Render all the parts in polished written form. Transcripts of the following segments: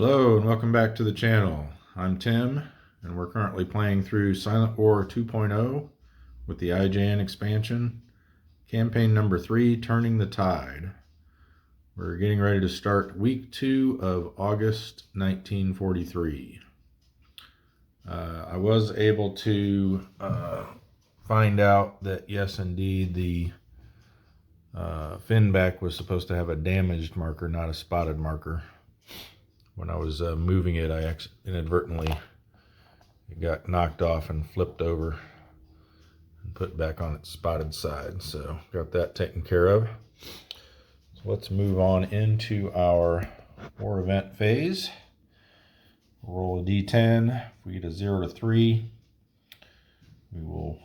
Hello and welcome back to the channel. I'm Tim and we're currently playing through Silent War 2.0 with the IJN expansion, campaign number 3, Turning the Tide. We're getting ready to start week 2 of August 1943. I was able to find out that yes indeed the fin back was supposed to have a damaged marker, not a spotted marker. When I was moving it, I inadvertently got knocked off and flipped over and put back on its spotted side. So got that taken care of. So let's move on into our war event phase. Roll a d10. If we get a 0 to 3, we will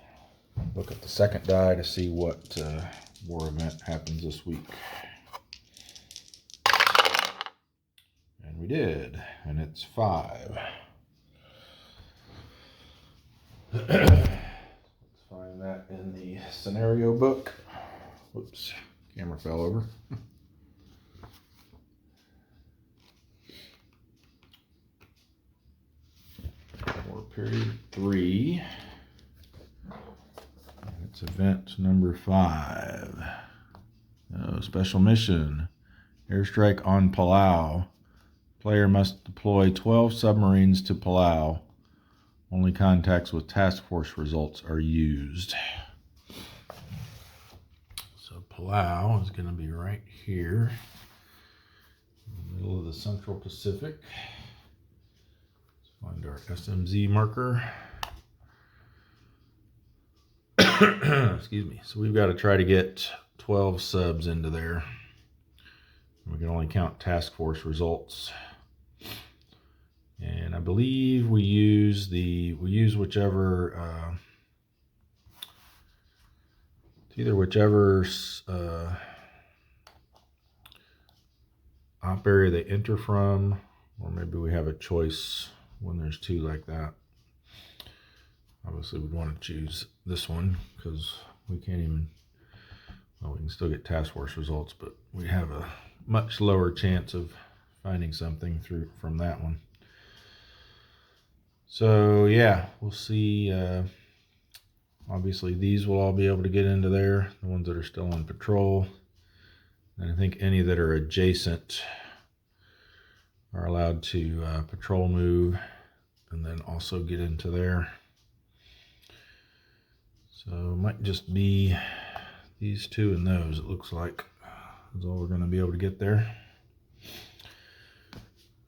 look at the second die to see what war event happens this week. And we did, and it's 5. Let's find that in the scenario book. Whoops, camera fell over. War period 3. It's event number 5. Special mission. Airstrike on Palau. Player must deploy 12 submarines to Palau. Only contacts with task force results are used. So Palau is going to be right here, in the middle of the Central Pacific. Let's find our SMZ marker. Excuse me. So we've got to try to get 12 subs into there. We can only count task force results. And I believe we use whichever it's either whichever op area they enter from, or maybe we have a choice when there's 2 like that. Obviously we'd want to choose this one because we can't even, well, we can still get task force results, but we have a much lower chance of finding something from that one. So yeah, we'll see. Obviously these will all be able to get into there, the ones that are still on patrol. And I think any that are adjacent are allowed to patrol move and then also get into there. So it might just be these 2 and those, it looks like. That's all we're going to be able to get there.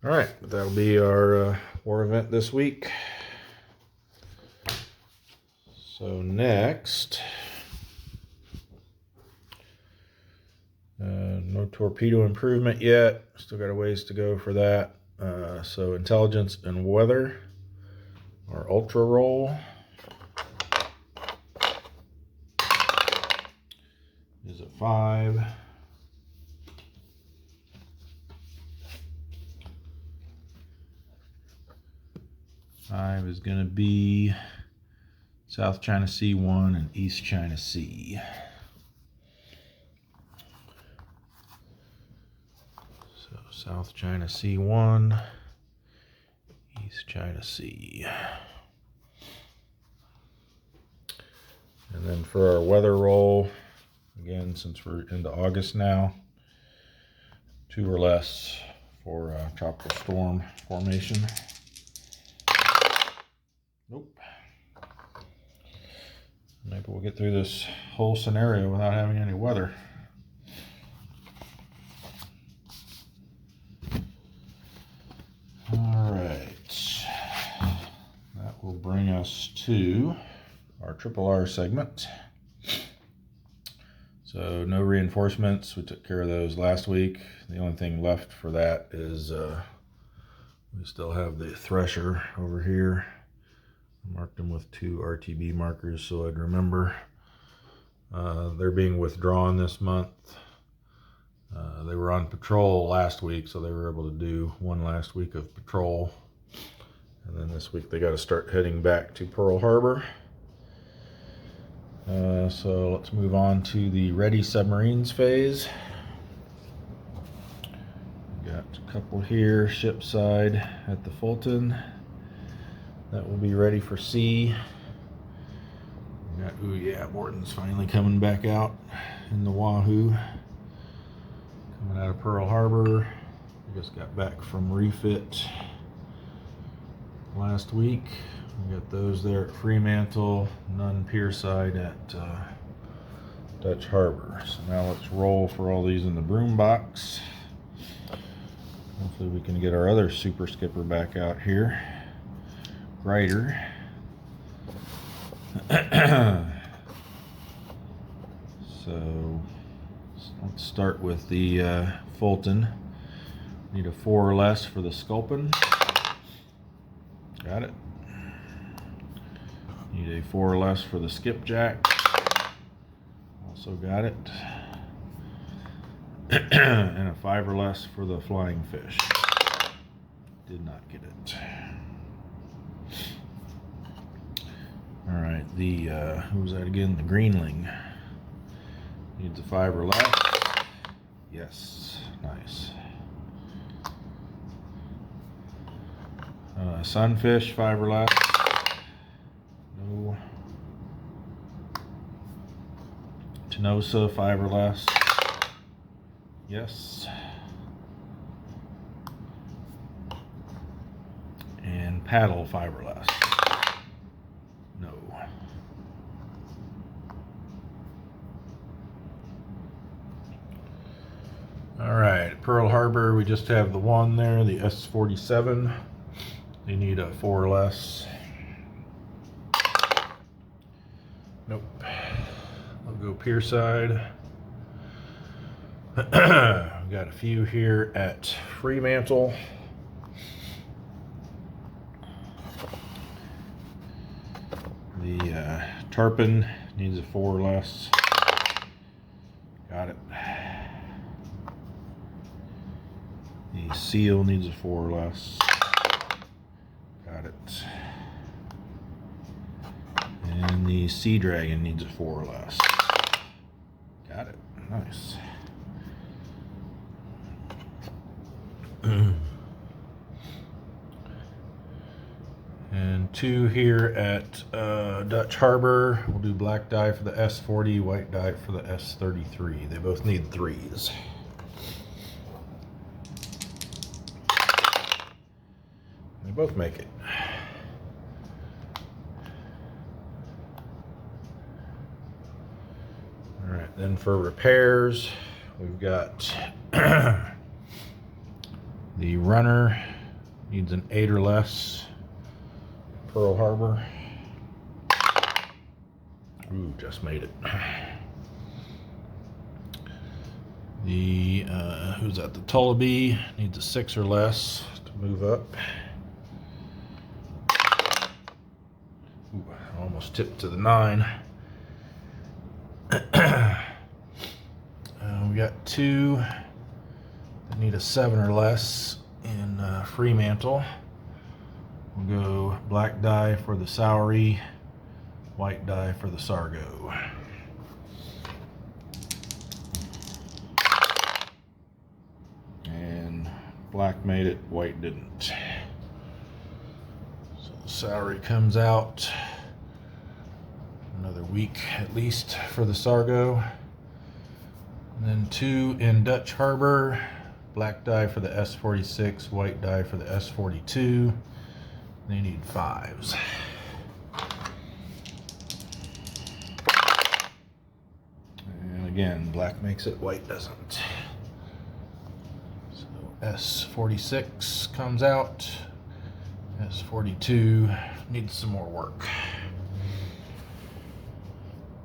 All right, that'll be our war event this week. So next, no torpedo improvement yet. Still got a ways to go for that. So intelligence and weather, our ultra roll is a 5. Five is going to be South China Sea 1 and East China Sea. So South China Sea 1, East China Sea. And then for our weather roll, again, since we're into August now, 2 or less for tropical storm formation. Nope. Maybe we'll get through this whole scenario without having any weather. All right. That will bring us to our R segment. So no reinforcements. We took care of those last week. The only thing left for that is we still have the thresher over here. I marked them with 2 RTB markers so I'd remember. They're being withdrawn this month. They were on patrol last week, so they were able to do 1 last week of patrol. And then this week they got to start heading back to Pearl Harbor. So let's move on to the ready submarines phase. We've got A couple here, ship side at the Fulton. That will be ready for sea. Ooh yeah, Morton's finally coming back out in the Wahoo. Coming out of Pearl Harbor. We just got back from refit last week. We got those there at Fremantle, none pier side at Dutch Harbor. So now let's roll for all these in the broom box. Hopefully we can get our other super skipper back out here. Brighter. So let's start with the Fulton. Need a 4 or less for the Sculpin. Got it. Need a 4 or less for the Skipjack. Also got it. And a 5 or less for the Flying Fish. Did not get it. Alright, the who was that again? The Greenling. Needs a 5 or less. Yes, nice. Sunfish, 5 or less. No. Tenosa, 5 or less. Yes. And Paddle, 5 or less. No. All right, Pearl Harbor, we just have the one there, the S-47. They need a 4 or less. Nope. I'll go pier side. We got a few here at Fremantle. The Tarpon needs a 4 or less. Got it. The Seal needs a 4 or less. Got it. And the Sea Dragon needs a 4 or less. Got it. Nice. And 2 here at Dutch Harbor. We'll do black dye for the S-40, white dye for the S-33. They both need 3s. They both make it. All right, then for repairs, we've got the Runner needs an 8 or less. Pearl Harbor. Ooh, just made it. The who's that? The Tullabee needs a 6 or less to move up. Ooh, I almost tipped to the 9. We got 2 that need a 7 or less in Fremantle. We'll go black dye for the Sowery, white dye for the Sargo. And black made it, white didn't. So the Sowery comes out another week at least for the Sargo. And then 2 in Dutch Harbor, black dye for the S-46, white dye for the S-42. They need 5s. And again, black makes it, white doesn't. So S-46 comes out. S-42 needs some more work.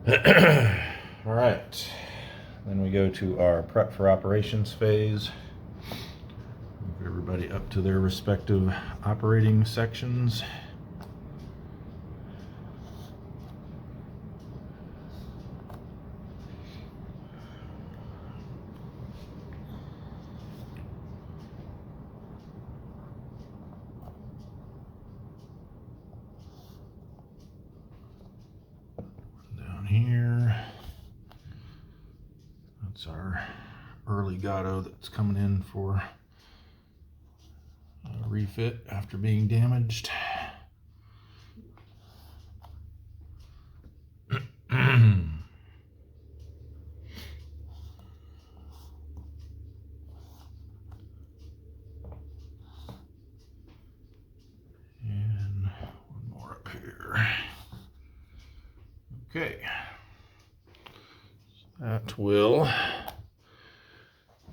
All right. Then we go to our prep for operations phase. Move everybody up to their respective operating sections. Down here, that's our early Gatto that's coming in for refit after being damaged. And one more up here. Okay. That will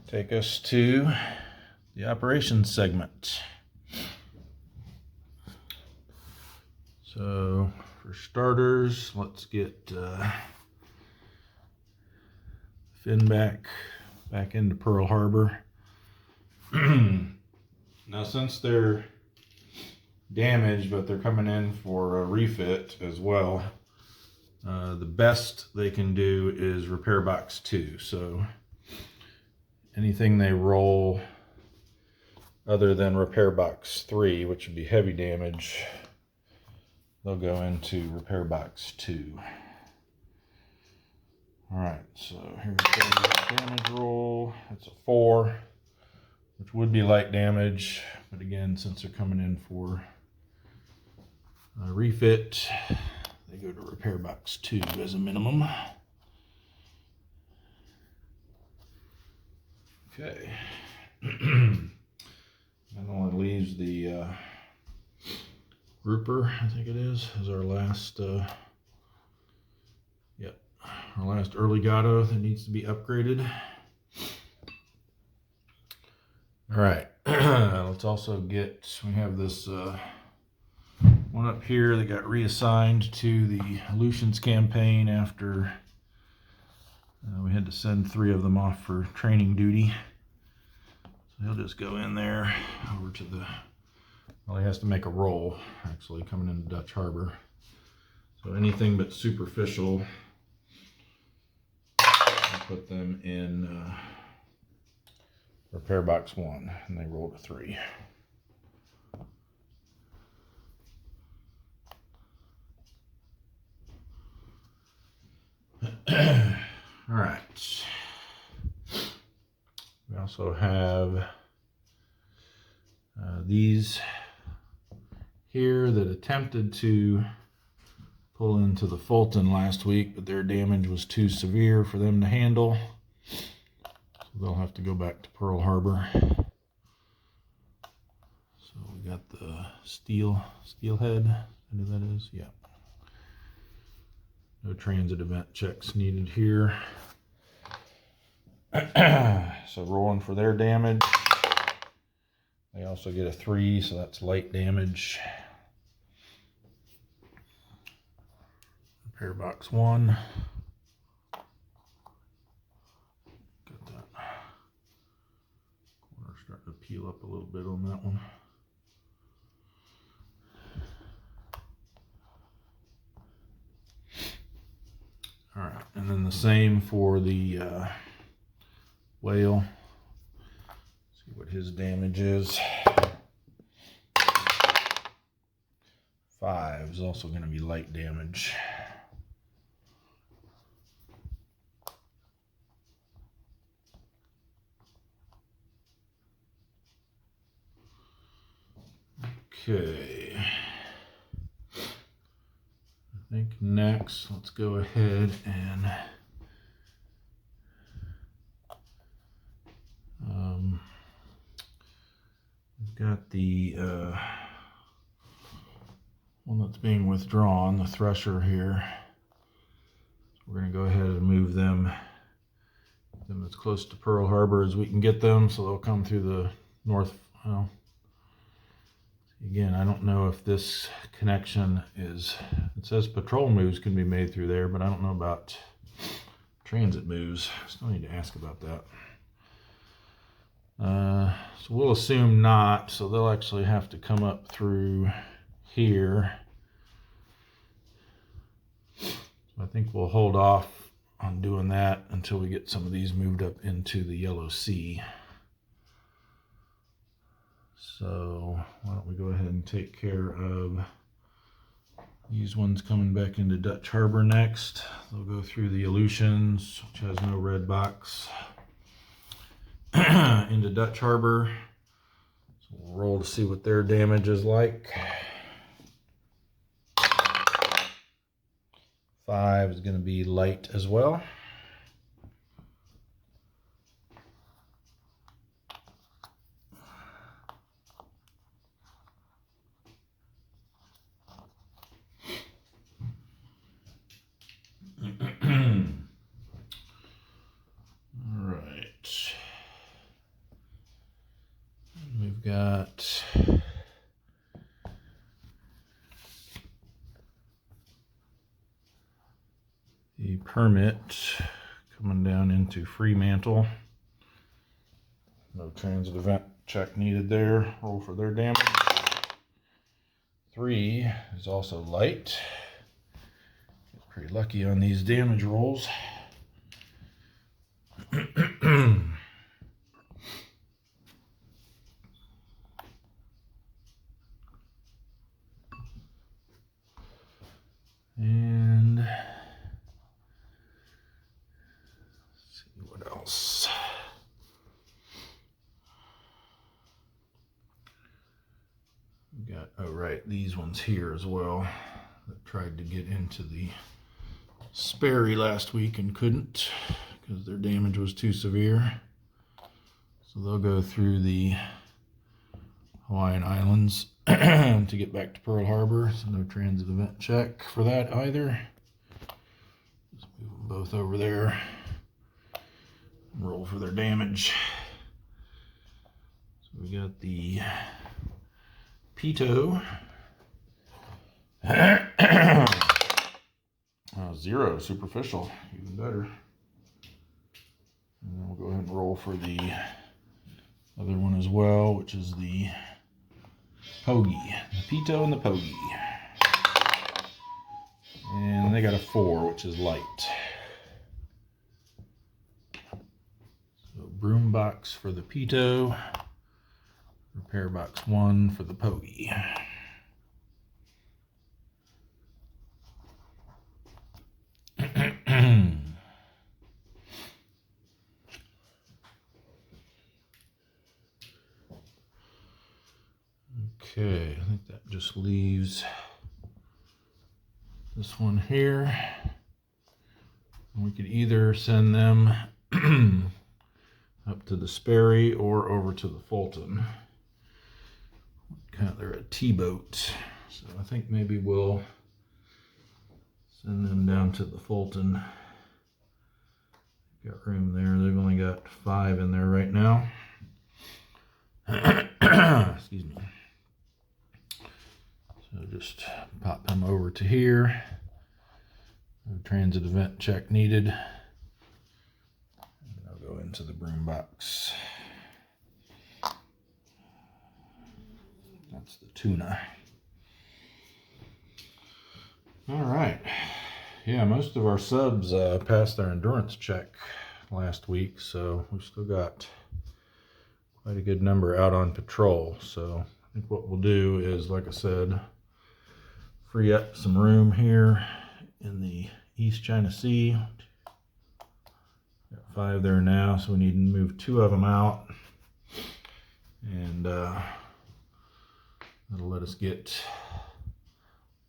take us to the operations segment. So for starters, let's get fin back into Pearl Harbor. Now, since they're damaged, but they're coming in for a refit as well, the best they can do is repair box 2. So anything they roll other than repair box 3, which would be heavy damage, they'll go into repair box 2. All right, so here's the damage roll. It's a 4, which would be light damage, but again, since they're coming in for a refit, they go to repair box 2 as a minimum. Okay. That only leaves the grouper, I think it is our last, our last early Gatto that needs to be upgraded. All right, let's also we have this one up here that got reassigned to the Aleutians campaign after we had to send 3 of them off for training duty. So he'll just go in there over to well, he has to make a roll, actually, coming into Dutch Harbor. So anything but superficial, I'll put them in repair box 1, and they rolled a 3. All right. We also have these here that attempted to pull into the Fulton last week, but their damage was too severe for them to handle. So they'll have to go back to Pearl Harbor. So we got the steelhead. I know who that is? Yeah. No transit event checks needed here. So rolling for their damage. They also get a 3, so that's light damage. Repair box 1. Got that corner starting to peel up a little bit on that one. All right, and then the same for the whale. See what his damage is. 5 is also going to be light damage. Okay. I think next, let's go ahead and we've got the one that's being withdrawn, the thresher here. So we're going to go ahead and move them as close to Pearl Harbor as we can get them, so they'll come through the north. Well, again, I don't know if this connection is, it says patrol moves can be made through there, but I don't know about transit moves. Still need to ask about that. So we'll assume not, so they'll actually have to come up through here. So I think we'll hold off on doing that until we get some of these moved up into the Yellow Sea. So why don't we go ahead and take care of these ones coming back into Dutch Harbor next. They'll go through the Aleutians, which has no red box, into Dutch Harbor. So So we'll roll to see what their damage is like. 5 is going to be light as well. Alright. We've got the permit coming down into Fremantle. No transit event check needed there. Roll for their damage. 3 is also light. Get pretty lucky on these damage rolls. And let's see what else. We got, oh right, these ones here as well that tried to get into the Sperry last week and couldn't because their damage was too severe. So they'll go through the Hawaiian Islands to get back to Pearl Harbor. So no transit event check for that either. Just move them both over there. Roll for their damage. So we got the Pito. 0 superficial, even better. And then we'll go ahead and roll for the other one as well, which is the Pogie. The Pito and the Pogie. And they got a 4, which is light. So broom box for the Pito. Repair box 1 for the Pogie. Okay, I think that just leaves this one here. We could either send them up to the Sperry or over to the Fulton. They're a T-boat, so I think maybe we'll send them down to the Fulton. Got room there. They've only got 5 in there right now. Excuse me. So just pop them over to here. No transit event check needed. And I'll go into the broom box. That's the tuna. All right. Yeah, most of our subs passed their endurance check last week, so we've still got quite a good number out on patrol. So I think what we'll do is, like I said, free up some room here in the East China Sea. Got 5 there now, so we need to move 2 of them out. And that'll let us get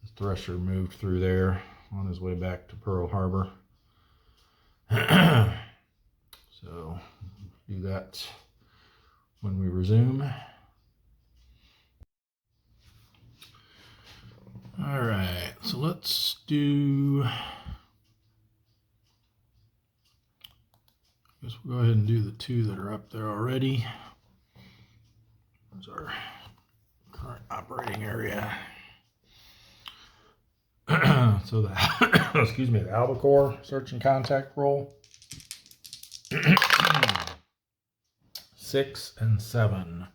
the Thresher moved through there on his way back to Pearl Harbor. So do that when we resume. All right, so let's do, I guess we'll go ahead and do the 2 that are up there already. There's our current operating area. So the excuse me, the albacore search and contact roll. 6 and 7.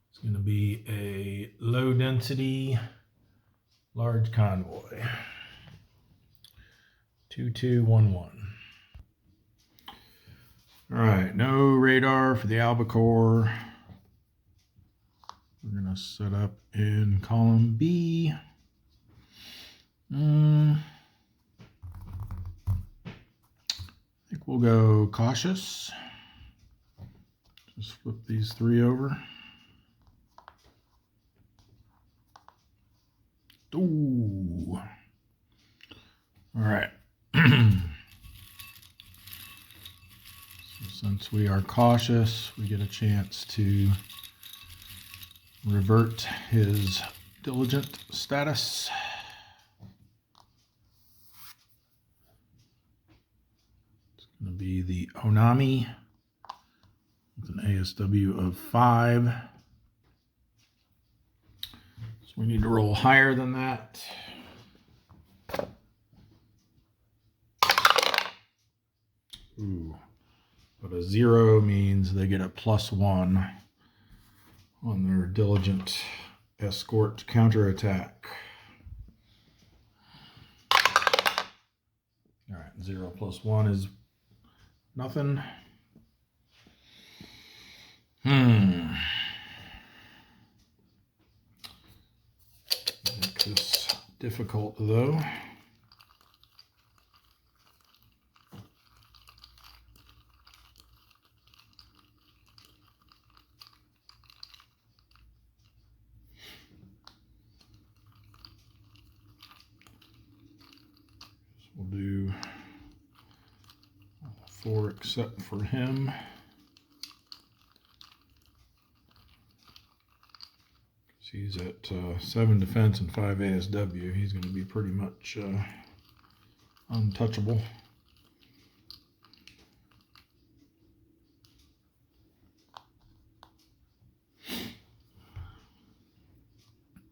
It's going to be a low density large convoy. 2211. All right, no radar for the albacore. We're going to set up in column B. I think we'll go cautious. Just flip these 3 over. Ooh. All right. So since we are cautious, we get a chance to revert his diligent status. It's going to be the Onami with an ASW of 5. So we need to roll higher than that. Ooh. But a 0 means they get a +1 on their diligent escort counterattack. All right, 0 + 1 is nothing. Make this difficult though. We'll do 4 except for him. He's at 7 defense and 5 ASW. He's going to be pretty much untouchable.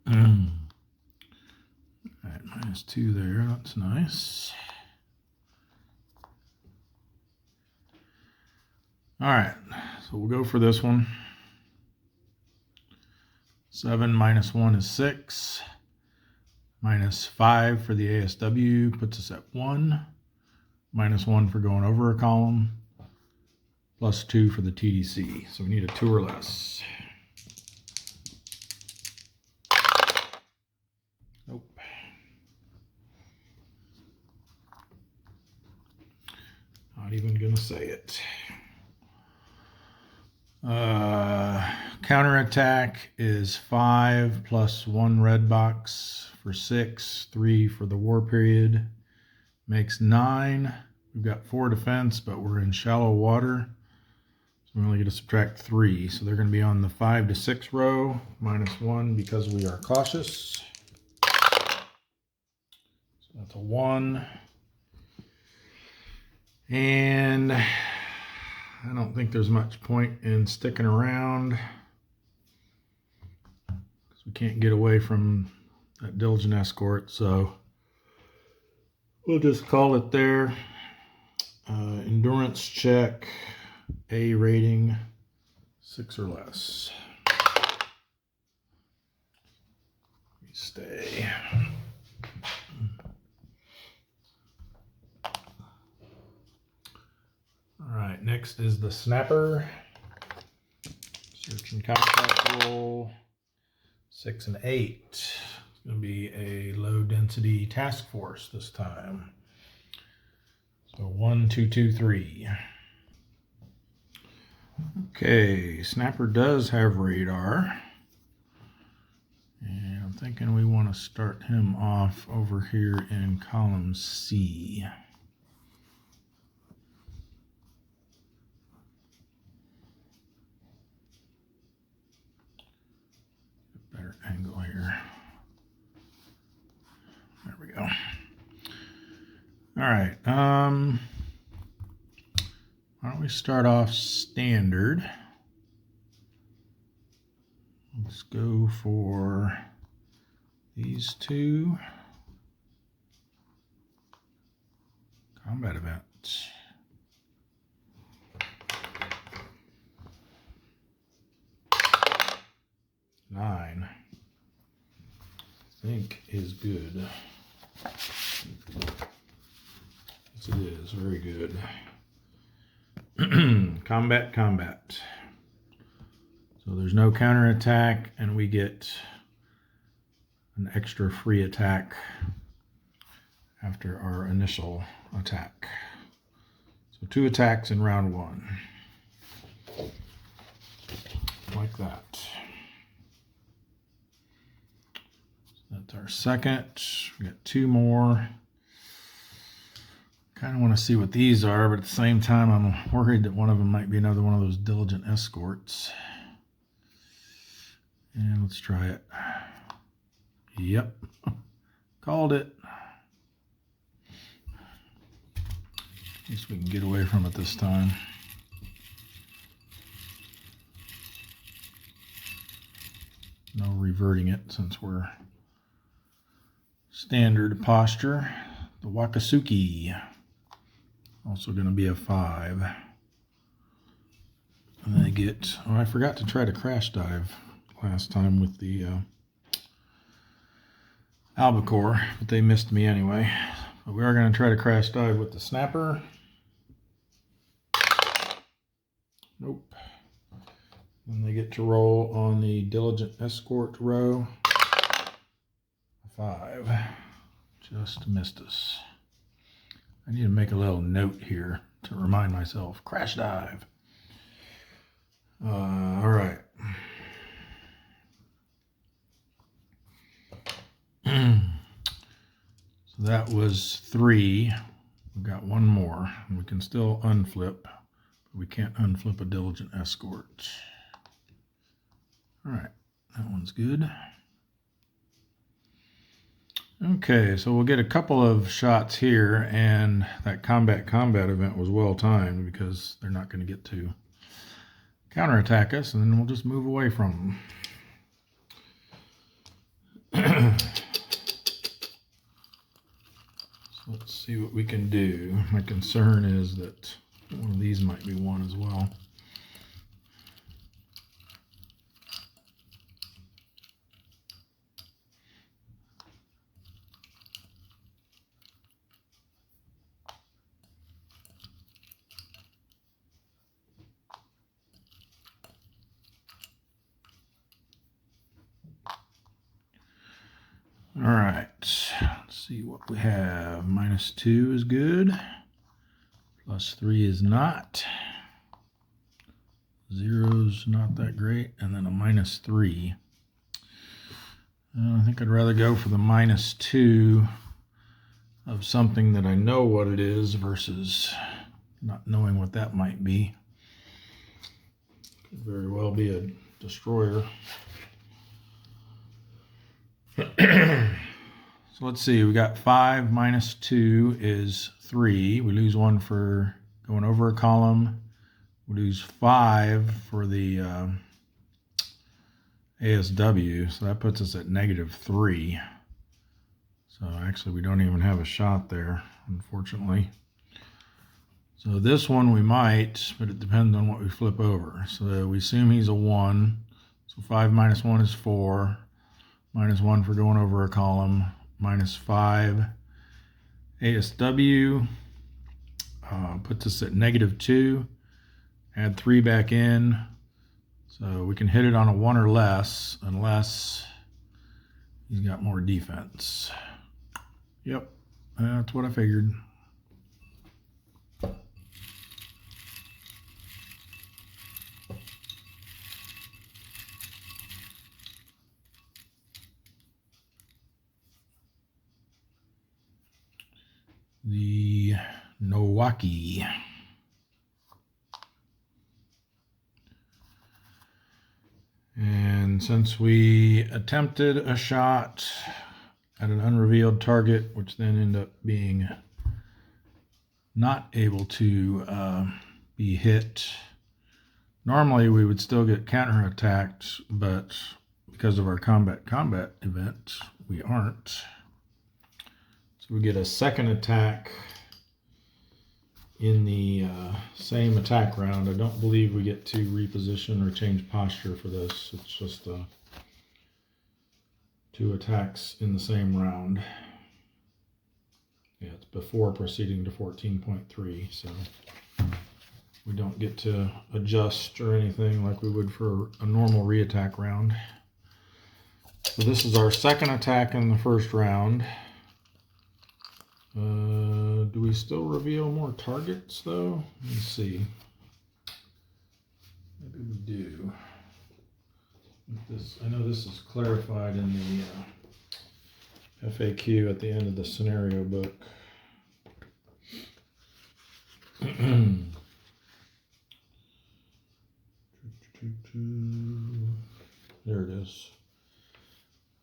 All right, -2 there. That's nice. All right, so we'll go for this one. 7 minus 1 is 6. -5 for the ASW puts us at 1. -1 for going over a column. +2 for the TDC. So we need a 2 or less. Nope. Not even gonna say it. Counterattack is 5 + 1 red box for 6, 3 for the war period, makes 9. We've got 4 defense, but we're in shallow water, so we only get to subtract 3. So they're going to be on the 5 to 6 row, -1 because we are cautious. So that's a 1. And I don't think there's much point in sticking around because we can't get away from that diligent escort, so we'll just call it there. Endurance check, A rating, 6 or less. We stay. All right, next is the snapper. Search and contact roll, 6 and 8. It's going to be a low density task force this time. So 1, 2, 2, 3. Okay, snapper does have radar. And I'm thinking we want to start him off over here in column C. Better angle here. There we go. All right. Why don't we start off standard? Let's go for these 2. Combat event. Nine, I think, is good. Yes, it is. Very good. Combat. So there's no counterattack, and we get an extra free attack after our initial attack. So 2 attacks in round 1. Like that. That's our second. We got 2 more. Kind of want to see what these are, but at the same time, I'm worried that one of them might be another one of those diligent escorts. And let's try it. Yep. Called it. At least we can get away from it this time. No reverting it since we're standard posture. The Wakasuki. Also going to be a 5. And they get, oh, I forgot to try to crash dive last time with the albacore, but they missed me anyway. But we are going to try to crash dive with the snapper. Nope. And they get to roll on the diligent escort row. 5. Just missed us. I need to make a little note here to remind myself. Crash dive. All right. So that was 3. We've got 1 more. And we can still unflip. But we can't unflip a diligent escort. All right. That one's good. Okay, so we'll get a couple of shots here, and that combat event was well timed because they're not going to get to counterattack us, and then we'll just move away from them. So let's see what we can do. My concern is that one of these might be one as well. All right, let's see what we have. -2 is good. +3 is not. 0's not that great. And then a -3. I think I'd rather go for the -2 of something that I know what it is versus not knowing what that might be. Could very well be a destroyer. So let's see, we got 5 -2 is 3. We lose 1 for going over a column. We lose 5 for the ASW, so that puts us at -3. So actually we don't even have a shot there, unfortunately. So this one we might, but it depends on what we flip over. So we assume he's a 1. So 5 - 1 is 4. -1 for going over a column. -5 ASW puts us at -2. Add 3 back in. So we can hit it on a 1 or less unless he's got more defense. Yep, that's what I figured. The Nowaki. And since we attempted a shot at an unrevealed target, which then ended up being not able to be hit, normally we would still get counterattacked, but because of our combat event, we aren't. So we get a second attack in the same attack round. I don't believe we get to reposition or change posture for this. It's just 2 attacks in the same round. Yeah, it's before proceeding to 14.3, so we don't get to adjust or anything like we would for a normal re-attack round. So this is our second attack in the first round. Do we still reveal more targets though? Let's see. Maybe we do. I know this is clarified in the FAQ at the end of the scenario book. There it is.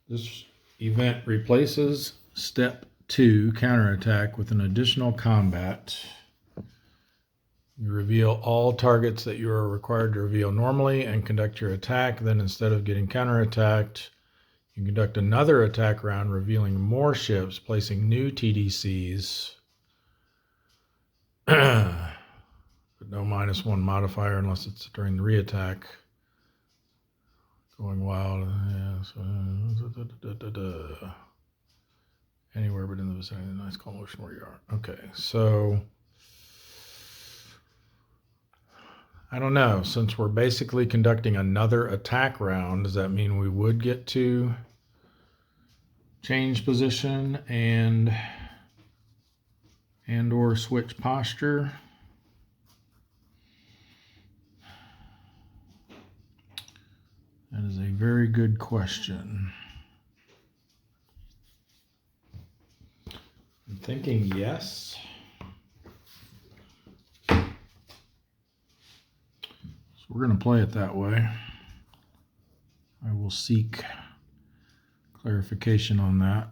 This event replaces step 2 counterattack with an additional combat. You reveal all targets that you are required to reveal normally and conduct your attack. Then instead of getting counterattacked, you conduct another attack round revealing more ships, placing new TDCs. But no -1 modifier unless it's during the reattack. Going wild, yeah, so, anywhere but in the vicinity of the nice calm ocean where you are. Okay, so I don't know. Since we're basically conducting another attack round, does that mean we would get to change position and or switch posture? That is a very good question. I'm thinking yes. So we're going to play it that way. I will seek clarification on that.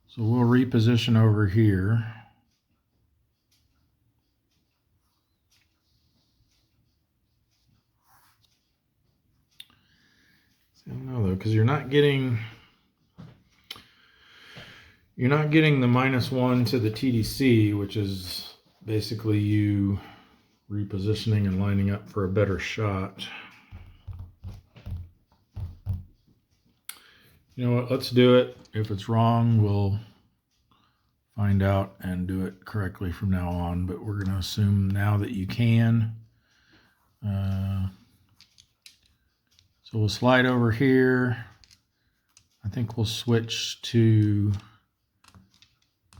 So we'll reposition over here. I don't know though, because you're not getting the -1 to the TDC, which is basically you repositioning and lining up for a better shot. You know what? Let's do it. If it's wrong, we'll find out and do it correctly from now on. But we're going to assume now that you can. So we'll slide over here. I think we'll switch to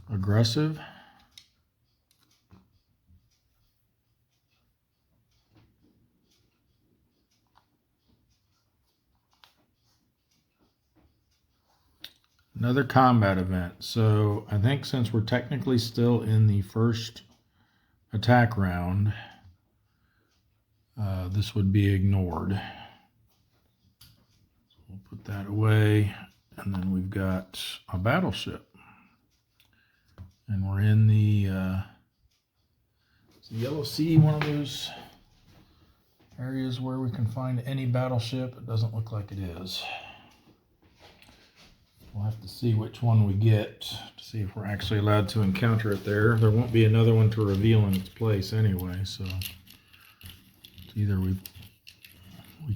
aggressive. Another combat event. So I think since we're technically still in the first attack round, this would be ignored. So we'll put that away, and then we've got a battleship. And we're in the Yellow Sea, one of those areas where we can find any battleship. It doesn't look like it is. We'll have to see which one we get to see if we're actually allowed to encounter it there. There won't be another one to reveal in its place anyway, so it's either we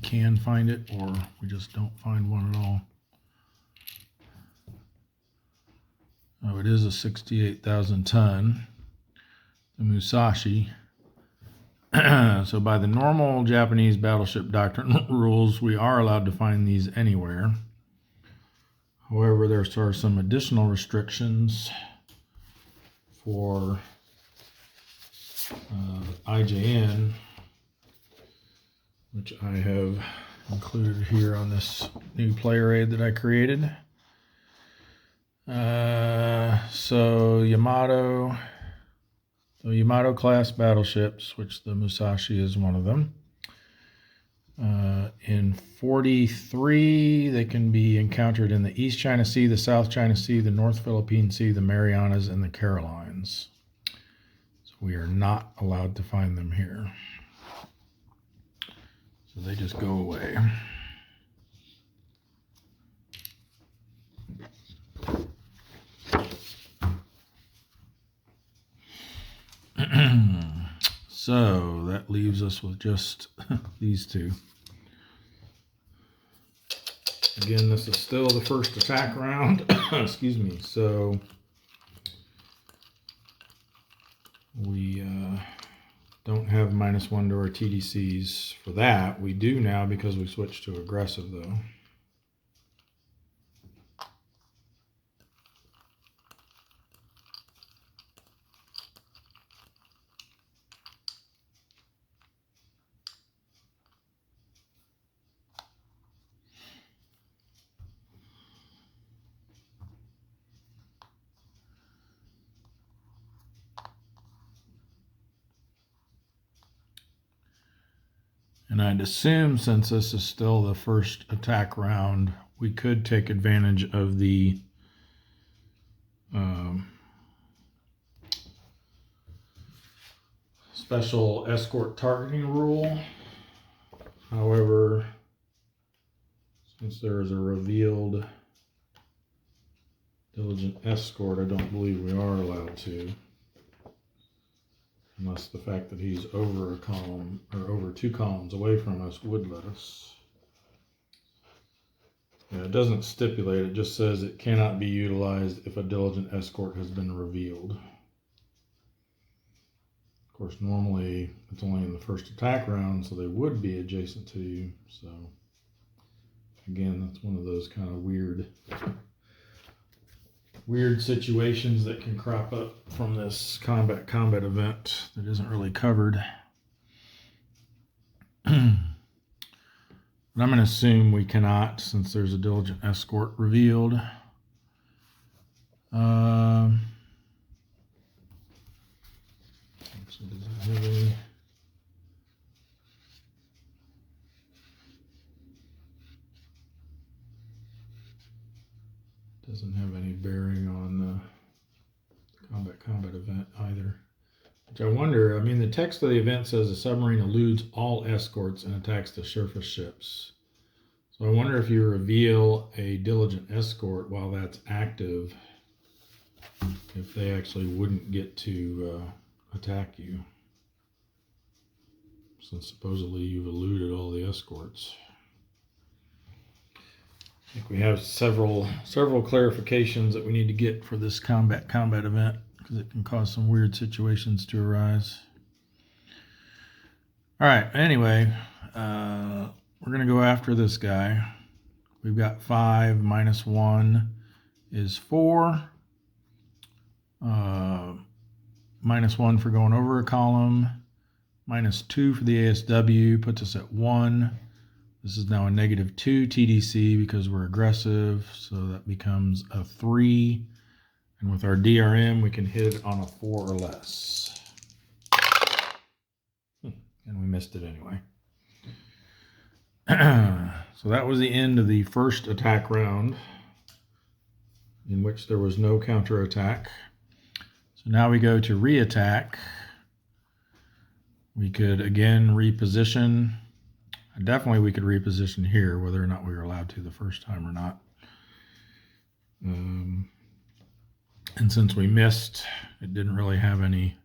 can find it or we just don't find one at all. Oh, it is a 68,000 ton, the Musashi. So by the normal Japanese battleship doctrine rules, we are allowed to find these anywhere. However, there are some additional restrictions for IJN, which I have included here on this new player aid that I created. So Yamato class battleships, which the Musashi is one of them. In 43, they can be encountered in the East China Sea, the South China Sea, the North Philippine Sea, the Marianas, and the Carolines. So we are not allowed to find them here. So they just go away. So that leaves us with just these two. Again, this is still the first attack round. Excuse me. So we don't have -1 to our TDCs for that. We do now because we switched to aggressive, though. And I'd assume, since this is still the first attack round, we could take advantage of the special escort targeting rule. However, since there is a revealed diligent escort, I don't believe we are allowed to. Unless the fact that he's over a column or over 2 columns away from us would let us. Yeah, it doesn't stipulate, it just says it cannot be utilized if a diligent escort has been revealed. Of course, normally it's only in the first attack round, so they would be adjacent to you. So, again, that's one of those kind of weird situations that can crop up from this combat event that isn't really covered. But I'm going to assume we cannot, since there's a diligent escort revealed. So does it have any? Doesn't have any bearing on the combat event either. Which I wonder, I mean, the text of the event says the submarine eludes all escorts and attacks the surface ships. So I wonder if you reveal a diligent escort while that's active, if they actually wouldn't get to attack you, since supposedly you've eluded all the escorts. I think we have several clarifications that we need to get for this combat event, because it can cause some weird situations to arise. All right, anyway, we're going to go after this guy. We've got 5 minus 1 is 4. Minus 1 for going over a column. Minus 2 for the ASW puts us at 1. This is now a -2 TDC because we're aggressive, so that becomes a 3. And with our DRM, we can hit it on a 4 or less. And we missed it anyway. So that was the end of the first attack round, in which there was no counterattack. So now we go to re-attack. We could again reposition. Definitely we could reposition here, whether or not we were allowed to the first time or not. And since we missed, it didn't really have any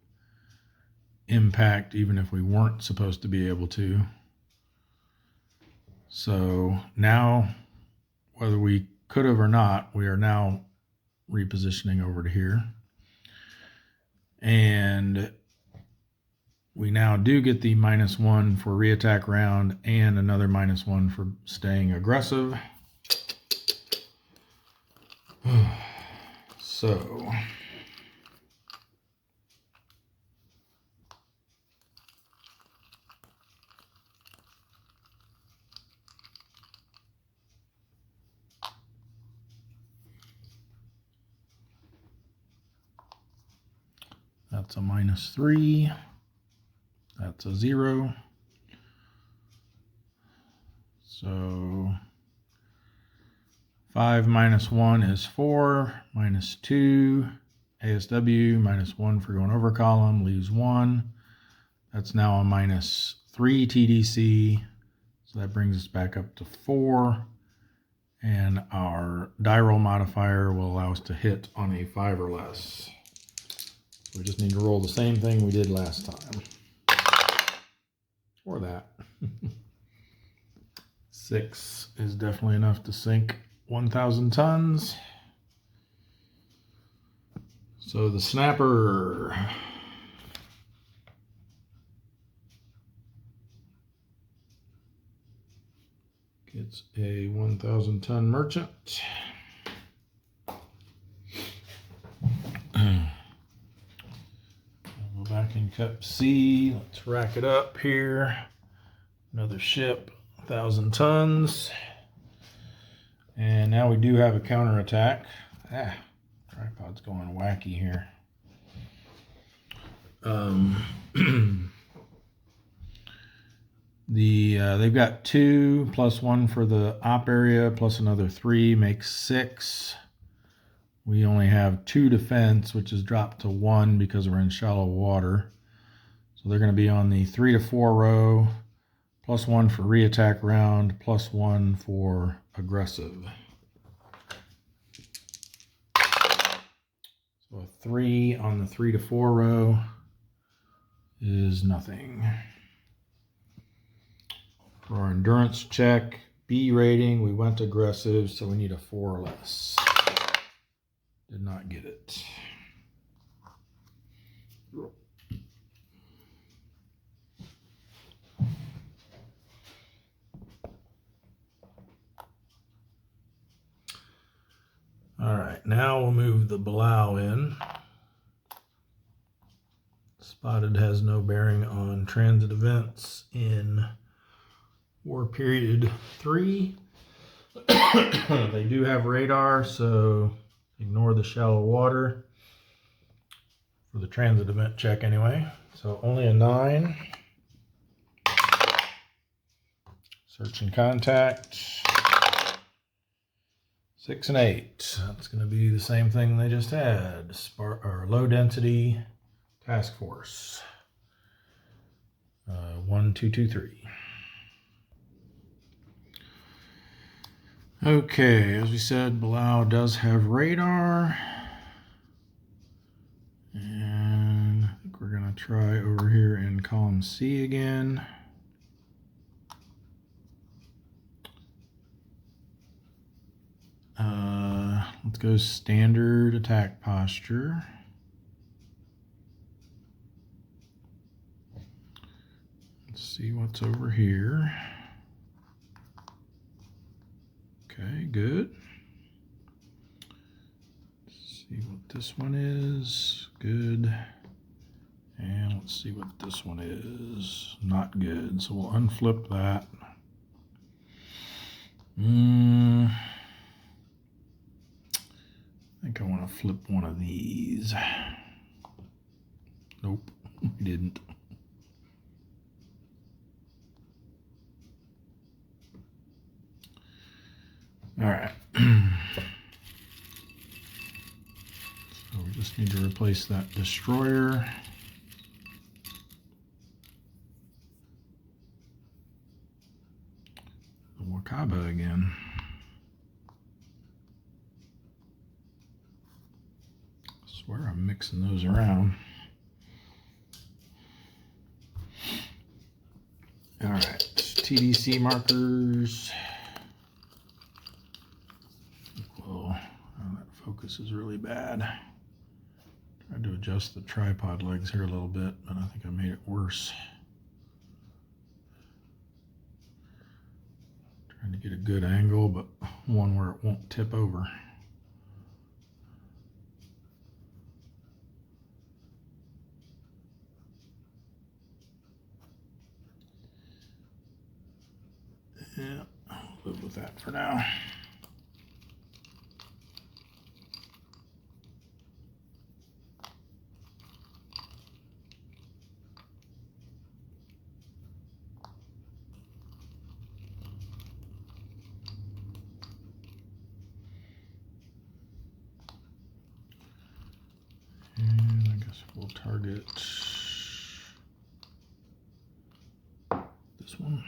impact, even if we weren't supposed to be able to. So now, whether we could have or not, we are now repositioning over to here. And we now do get the -1 for re-attack round and another -1 for staying aggressive. So that's a -3. That's a 0. So 5 minus 1 is 4, minus 2, ASW, -1 for going over column, leaves 1. That's now a -3 TDC. So that brings us back up to 4. And our die roll modifier will allow us to hit on a 5 or less. We just need to roll the same thing we did last time. Or that. 6 is definitely enough to sink 1,000 tons. So the snapper gets a 1,000 ton merchant. Go back in cup C. Let's rack it up here. Another ship, 1,000 tons. And now we do have a counterattack. Tripod's going wacky here. They've got 2 plus 1 for the op area plus another 3 makes 6. We only have 2 defense, which is dropped to 1 because we're in shallow water. So they're going to be on the 3 to 4 row, plus 1 for re-attack round, plus 1 for aggressive. So a 3 on the 3 to 4 row is nothing. For our endurance check, B rating, we went aggressive, so we need a 4 or less. Did not get it. All right, now we'll move the blow in. Spotted has no bearing on transit events in War Period 3. They do have radar, so ignore the shallow water for the transit event check anyway. So only a 9. Search and contact. 6 and 8. That's going to be the same thing they just had. Low density task force. 1, 2, 2, 3. Okay, as we said, Bilal does have radar. And I think we're going to try over here in column C again. Let's go standard attack posture. Let's see what's over here. Okay, good. Let's see what this one is. Good. And let's see what this one is. Not good. So we'll unflip that. I think I want to flip one of these. Nope, we didn't. All right. So we just need to replace that destroyer. The Wakaba again. I swear I'm mixing those around. All right, TDC markers. Whoa, oh, that focus is really bad. Tried to adjust the tripod legs here a little bit, but I think I made it worse. Trying to get a good angle, but one where it won't tip over. Yeah, I'll live with that for now. And I guess we'll target this one.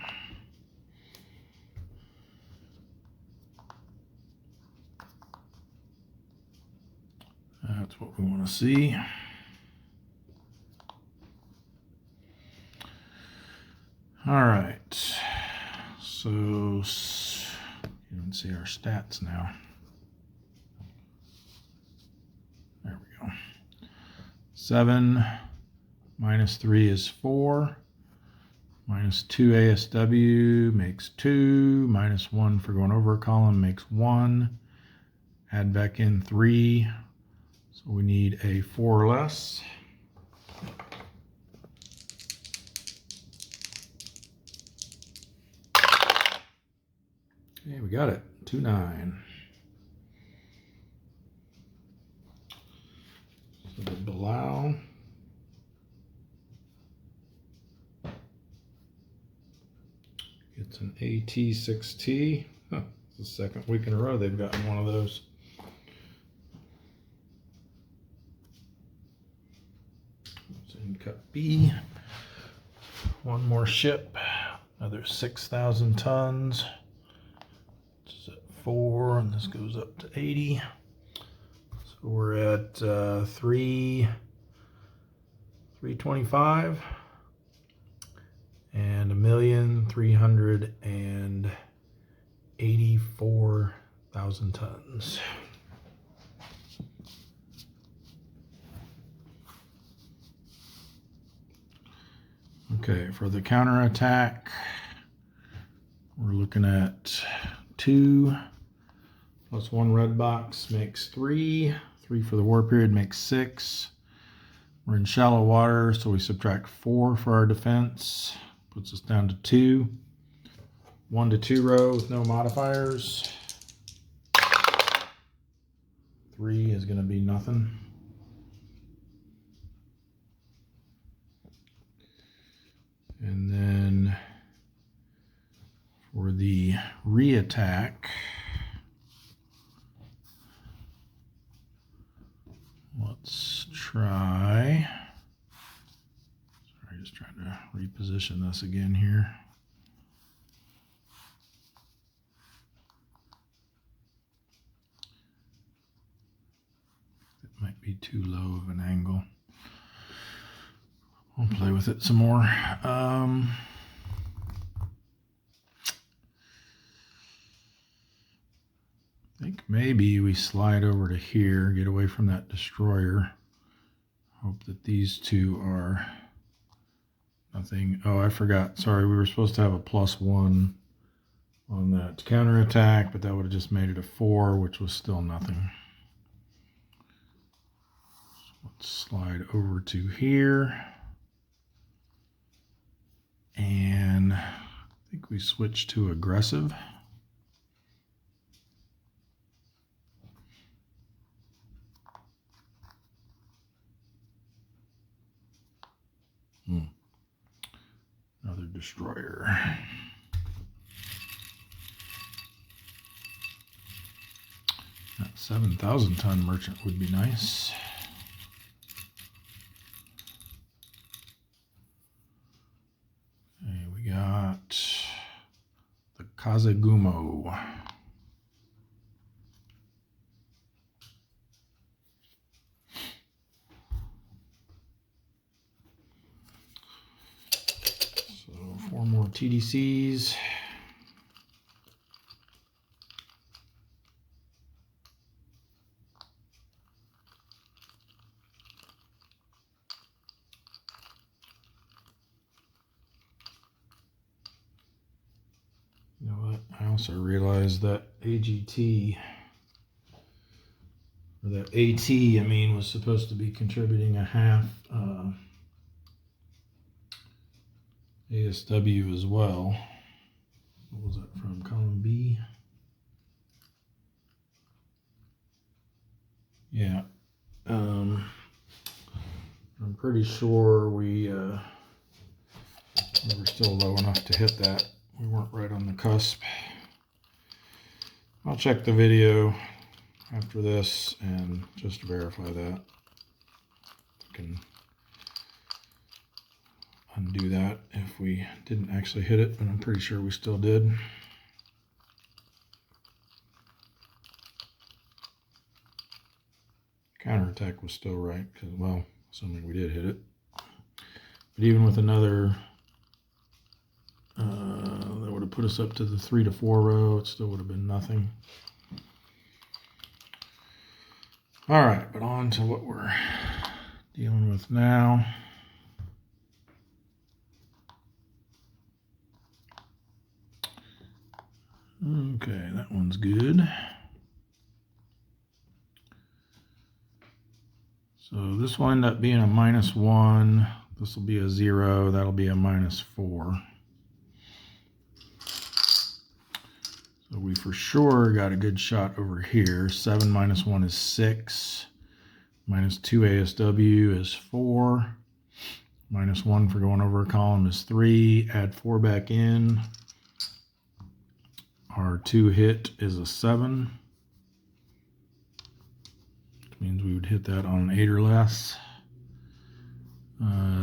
That's what we want to see. All right, so you can see our stats now. There we go. 7 minus 3 is 4. Minus 2 ASW makes 2. Minus 1 for going over a column makes 1. Add back in 3. So we need a 4 or less. Okay, we got it. 2-9. So the Bilal. It's an AT6T. Huh, it's the second week in a row they've gotten one of those. It's in Cup B. One more ship. Another 6,000 tons. This is at 4, and this goes up to 80. So we're at 325 and 1,384,000 tons. Okay, for the counterattack, we're looking at 2 plus 1 red box makes 3. 3 for the war period makes 6. We're in shallow water, so we subtract 4 for our defense. Puts us down to 2. 1 to 2 row with no modifiers. 3 is going to be nothing. And then for the re-attack, let's try. Sorry, just trying to reposition this again here. It might be too low of an angle. I'll play with it some more. I think maybe we slide over to here, get away from that destroyer. Hope that these two are nothing. Oh, I forgot. Sorry, we were supposed to have a +1 on that counterattack, but that would have just made it a 4, which was still nothing. So let's slide over to here. And I think we switch to aggressive. Another destroyer. That 7,000 ton merchant would be nice. Okay, we got the Kazagumo. So 4 more TDCs. You know what? I also realized that AGT, or that AT, I mean, was supposed to be contributing a half ASW as well. What was that from? Column B? Yeah. I'm pretty sure we were still low enough to hit that. We weren't right on the cusp. I'll check the video after this and just verify that. I can undo that if we didn't actually hit it, but I'm pretty sure we still did. Counterattack was still right, because, well, assuming we did hit it. But even with another, that would have put us up to the 3 to 4 row. It still would have been nothing. All right, but on to what we're dealing with now. Okay, that one's good. So this will end up being a -1. This will be a 0. That'll be a -4. So we for sure got a good shot over here. 7 minus 1 is 6. -2 ASW is 4. -1 for going over a column is 3. Add 4 back in. Our 2 hit is a 7. Which means we would hit that on an 8 or less.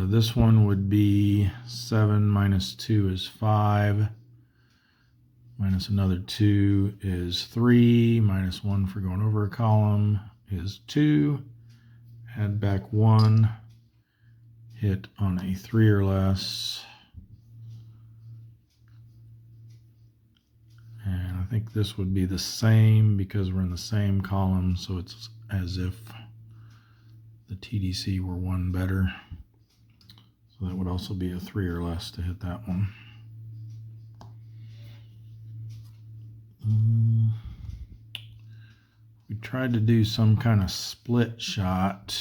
This one would be 7 minus 2 is 5. Minus another 2 is 3. Minus 1 for going over a column is 2. Add back 1. Hit on a 3 or less. And I think this would be the same because we're in the same column, so it's as if the TDC were 1 better. So that would also be a 3 or less to hit that one. We tried to do some kind of split shot.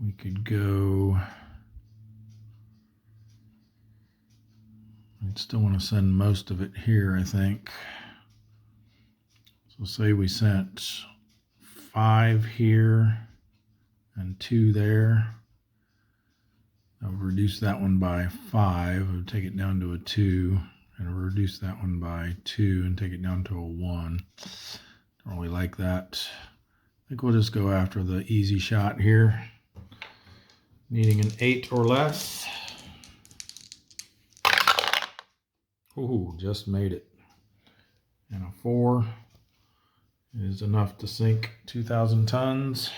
We could go, I'd still want to send most of it here, I think. So say we sent 5 here and 2 there. I would reduce that one by 5. I would take it down to a 2. And I'll reduce that one by 2 and take it down to a 1. Don't really like that. I think we'll just go after the easy shot here. Needing an 8 or less. Ooh, just made it. And a 4 is enough to sink 2,000 tons.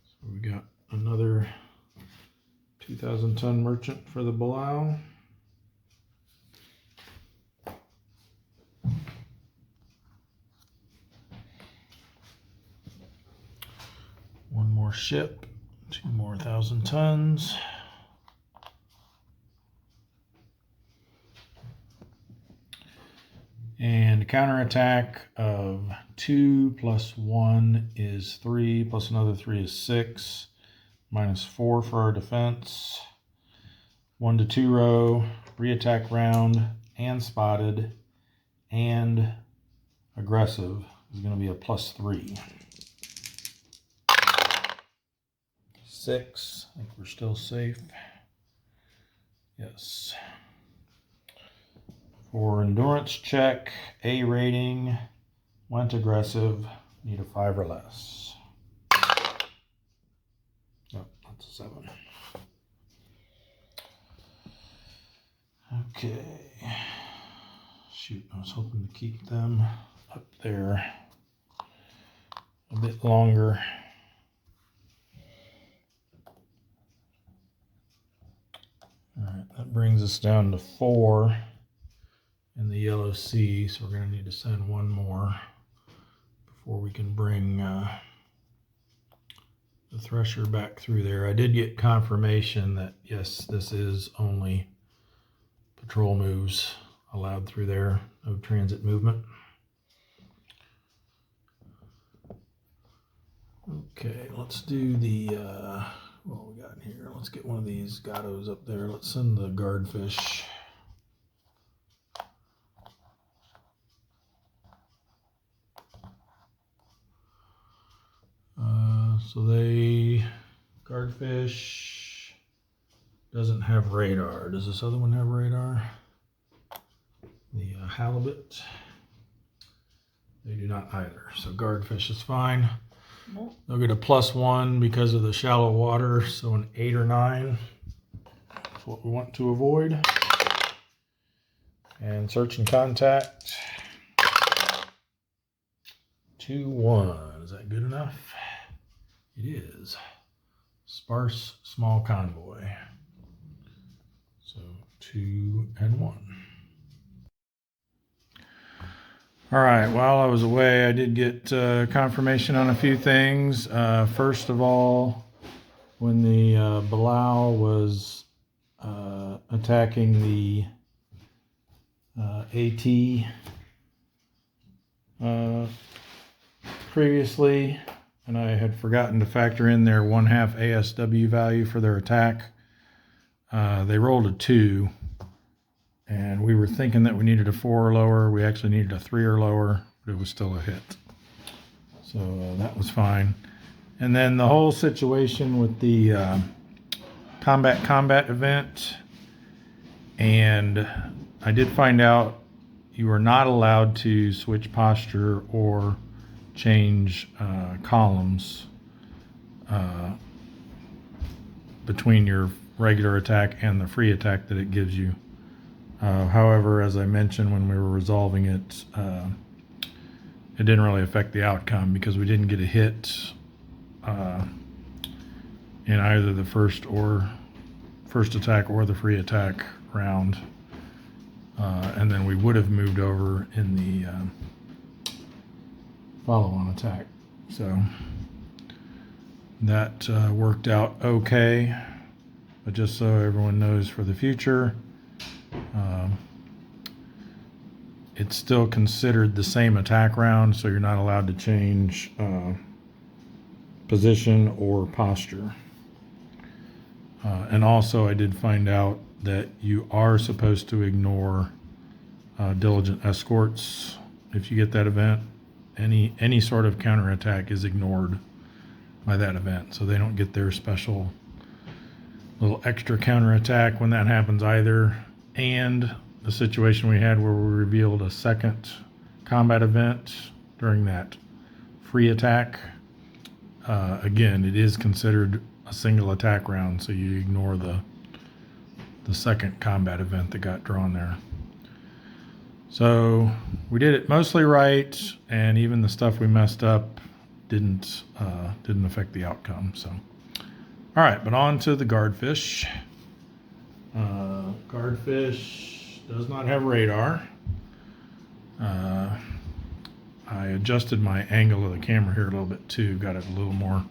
So we got another 2,000 ton merchant for the Belau. One more ship, 2 more 1,000 tons. And a counterattack of 2 plus 1 is 3, plus another 3 is 6. Minus 4 for our defense. 1 to 2 row, reattack round, and spotted, and aggressive is going to be a plus 3. 6. I think we're still safe. Yes. For endurance check, A rating, went aggressive, need a 5 or less. Nope, that's a 7. Okay. Shoot, I was hoping to keep them up there a bit longer. All right, that brings us down to 4 in the yellow sea, so we're going to need to send 1 more before we can bring the thresher back through there. I did get confirmation that yes, this is only patrol moves allowed through there, no transit movement. Okay, let's do the what we got here. Let's get one of these Gattos up there. Let's send the guardfish. So guardfish doesn't have radar. Does this other one have radar? The halibut, they do not either. So guardfish is fine. Nope. They'll get a +1 because of the shallow water. So an 8 or 9 is what we want to avoid. And search and contact. 2-1. Is that good enough? It is. Sparse small convoy. So 2 and 1. All right, while I was away, I did get confirmation on a few things. First of all, when the Belau was attacking the AT previously, and I had forgotten to factor in their 1/2 ASW value for their attack, they rolled a 2. And we were thinking that we needed a 4 or lower. We actually needed a 3 or lower, but it was still a hit. So that was fine. And then the whole situation with the combat event, And I did find out you are not allowed to switch posture or change columns between your regular attack and the free attack that it gives you. However, as I mentioned when we were resolving it, it didn't really affect the outcome because we didn't get a hit in either the first attack or the free attack round. And then we would have moved over in the follow-on attack. So that worked out okay. But just so everyone knows for the future, it's still considered the same attack round, so you're not allowed to change position or posture. And also I did find out that you are supposed to ignore diligent escorts if you get that event. Any sort of counterattack is ignored by that event, so they don't get their special little extra counterattack when that happens either. And the situation we had where we revealed a second combat event during that free attack, again, it is considered a single attack round, so you ignore the second combat event that got drawn there. So we did it mostly right, and even the stuff we messed up didn't affect the outcome. So, all right, but on to the guardfish. Guardfish does not have radar. I adjusted my angle of the camera here a little bit too, got it a little more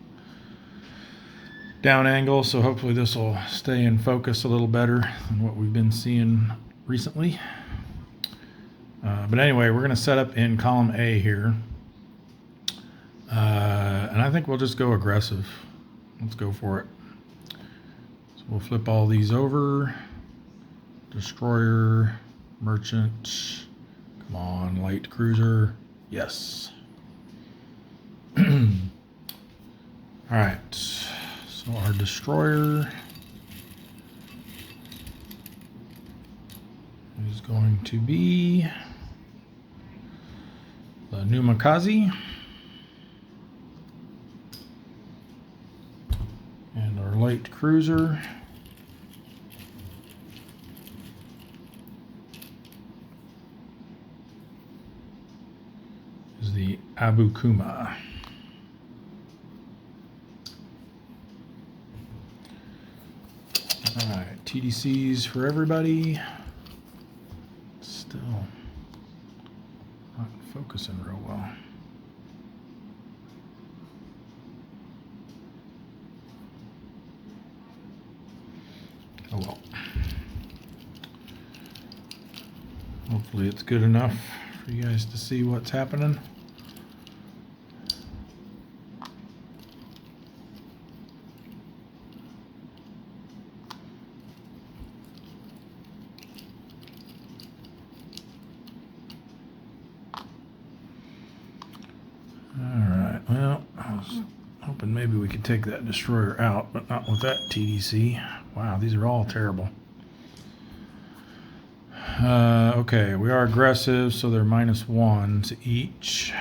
down angle, so hopefully this will stay in focus a little better than what we've been seeing recently. But anyway, we're going to set up in column A here. And I think we'll just go aggressive. Let's go for it. So we'll flip all these over. Destroyer, merchant, come on, light cruiser, yes. All right, so our destroyer is going to be the Numakazi. And our light cruiser is the Abukuma. All right, TDCs for everybody. Still not focusing real well. Oh well. Hopefully it's good enough for you guys to see what's happening. Alright, well, I was hoping maybe we could take that destroyer out, but not with that TDC. Wow, these are all terrible. Okay, we are aggressive, so they're -1 to each.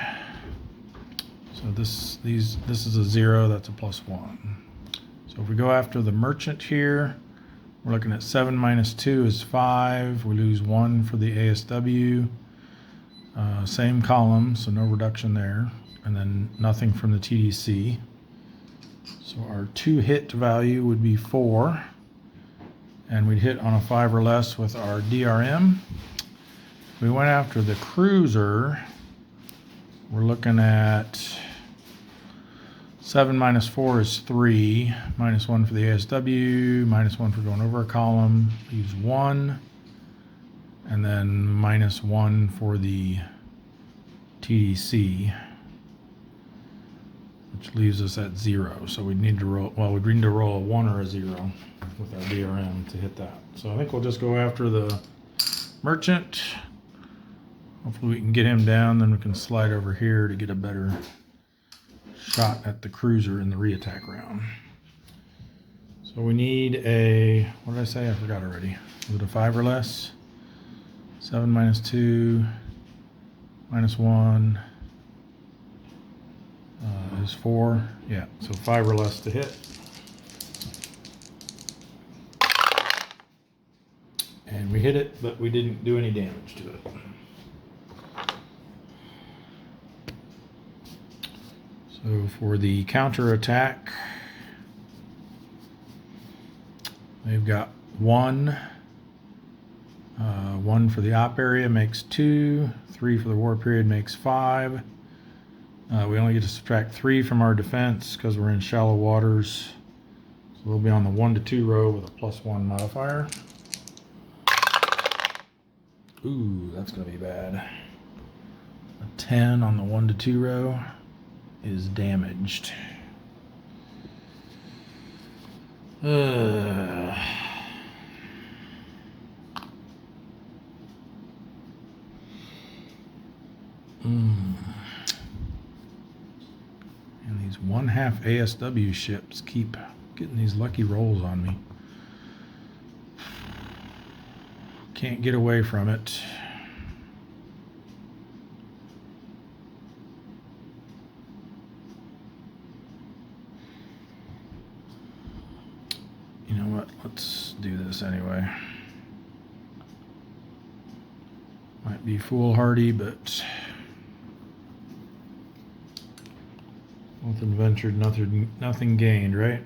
So this is a 0, that's a +1. So if we go after the merchant here, we're looking at 7 - 2 is 5. We lose 1 for the ASW. Same column, so no reduction there. And then nothing from the TDC. So our 2 hit value would be 4. And we'd hit on a 5 or less with our DRM. If we went after the cruiser, we're looking at 7 - 4 is 3, -1 for the ASW, -1 for going over a column, leaves 1, and then -1 for the TDC, which leaves us at 0. So we'd need to roll, well, we'd need to roll a 1 or a 0 with our DRM to hit that. So I think we'll just go after the merchant. Hopefully we can get him down, then we can slide over here to get a better shot at the cruiser in the re-attack round. So So we need a, what did I say? I forgot already. Was it a 5 or less? 7 minus 2 minus 1 is 4. Yeah, so 5 or less to hit. And we hit it, but we didn't do any damage to it. So for the counter attack, they've got 1. 1 for the op area makes 2. 3 for the war period makes 5. We only get to subtract 3 from our defense because we're in shallow waters. So we'll be on the 1 to 2 row with a +1 modifier. Ooh, that's going to be bad. A 10 on the 1 to 2 row is damaged. And these 1/2 ASW ships keep getting these lucky rolls on me. Can't get away from it. You know what? Let's do this anyway. Might be foolhardy, but nothing ventured, nothing gained, right?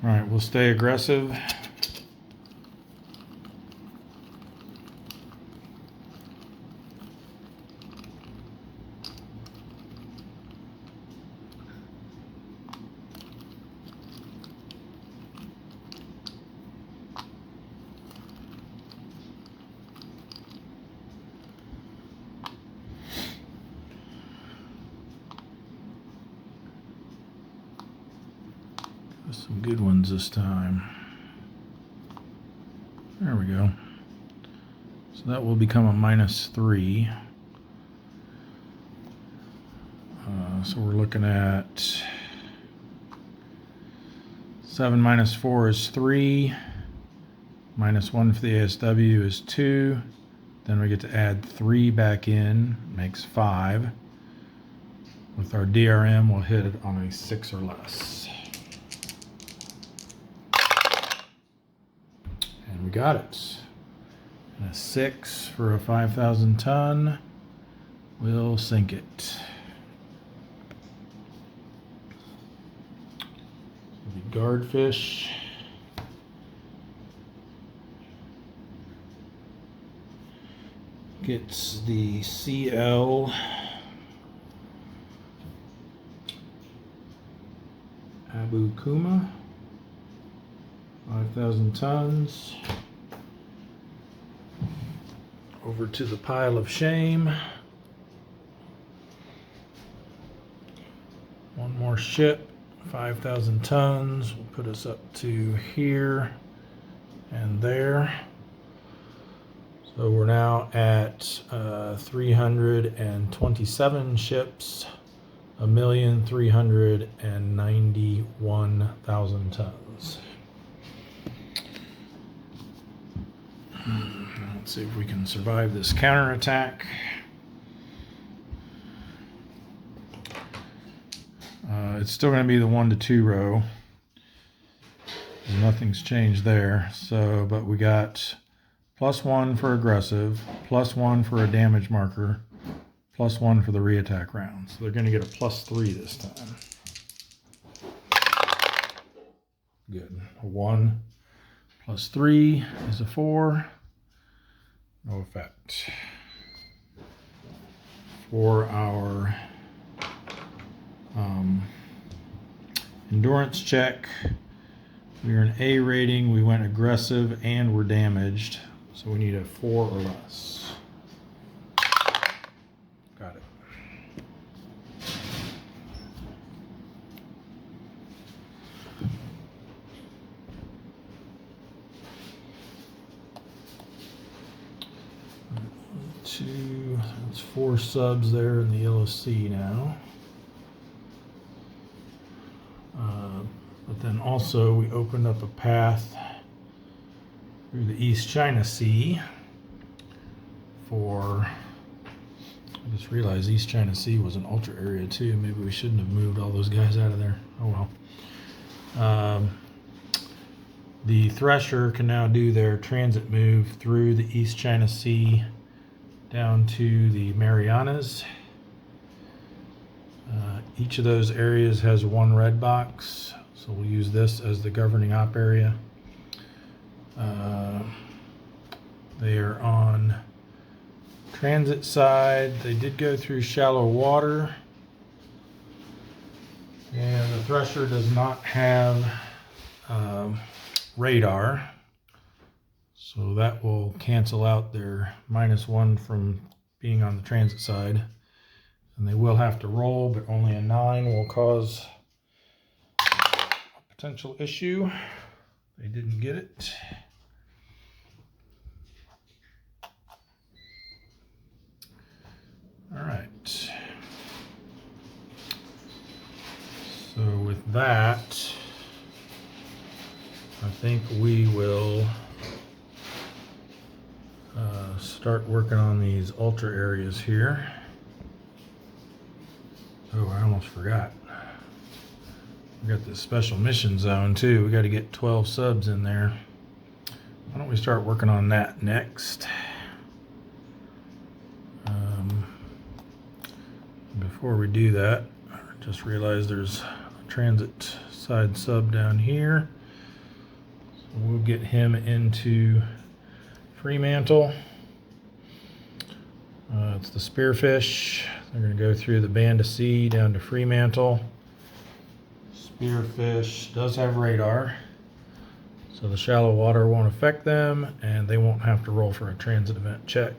All right, we'll stay aggressive. Some good ones this time. There we go. So that will become a -3. So we're looking at 7 minus 4 is 3. -1 for the ASW is 2. Then we get to add 3 back in, makes 5. With our DRM, we'll hit it on a 6 or less. And we got it. And a 6 for a 5,000 ton will sink it. The guardfish. Gets the CL Abu Kuma, 5,000 tons. Over to the pile of shame. One more ship, 5,000 tons, will put us up to here and there. So we're now at 327 ships, 1,391,000 tons. Let's see if we can survive this counterattack. It's still going to be the 1 to 2 row. Nothing's changed there. So, but we got +1 for aggressive, +1 for a damage marker, +1 for the reattack round. So they're going to get a +3 this time. Good. A 1 + 3 is a 4. No effect. For our endurance check, we are an A rating. We went aggressive and we're damaged. So we need a 4 or less. Got it. That's 4 subs there in the LSC now. But then also we opened up a path through the East China Sea for, I just realized East China Sea was an ultra area too. Maybe we shouldn't have moved all those guys out of there. Oh well. The Thresher can now do their transit move through the East China Sea down to the Marianas. Each of those areas has one red box, so we'll use this as the governing op area. They are on transit side. They did go through shallow water, and the Thresher does not have radar, so that will cancel out their -1 from being on the transit side. And they will have to roll, but only a 9 will cause a potential issue. They didn't get it. All right. So with that, I think we will start working on these ultra areas here. Oh, I almost forgot. We got this special mission zone too. We got to get 12 subs in there. Why don't we start working on that next? Before we do that, I just realized there's a transit side sub down here. So we'll get him into Fremantle. It's the Spearfish. They're going to go through the Band of Sea down to Fremantle. Spearfish does have radar, so the shallow water won't affect them, and they won't have to roll for a transit event check.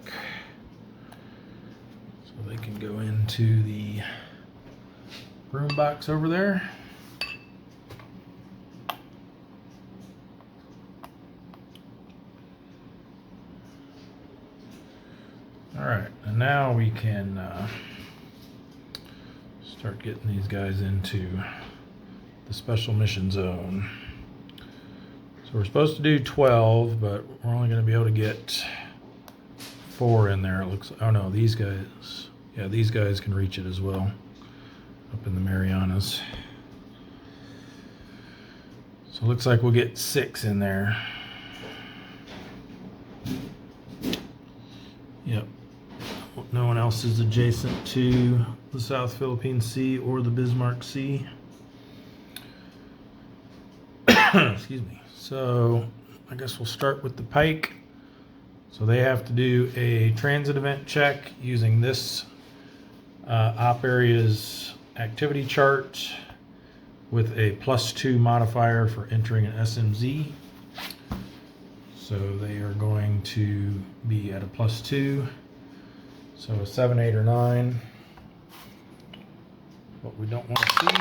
So they can go into the room box over there. All right, and now we can start getting these guys into the special mission zone. So we're supposed to do 12, but we're only going to be able to get 4 in there. It looks. Oh no, these guys. Yeah, these guys can reach it as well, up in the Marianas. So it looks like we'll get 6 in there. Yep. No one else is adjacent to the South Philippine Sea or the Bismarck Sea. Excuse me. So I guess we'll start with the Pike. So they have to do a transit event check using this op area's activity chart with a +2 modifier for entering an SMZ. So they are going to be at a +2. So a 7, 8, or 9. What we don't want to see.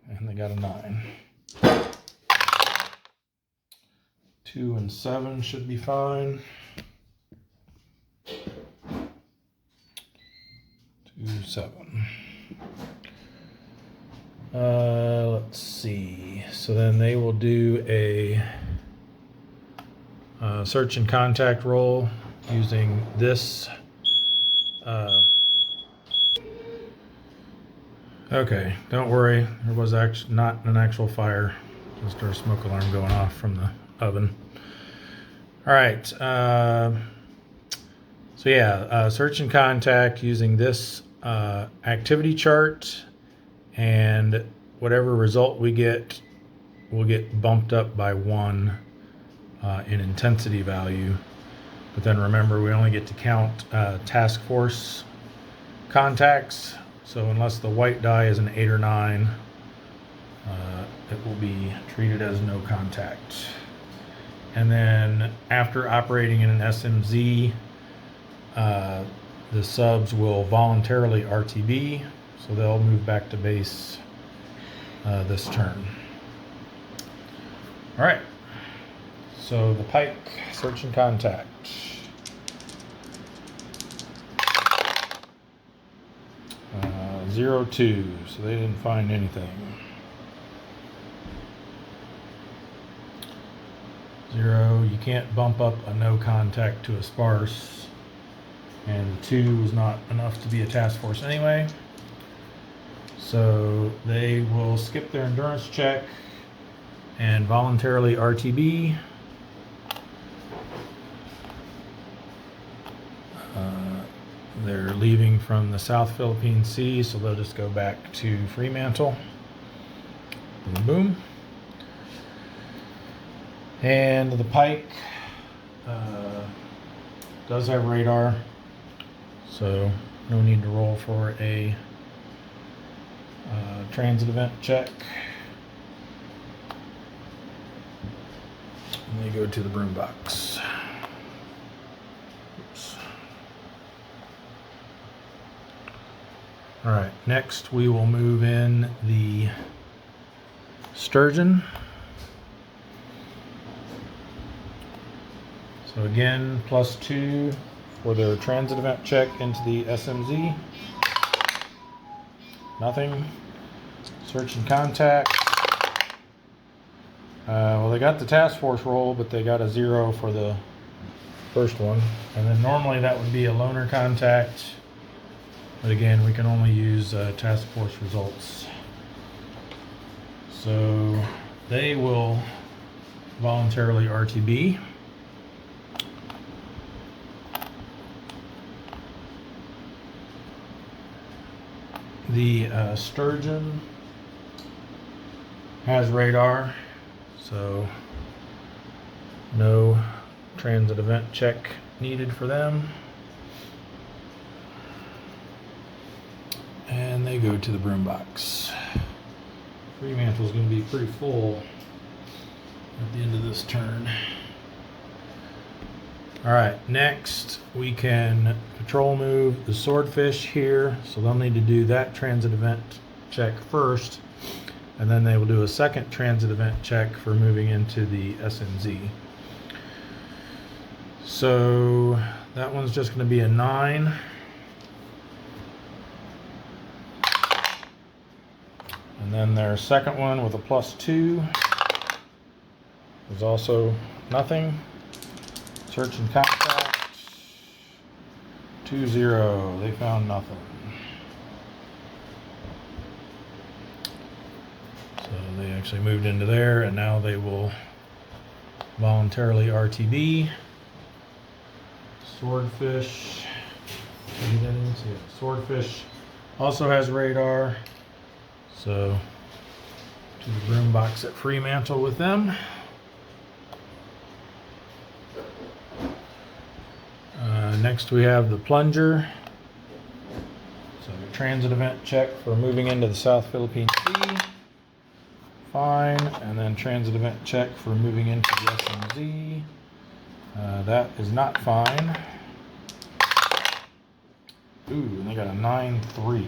And they got a 9. 2 and 7 should be fine. 2, 7. Let's see. So then they will do a search and contact roll using this. Okay, don't worry. There was actually not an actual fire. Just our smoke alarm going off from the oven. All right. So yeah, search and contact using this activity chart, and whatever result we get will get bumped up by 1 in intensity value. But then remember, we only get to count task force contacts. So unless the white die is an 8 or 9, it will be treated as no contact. And then after operating in an SMZ, the subs will voluntarily RTB, so they'll move back to base this turn. All right, so the Pike, search and contact. 0-2, so they didn't find anything. 0. You can't bump up a no contact to a sparse, and 2 is not enough to be a task force anyway. So they will skip their endurance check and voluntarily RTB. They're leaving from the South Philippine Sea, so they'll just go back to Fremantle. Boom, boom. And the Pike does have radar, so no need to roll for a transit event check. And they go to the broom box. Oops. All right, next we will move in the Sturgeon. So again, +2 for their transit event check into the SMZ. Nothing. Search and contact. Well, they got the task force roll, but they got a 0 for the first one. And then normally that would be a loner contact. But again, we can only use task force results. So they will voluntarily RTB. The Sturgeon has radar, so no transit event check needed for them. And they go to the broom box. Fremantle is going to be pretty full at the end of this turn. Alright, next we can patrol move the Swordfish here, so they'll need to do that transit event check first, and then they will do a second transit event check for moving into the SNZ. So that one's just going to be a 9. And then their second one with a +2 is also nothing. Search and contact. 2-0. They found nothing. So they actually moved into there, and now they will voluntarily RTB. Swordfish. Swordfish also has radar. So to the broom box at Fremantle with them. Next we have the Plunger. So transit event check for moving into the South Philippine Sea. Fine. And then transit event check for moving into the SMZ. That is not fine. Ooh, and they got a 9-3.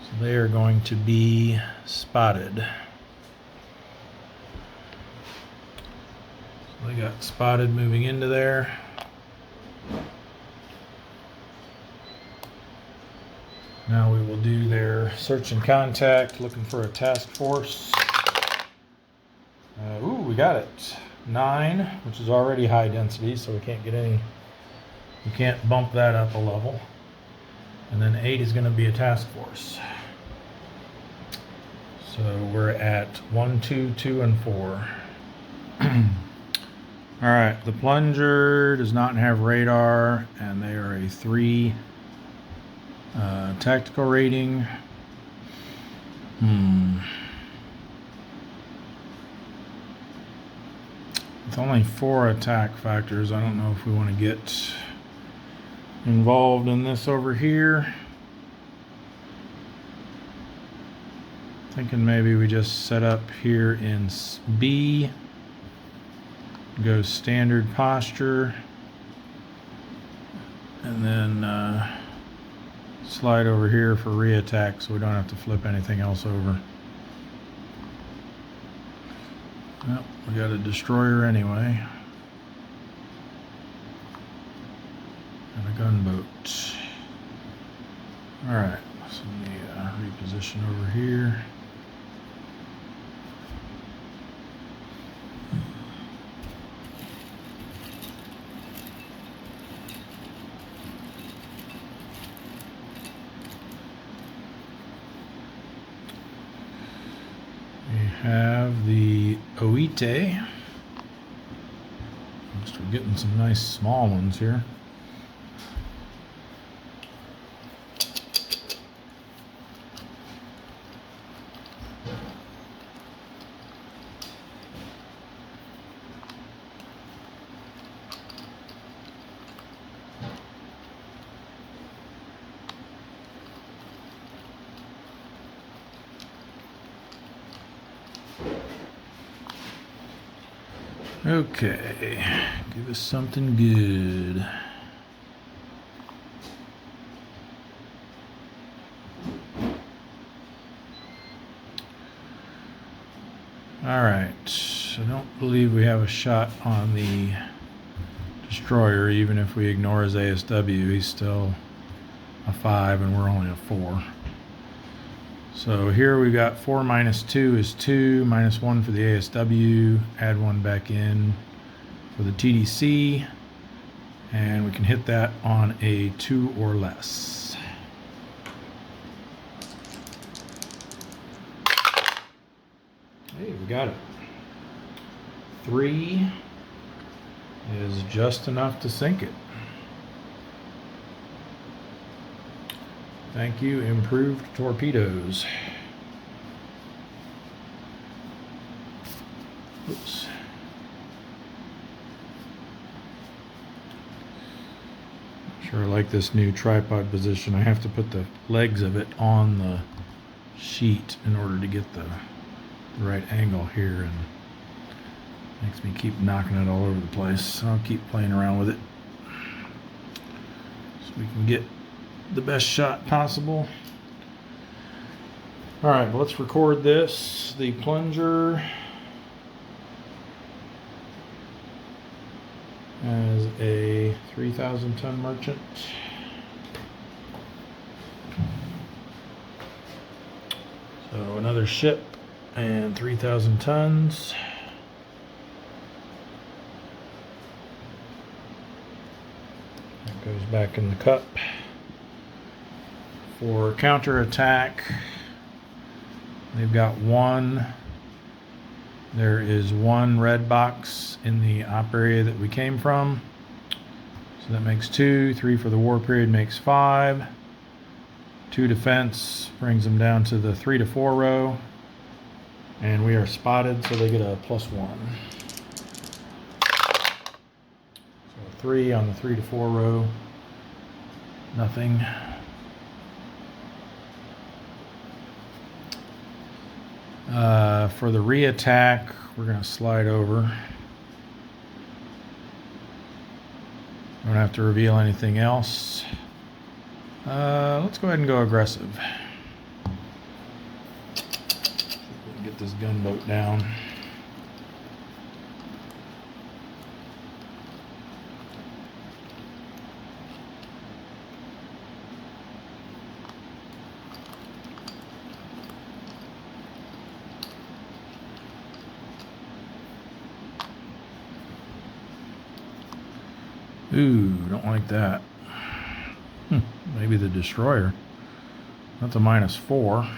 So they are going to be spotted. So they got spotted moving into there. Now we will do their search and contact, looking for a task force. Ooh, we got it. 9, which is already high density, so we can't get any, we can't bump that up a level. And then 8 is going to be a task force. So we're at 1, 2, 2, and 4. All right, the Plunger does not have radar, and they are a 3 tactical rating. With only 4 attack factors, I don't know if we want to get involved in this over here. Thinking maybe we just set up here in B, go standard posture, and then slide over here for re-attack so we don't have to flip anything else over. Well, we got a destroyer anyway. And a gunboat. Alright, so let me reposition over here. have the Oite. We're getting some nice small ones here. Okay, give us something good. All right, I don't believe we have a shot on the destroyer, even if we ignore his ASW. He's still a 5 and we're only a 4. So here we got 4 minus 2 is 2, minus 1 for the ASW, add 1 back in for the TDC, and we can hit that on a 2 or less. Hey, we got it. 3 is just enough to sink it. Thank you, improved torpedoes. Oops. Sure, I like this new tripod position. I have to put the legs of it on the sheet in order to get the right angle here, and makes me keep knocking it all over the place. So I'll keep playing around with it so we can get the best shot possible. All right, well, let's record this. The plunger has a 3,000 ton merchant. So another ship and 3,000 tons. That goes back in the cup. For counterattack, they've got 1. There is 1 red box in the op area that we came from. So that makes 2. 3 for the war period makes 5. 2 defense brings them down to the 3 to 4 row. And we are spotted, so they get a +1. So 3 on the 3 to 4 row. Nothing. For the re-attack, we're going to slide over. Don't have to reveal anything else. Let's go ahead and go aggressive. Get this gunboat down. Ooh, don't like that. Maybe the destroyer. That's a -4.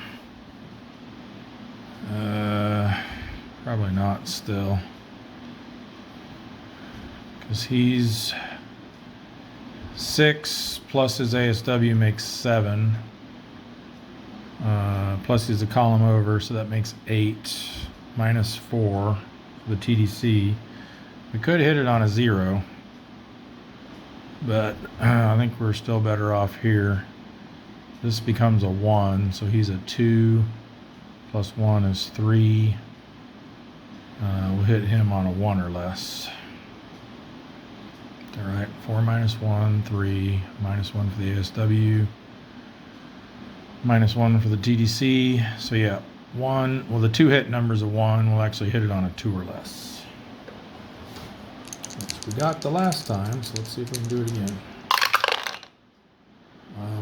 Probably not still. Because he's 6 plus his ASW makes 7. Plus he's a column over, so that makes 8. -4 for the TDC. We could hit it on a 0. But I think we're still better off here. This becomes a 1, so he's a 2. Plus 1 is 3. We'll hit him on a 1 or less. All right, 4 minus 1, 3. -1 for the ASW. -1 for the TDC. So yeah, 1. Well, the 2 hit number's a 1. We'll actually hit it on a 2 or less. We got the last time, so let's see if we can do it again.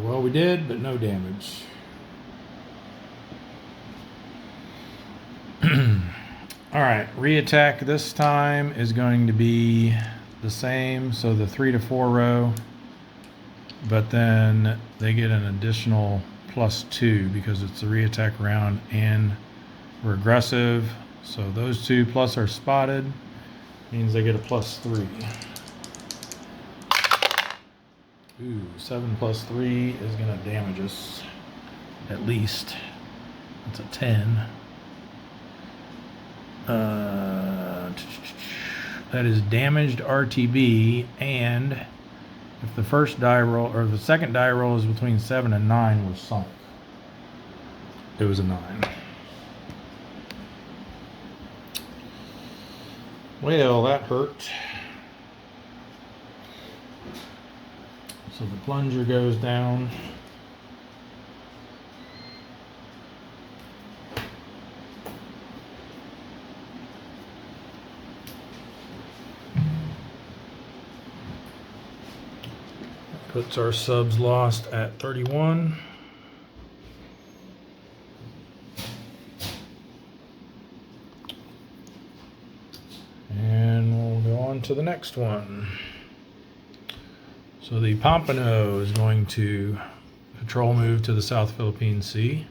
Well, we did, but no damage. All right, re-attack this time is going to be the same, so the 3 to 4 row, but then they get an additional +2 because it's a re-attack round and regressive. So those two plus are spotted, means they get a +3. Ooh, 7 plus 3 is going to damage us at least. It's a 10. That is damaged RTB, and if the first die roll or the second die roll is between 7 and 9, we're sunk. It was a 9. Well, that hurt. So the plunger goes down. Puts our subs lost at 31. And we'll go on to the next one. So the Pompano is going to patrol move to the South Philippine Sea.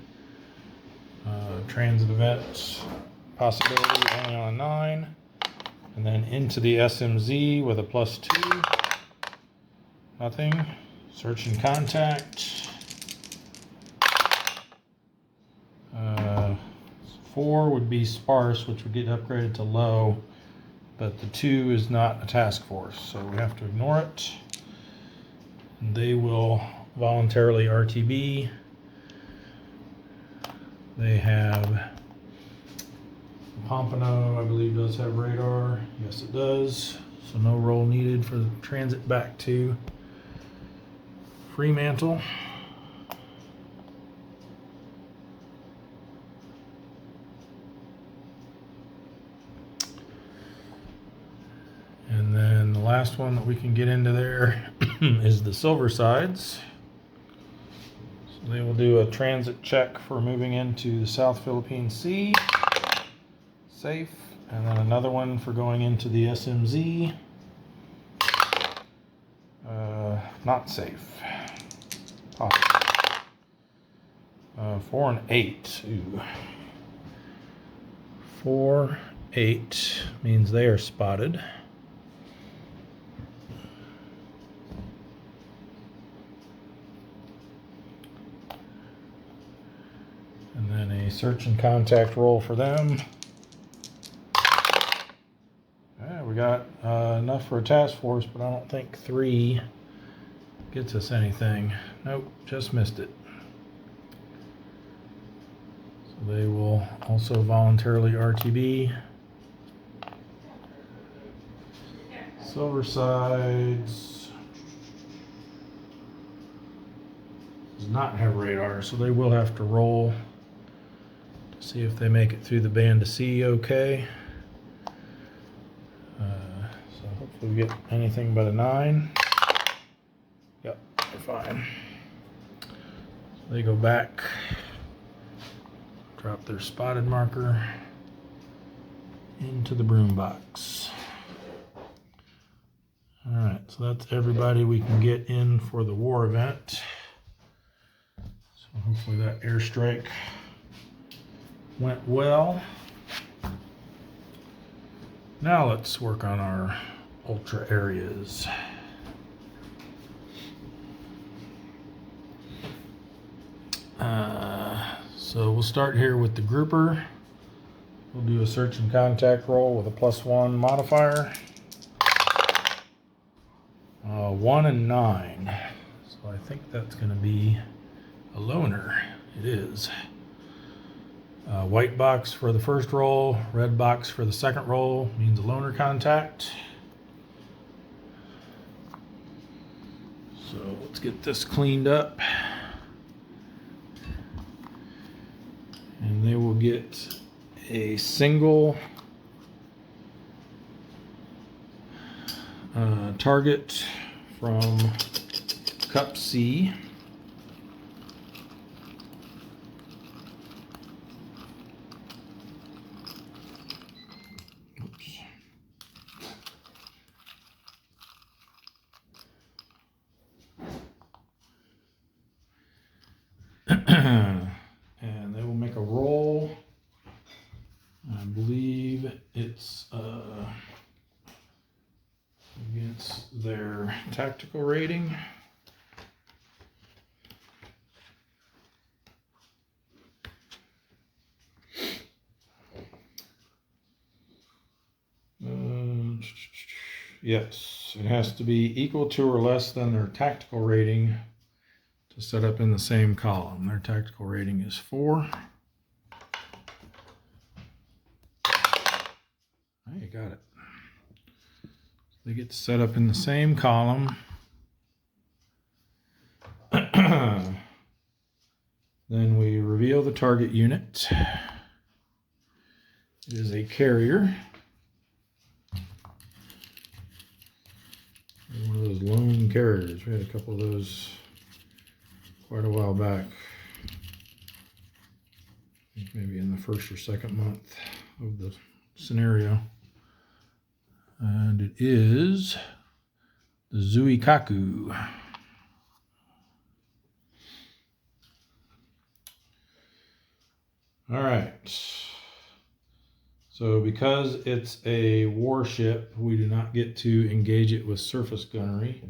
Transit events possibility only on a 9. And then into the SMZ with a +2. Nothing. Search and contact. 4 would be sparse, which would get upgraded to low. But the 2 is not a task force, so we have to ignore it. And they will voluntarily RTB. They have Pompano, I believe, does have radar. Yes, it does. So no roll needed for the transit back to Fremantle. And then the last one that we can get into there is the Silver Sides. So they will do a transit check for moving into the South Philippine Sea. Safe. And then another one for going into the SMZ. Not safe. Possible. 4 and 8. Ooh. 4, 8 means they are spotted. And then a search and contact roll for them. We got enough for a task force, but I don't think 3 gets us anything. Nope, just missed it. So they will also voluntarily RTB. Silver Sides does not have radar, so they will have to roll to see if they make it through the band to sea okay. So hopefully we get anything but a 9. Yep, they're fine. So they go back, drop their spotted marker into the broom box. All right, so that's everybody we can get in for the war event. So hopefully that airstrike went well. Now let's work on our ultra areas. So we'll start here with the grouper. We'll do a search and contact roll with a +1 modifier. 1 and 9. So I think that's going to be a loner. It is. White box for the first roll, red box for the second roll, means a loner contact. So let's get this cleaned up. And they will get a single target from Cup C. And they will make a roll against their tactical rating. Yes, it has to be equal to or less than their tactical rating to set up in the same column. Their tactical rating is 4. Oh, you got it. They get set up in the same column. Then we reveal the target unit. It is a carrier. One of those lone carriers. We had a couple of those quite a while back. Maybe in the first or second month of the scenario. And it is the Zuikaku. All right. So because it's a warship, we do not get to engage it with surface gunnery.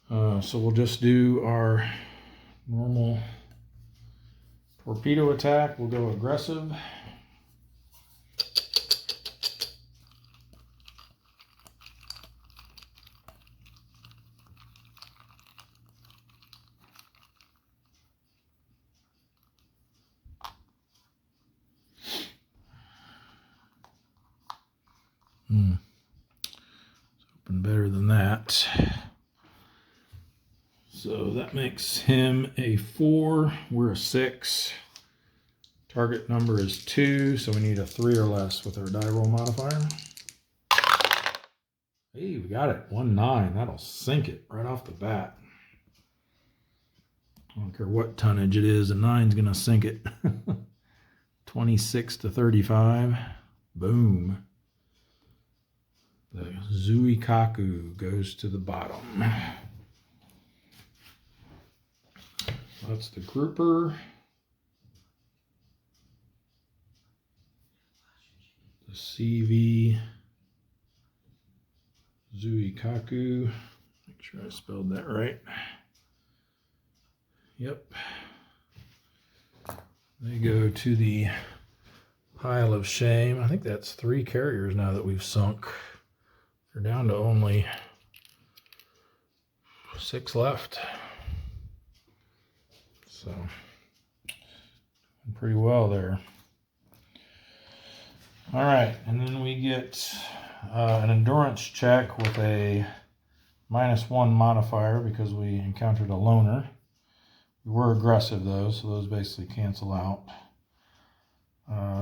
So we'll just do our normal torpedo attack. We'll go aggressive. It's open better than that. So that makes him a 4. We're a 6. Target number is 2, so we need a 3 or less with our die roll modifier. Hey, we got it. 1-9. That'll sink it right off the bat. I don't care what tonnage it is, a 9's going to sink it. 26 to 35. Boom. The Zuikaku goes to the bottom. That's the grouper. The CV Zuikaku. Make sure I spelled that right. Yep. They go to the pile of shame. I think that's 3 carriers now that we've sunk. They're down to only 6 left. So, pretty well there. All right, and then we get an endurance check with a -1 modifier because we encountered a loner. We were aggressive though, so those basically cancel out.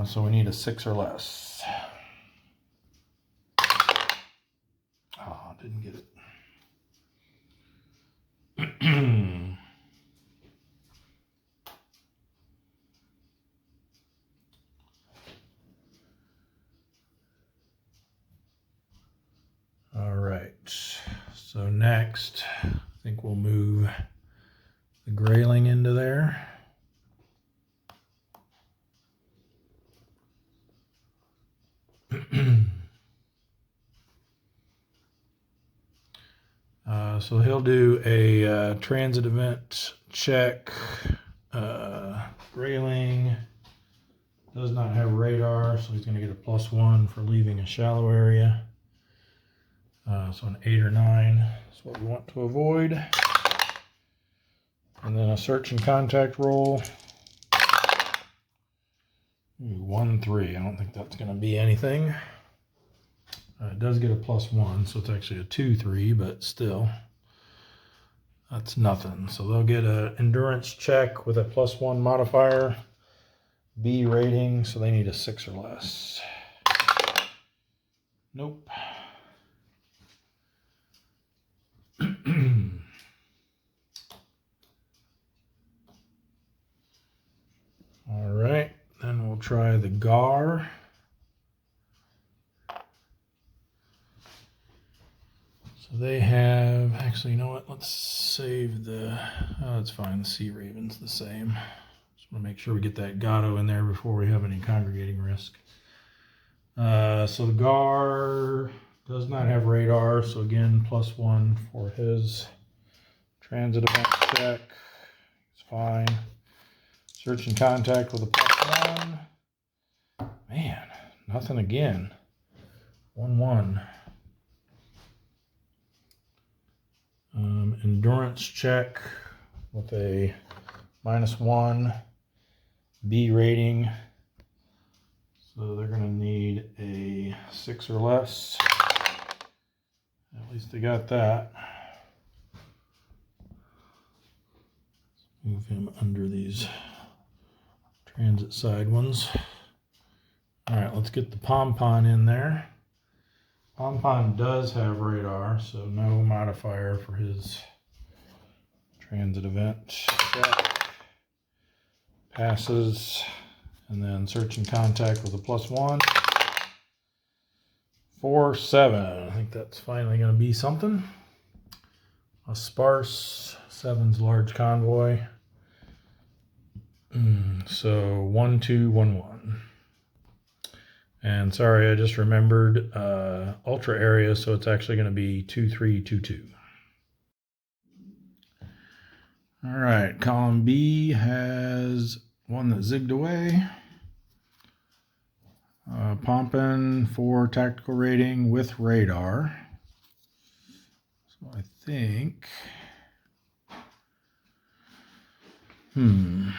So we need a 6 or less. Oh, didn't get it. All right, so next, I think we'll move the grayling into there. So he'll do a transit event check. Grayling does not have radar, so he's going to get a +1 for leaving a shallow area. So an 8 or 9 is what we want to avoid. And then a search and contact roll. 1-3. I don't think that's going to be anything. It does get a +1, so it's actually a 2-3, but still, that's nothing. So they'll get an endurance check with a +1 modifier, B rating, so they need a 6 or less. Nope. All right, then we'll try the GAR. So they have, actually, you know what? Let's save the, oh, that's fine. The Sea Raven's the same. Just want to make sure we get that Gato in there before we have any congregating risk. So the GAR Does not have radar, so again, +1 for his transit event check. It's fine. Search and contact with a +1. Man, nothing again. 1-1. Endurance check with a -1 B rating. So they're going to need a 6 or less. At least they got that. Move him under these transit side ones. All right, let's get the Pompon in there. Pompon does have radar, so no modifier for his transit event check. Passes, and then search and contact with a +1. 4-7. I think that's finally going to be something. A sparse 7's large convoy. So 1-2-1-1. And sorry, I just remembered ultra area, so it's actually going to be 2-3-2-2. All right, column B has one that zigged away. Pompon for tactical rating with radar. So I think, we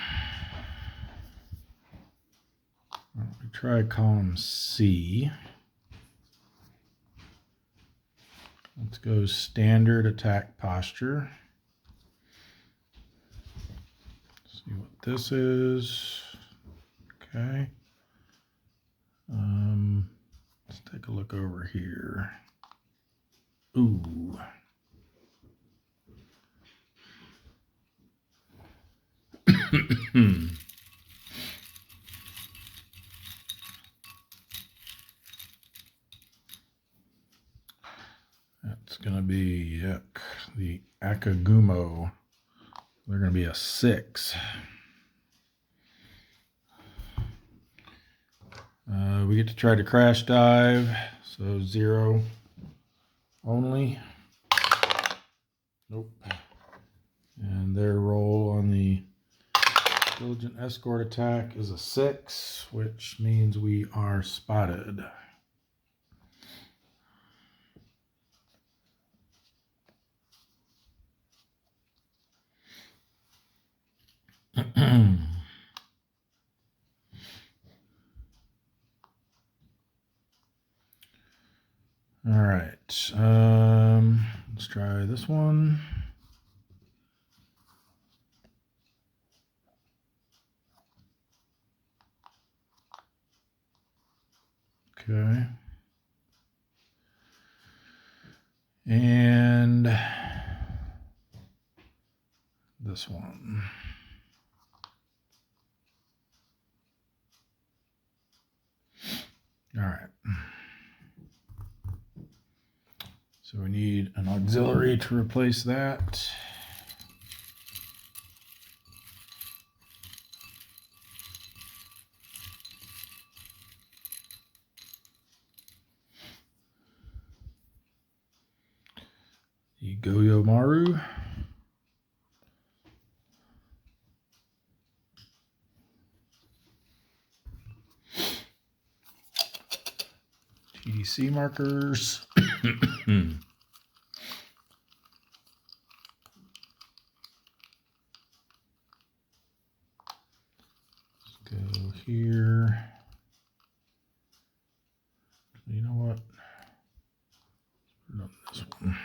try column C. Let's go standard attack posture. See what this is. Okay. Let's take a look over here. Ooh. That's going to be, yuck, the Akagumo. They're going to be a 6. We get to try to crash dive, so 0 only. Nope. And their roll on the diligent escort attack is a 6, which means we are spotted. All right, let's try this one. Okay. And this one. All right. So we need an auxiliary to replace that. The Goyo Maru. TDC markers. Let's go here. You know what? Let's put it on this one.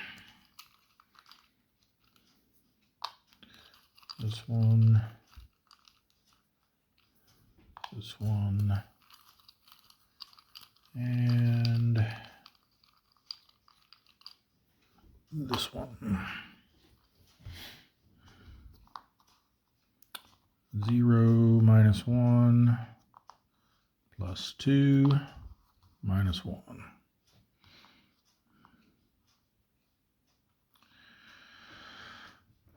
This one. This one. And this one. 0 - 1 + 2 - 1.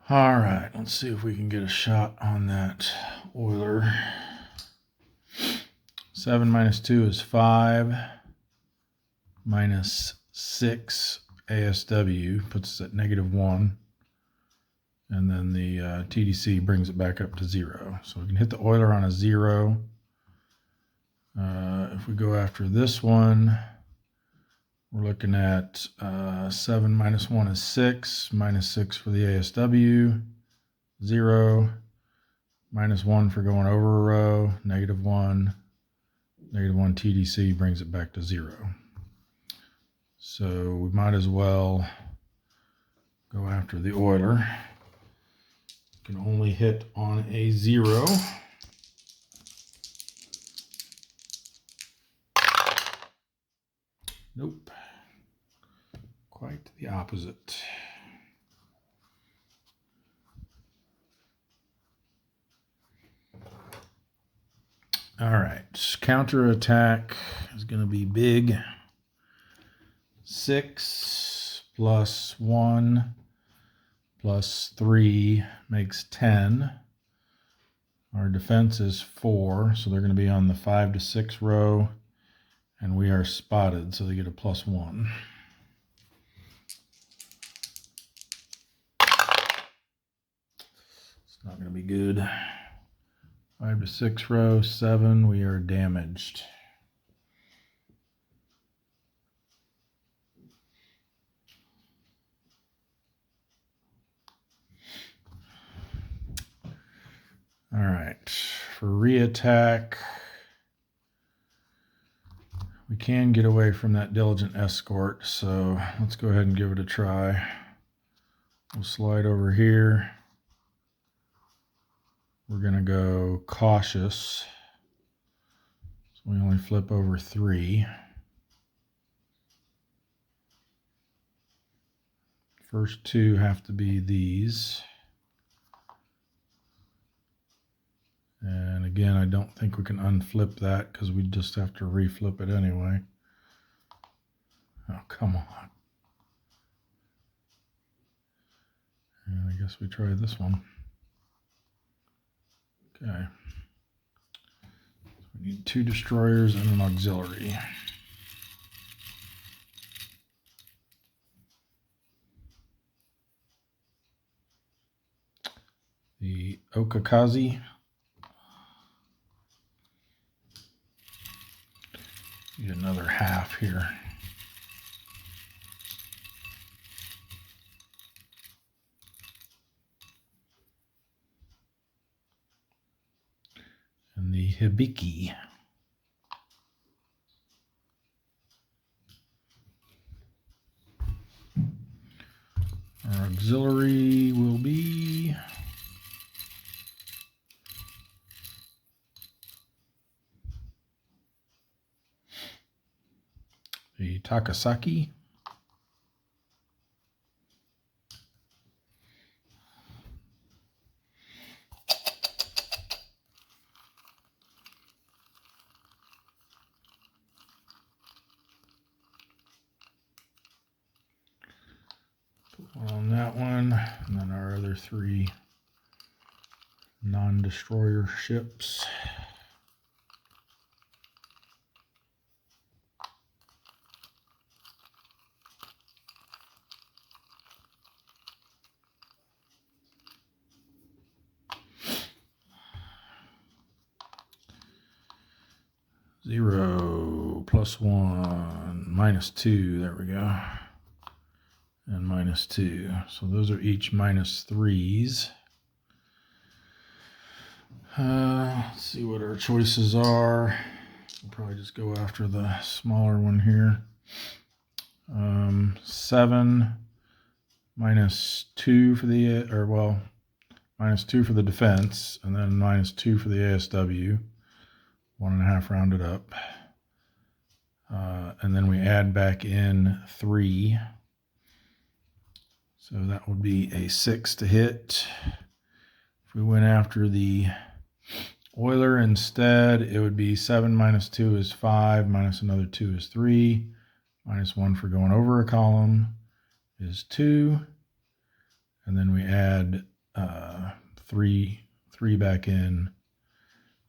All right, let's see if we can get a shot on that oiler. 7 - 2 is 5. 6 ASW, puts us at -1. And then the TDC brings it back up to 0. So we can hit the Euler on a 0. If we go after this one, we're looking at 7 minus 1 is 6, -6 for the ASW, 0, -1 for going over a row, -1, -1 TDC brings it back to 0. So we might as well go after the Euler. Can only hit on a 0. Nope. Quite the opposite. All right. Counterattack is going to be big. 6 plus 1 plus 3 makes 10. Our defense is 4, so they're going to be on the 5 to 6 row, and we are spotted, so they get a +1. It's not going to be good. 5 to 6 row, 7, we are damaged. All right, for re-attack, we can get away from that diligent escort, so let's go ahead and give it a try. We'll slide over here. We're going to go cautious, so we only flip over 3. First 2 have to be these. And again, I don't think we can unflip that because we just have to reflip it anyway. Oh, come on. And I guess we try this one. Okay. We need 2 destroyers and an auxiliary. The Okakazi. Need another half here. And the Hibiki. Our auxiliary will be the Takasaki. On that one, and then our other 3 non-destroyer ships. Zero, +1, -2, there we go. And -2. So those are each -3s. Let's see what our choices are. We'll probably just go after the smaller one here. 7 -2 for the, -2 for the defense, and then -2 for the ASW. 1.5 rounded up. And then we add back in 3. So that would be a 6 to hit. If we went after the Euler instead, it would be 7 -2 is 5, minus another 2 is 3, -1 for going over a column is 2. And then we add 3 back in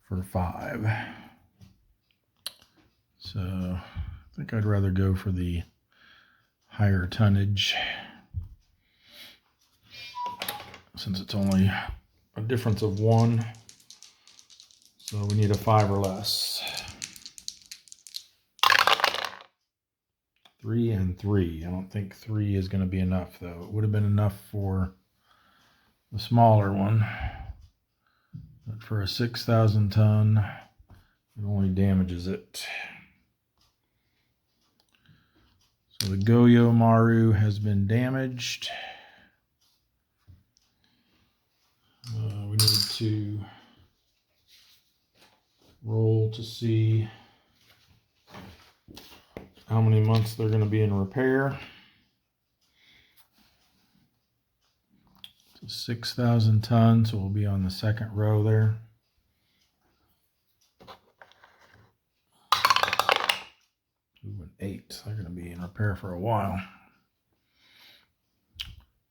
for 5. So I think I'd rather go for the higher tonnage, since it's only a difference of 1. So we need a 5 or less. 3 and 3. I don't think 3 is going to be enough, though. It would have been enough for the smaller one. But for a 6,000 ton, it only damages it. So the Goyo Maru has been damaged. We need to roll to see how many months they're going to be in repair. It's 6,000 tons, so we'll be on the second row there. Ooh, an 8. They're going to be in repair for a while.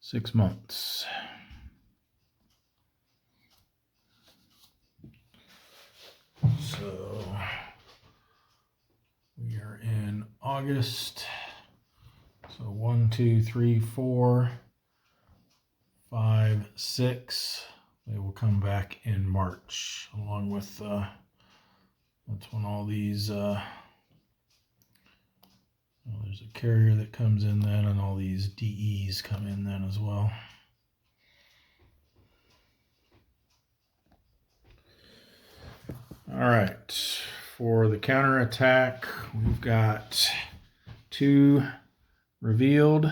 6 months. So we are in August. So 1, 2, 3, 4, 5, 6. They will come back in March, along with that's when all these well, there's a carrier that comes in then, and all these DEs come in then as well. All right, for the counterattack, we've got 2 revealed,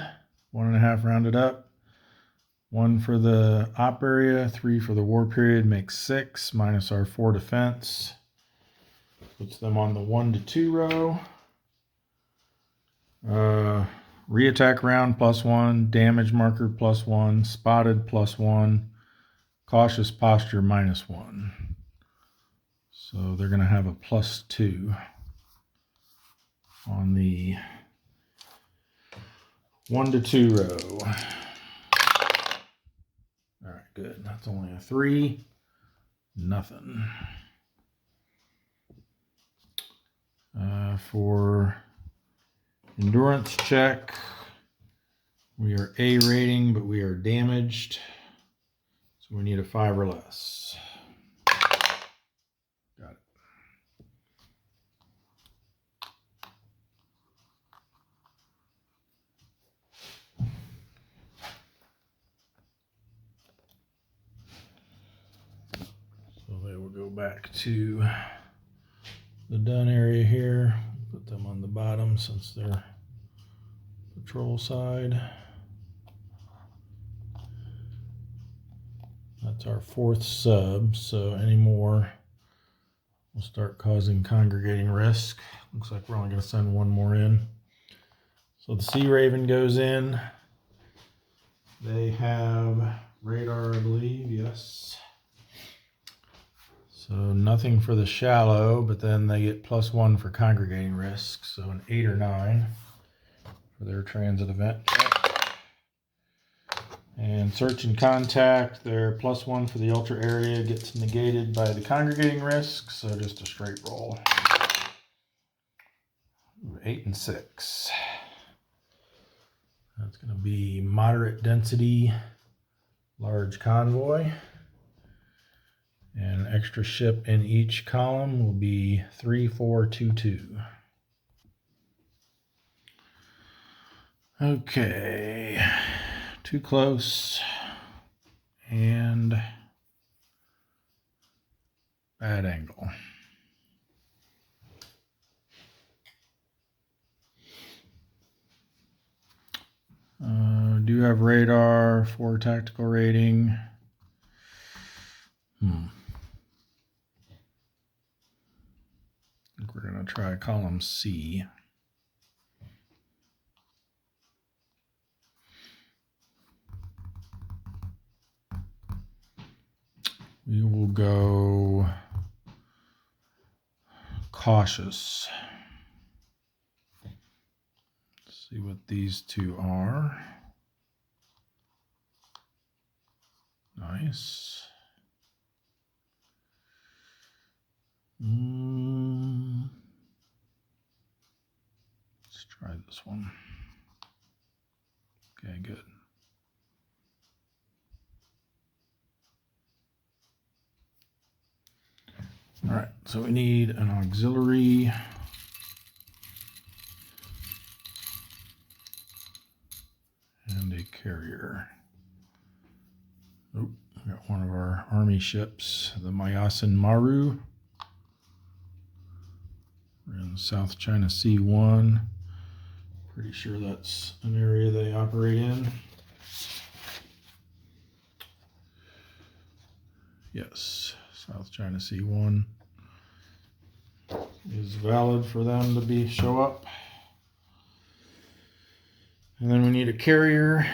1.5 rounded up, 1 for the op area, 3 for the war period, makes 6, minus our 4 defense. Puts them on the 1 to 2 row. Reattack round +1, damage marker +1, spotted +1, cautious posture -1. So they're going to have a +2 on the 1 to 2 row. All right, good. That's only a 3. Nothing. For endurance check, we are A rating, but we are damaged. So we need a 5 or less. Got it. So they will go back to the done area here. Put them on the bottom since they're patrol side. That's our 4th sub, so any more will start causing congregating risk. Looks like we're only going to send 1 more in. So the Sea Raven goes in. They have radar, I believe, yes. So nothing for the shallow, but then they get +1 for congregating risk, so an 8 or 9 for their transit event. And search and contact, their +1 for the ultra area gets negated by the congregating risk, so just a straight roll. 8 and 6. That's going to be moderate density, large convoy. And an extra ship in each column will be 3, 4, 2, 2. Okay, too close and bad angle. Do have radar, 4 tactical rating. I think we're going to try column C. We will go cautious. Let's see what these 2 are. Nice. Let's try this one. Okay, good. All right, so we need an auxiliary. And a carrier. Oh, we got one of our army ships, the Mayasin Maru. We're in South China Sea 1. Pretty sure that's an area they operate in. Yes, South China Sea 1 is valid for them to show up. And then we need a carrier.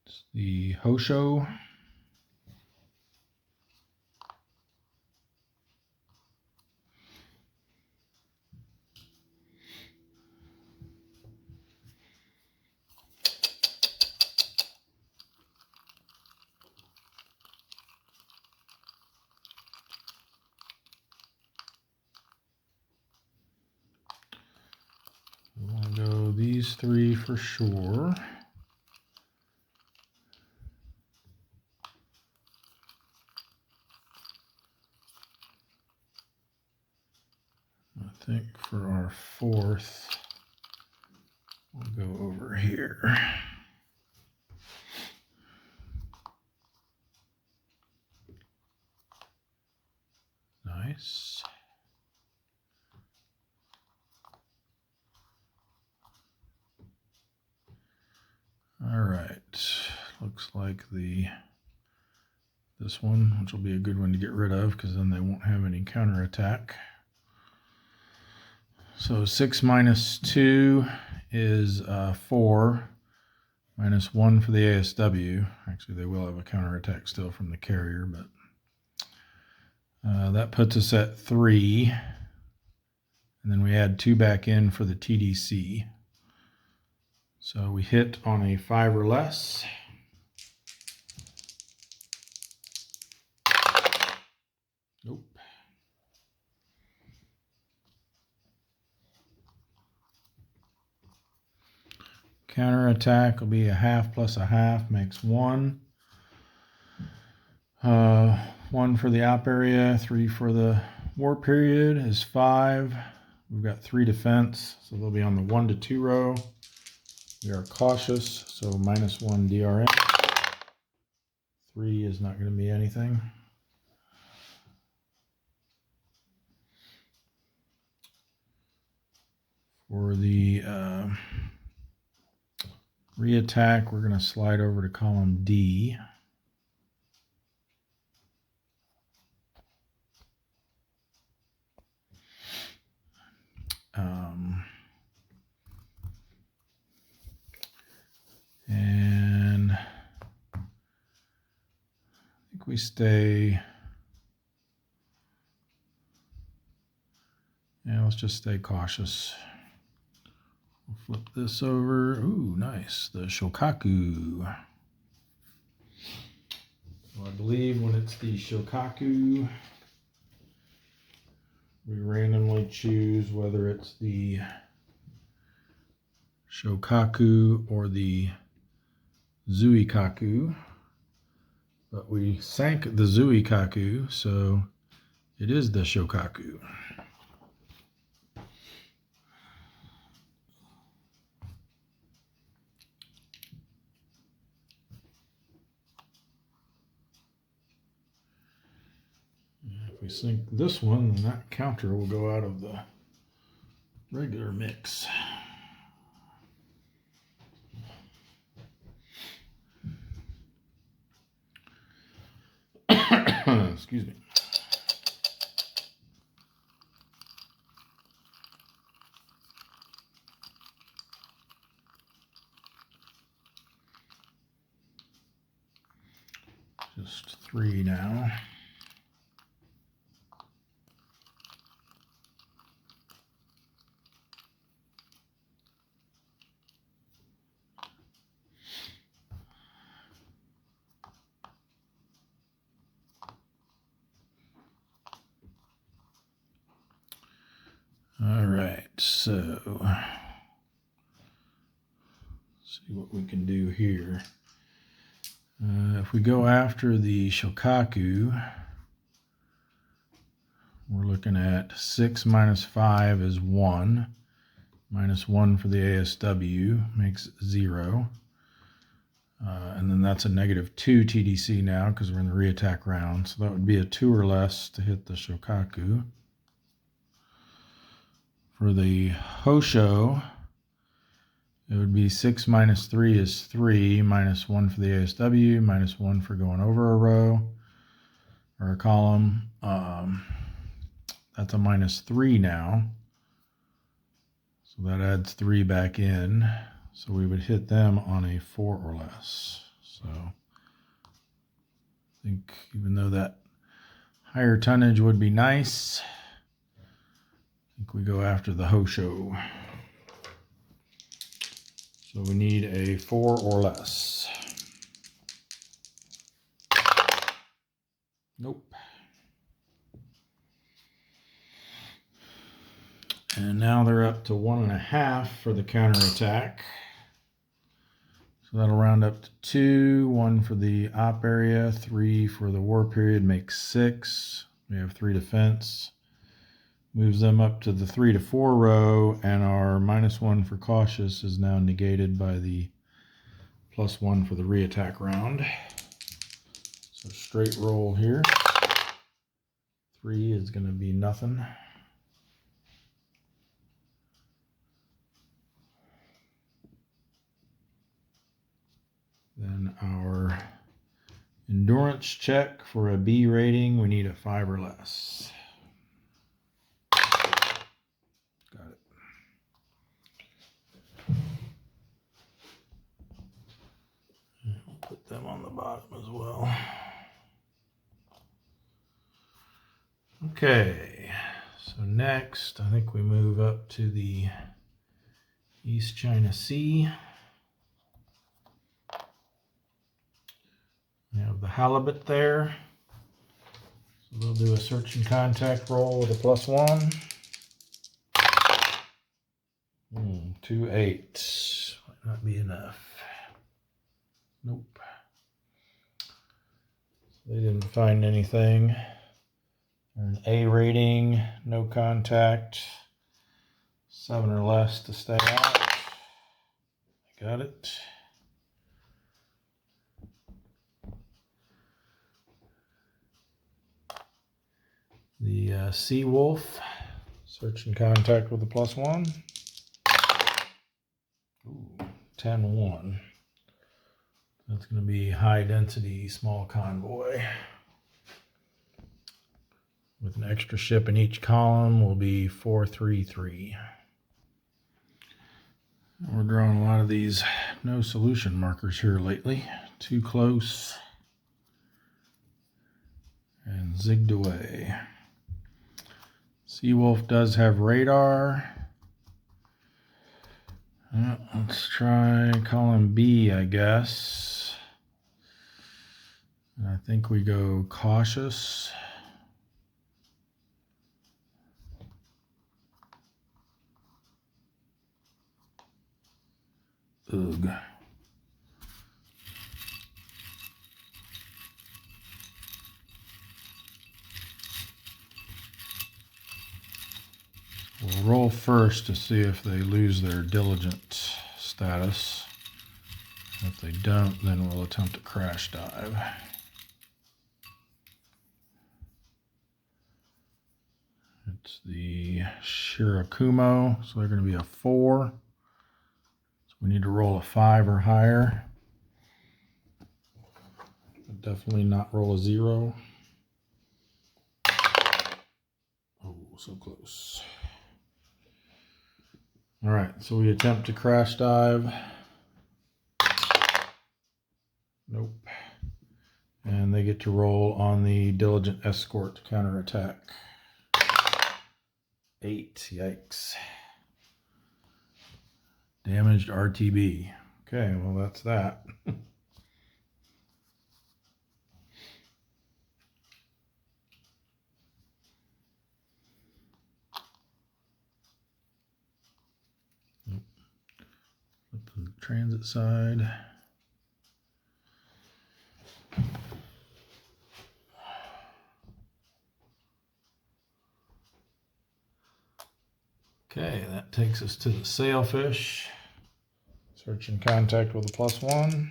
It's the Hosho. We want to go these three for sure. I think for our fourth, we'll go over here. Nice. All right, looks like this one, which will be a good one to get rid of because then they won't have any counterattack. So 6 minus 2 is 4, minus 1 for the ASW. Actually, they will have a counterattack still from the carrier, but that puts us at 3. And then we add 2 back in for the TDC. So we hit on a 5 or less. Nope. Counterattack will be a half plus a half, makes 1. 1 for the op area, 3 for the war period is 5. We've got 3 defense, so they'll be on the 1 to 2 row. We are cautious, so minus 1 DRM. 3 is not going to be anything. For the re-attack, we're going to slide over to column D. And I think we stay. Yeah, let's just stay cautious. We'll flip this over. Ooh, nice. The Shokaku. So I believe when it's the Shokaku, we randomly choose whether it's the Shokaku or the Zuikaku. But we sank the Zuikaku, so it is the Shokaku. If we sink this one, then that counter will go out of the regular mix. Excuse me. Just 3 now. so see what we can do here. If we go after the Shokaku, we're looking at 6 minus 5 is 1. Minus 1 for the ASW makes 0. And then that's a -2 TDC now because we're in the re-attack round. So that would be a 2 or less to hit the Shokaku. For the Hosho, it would be 6 minus 3 is 3, minus 1 for the ASW, minus 1 for going over a row or a column. That's a -3 now. So that adds 3 back in. So we would hit them on a 4 or less. So I think even though that higher tonnage would be nice, I think we go after the Hosho. So we need a 4 or less. Nope. And now they're up to 1.5 for the counterattack. So that'll round up to 2, 1 for the op area, 3 for the war period, makes 6. We have 3 defense. Moves them up to the 3 to 4 row, and our -1 for cautious is now negated by the +1 for the re-attack round. So straight roll here. 3 is going to be nothing. Then our endurance check for a B rating, we need a 5 or less. Got it. I'll put them on the bottom as well. Okay, so next I think we move up to the East China Sea. We have the halibut there. So we'll do a search and contact roll with a +1. 2 8s. Might not be enough. Nope. So they didn't find anything. They're an A rating, no contact, 7 or less to stay out. Got it. The Sea Wolf, search and contact with a +1. Ooh, 10-1. That's going to be high density small convoy. With an extra ship in each column will be 4-3-3. We're drawing a lot of these no solution markers here lately. Too close. And zigged away. Seawolf does have radar. Let's try column B, I guess. And I think we go cautious. Ugh. We'll roll first to see if they lose their diligent status. If they don't, then we'll attempt a crash dive. It's the Shirakumo, so they're going to be a 4. So we need to roll a 5 or higher. But definitely not roll a 0. Oh, so close. All right, so we attempt to crash dive. Nope. And they get to roll on the diligent escort to counterattack. 8, yikes. Damaged RTB. Okay, well that's that. transit side. Okay, that takes us to the sailfish. Search in contact with a +1.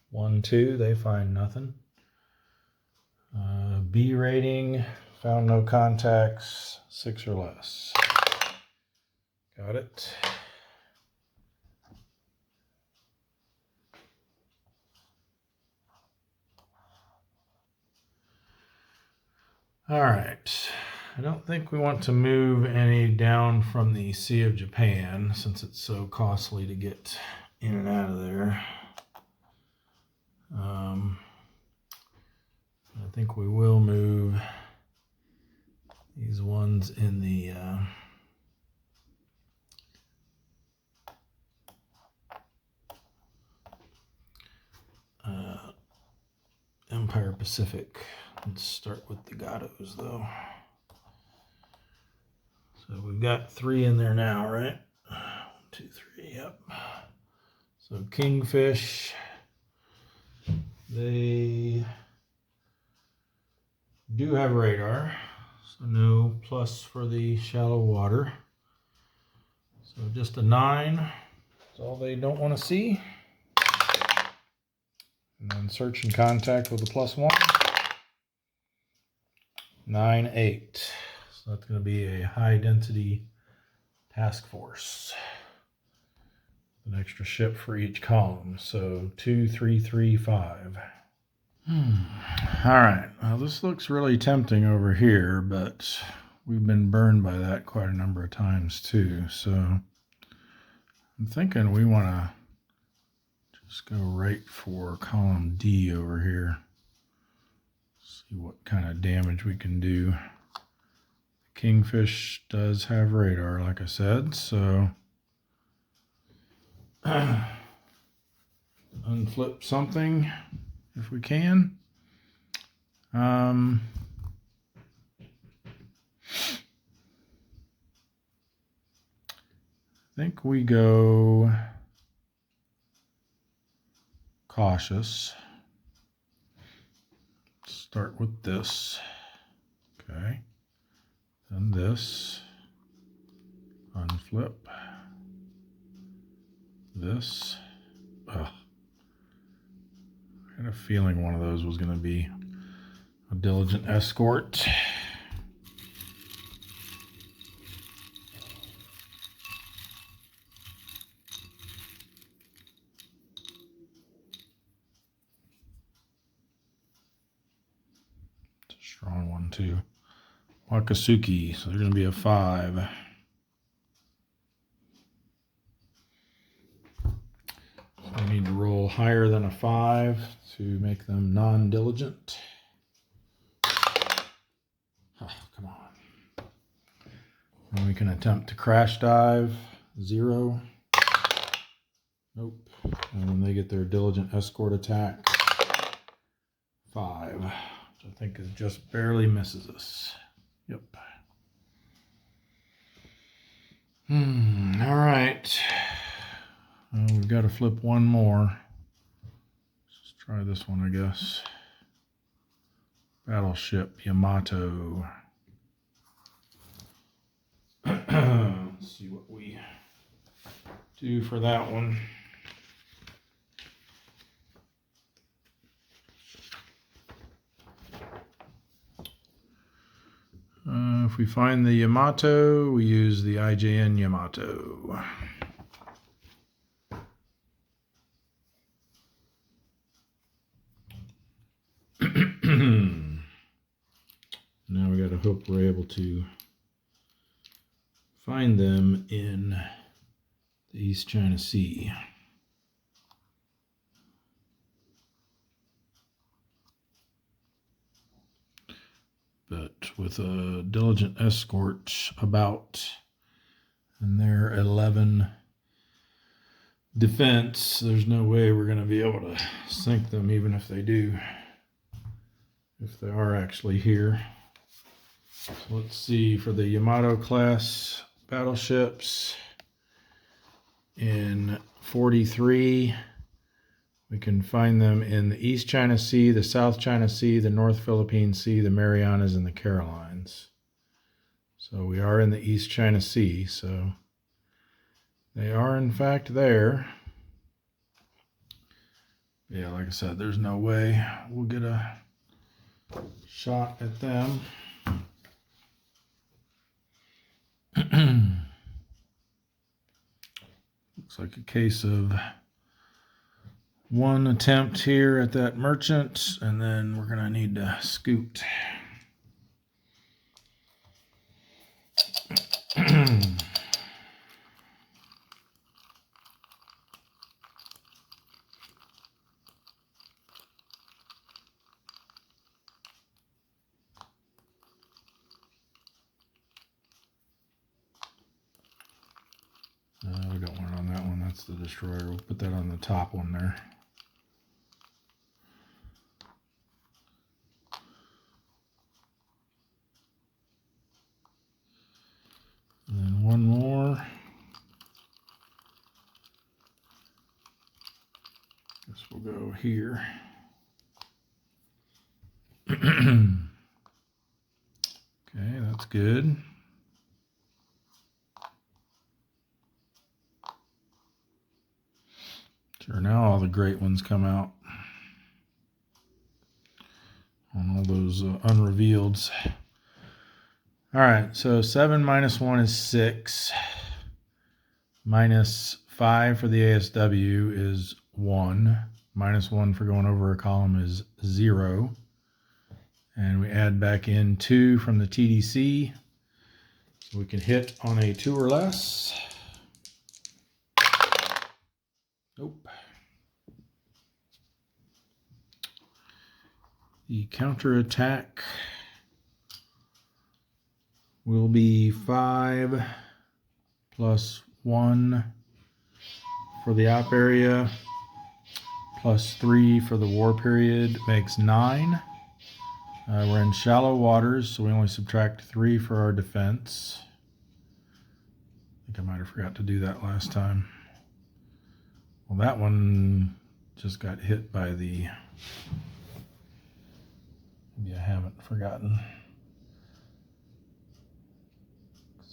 1, 2, they find nothing. B rating, found no contacts, 6 or less. Got it. All right. I don't think we want to move any down from the Sea of Japan since it's so costly to get in and out of there. I think we will move these ones in the Empire Pacific. Let's start with the Gatos though. So we've got 3 in there now, right? 1, 2, 3, yep. So Kingfish, they do have radar, so no plus for the shallow water. So just a 9, that's all they don't want to see. And then search and contact with a +1. 9, 8. So that's going to be a high density task force. An extra ship for each column. So 2, 3, 3, 5. All right. Well, this looks really tempting over here, but we've been burned by that quite a number of times too. So I'm thinking we want to just go right for column D over here. See what kind of damage we can do. Kingfish does have radar, like I said, so unflip something if we can. I think we go cautious. Start with this. Okay. Then this. Unflip. This. Ugh. I had a feeling one of those was going to be a diligent escort. It's a strong one too. Wakasuki, so they're going to be a 5. So we need to roll higher than a 5 to make them non-diligent. Oh, come on. And we can attempt to crash dive. 0. Nope. And when they get their diligent escort attack, 5, which I think is just barely misses us. Yep. All right. We've got to flip one more. Let's try this one, I guess. Battleship Yamato. Let's see what we do for that one. If we find the Yamato, we use the IJN Yamato. Now we got to hope we're able to find them in the East China Sea. But with a diligent escort about and their 11 defense, there's no way we're going to be able to sink them, even if they do, if they are actually here. So let's see, for the Yamato class battleships, in 43. We can find them in the East China Sea, the South China Sea, the North Philippine Sea, the Marianas, and the Carolines. So we are in the East China Sea, so they are in fact there. Yeah, like I said, there's no way we'll get a shot at them. Looks like a case of one attempt here at that merchant, and then we're going to need to scoot. We don't want it on that one. That's the destroyer. We'll put that on the top one there. And then one more. Guess we'll go here. Okay, that's good. Sure, now all the great ones come out on all those unrevealeds. All right, so 7 minus 1 is 6. Minus 5 for the ASW is 1. Minus 1 for going over a column is 0. And we add back in 2 from the TDC. So we can hit on a 2 or less. Nope. The counterattack will be 5 plus 1 for the op area plus 3 for the war period makes 9. We're in shallow waters, so we only subtract 3 for our defense. I think I might have forgot to do that last time. Well, that one just got hit by the... Maybe I haven't forgotten.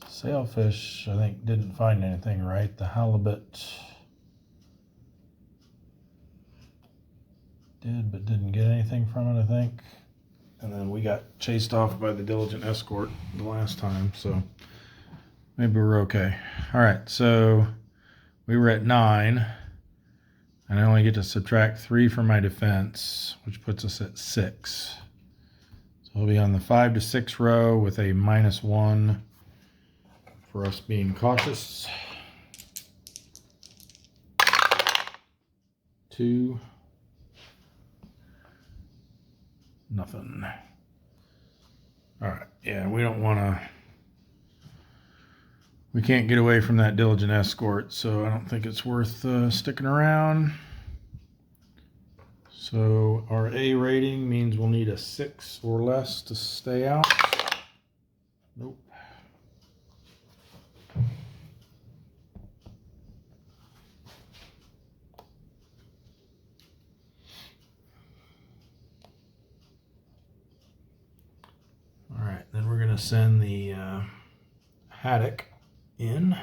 Sailfish, I think, didn't find anything right. The halibut did, but didn't get anything from it, I think. And then we got chased off by the diligent escort the last time, so maybe we're okay. All right, so we were at 9, and I only get to subtract 3 from my defense, which puts us at 6. So we'll be on the 5 to 6 row with a minus 1 for us being cautious. 2. Nothing. All right, yeah, we don't want to... We can't get away from that diligent escort, so I don't think it's worth sticking around. So our A rating means we'll need a 6 or less to stay out. Nope. All right, then we're going to send the haddock in.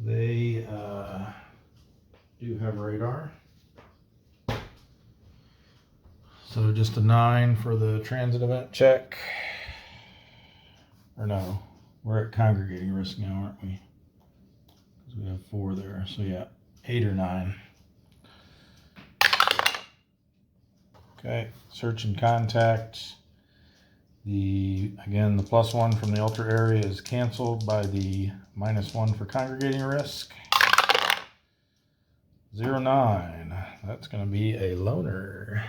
They do have radar. So just a 9 for the transit event check. Or no, we're at congregating risk now, aren't we? Because we have 4 there. So yeah, 8 or 9. Okay, search and contact. Again, the +1 from the ultra area is canceled by the -1 for congregating risk. 09. That's going to be a loner.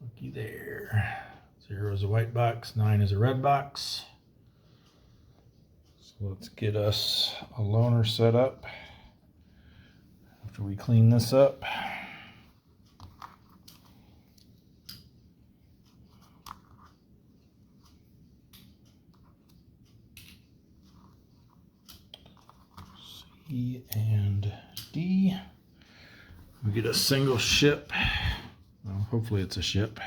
Looky there. 0 is a white box, 9 is a red box. So let's get us a loner set up after we clean this up. We get a single ship. Well, hopefully it's a ship.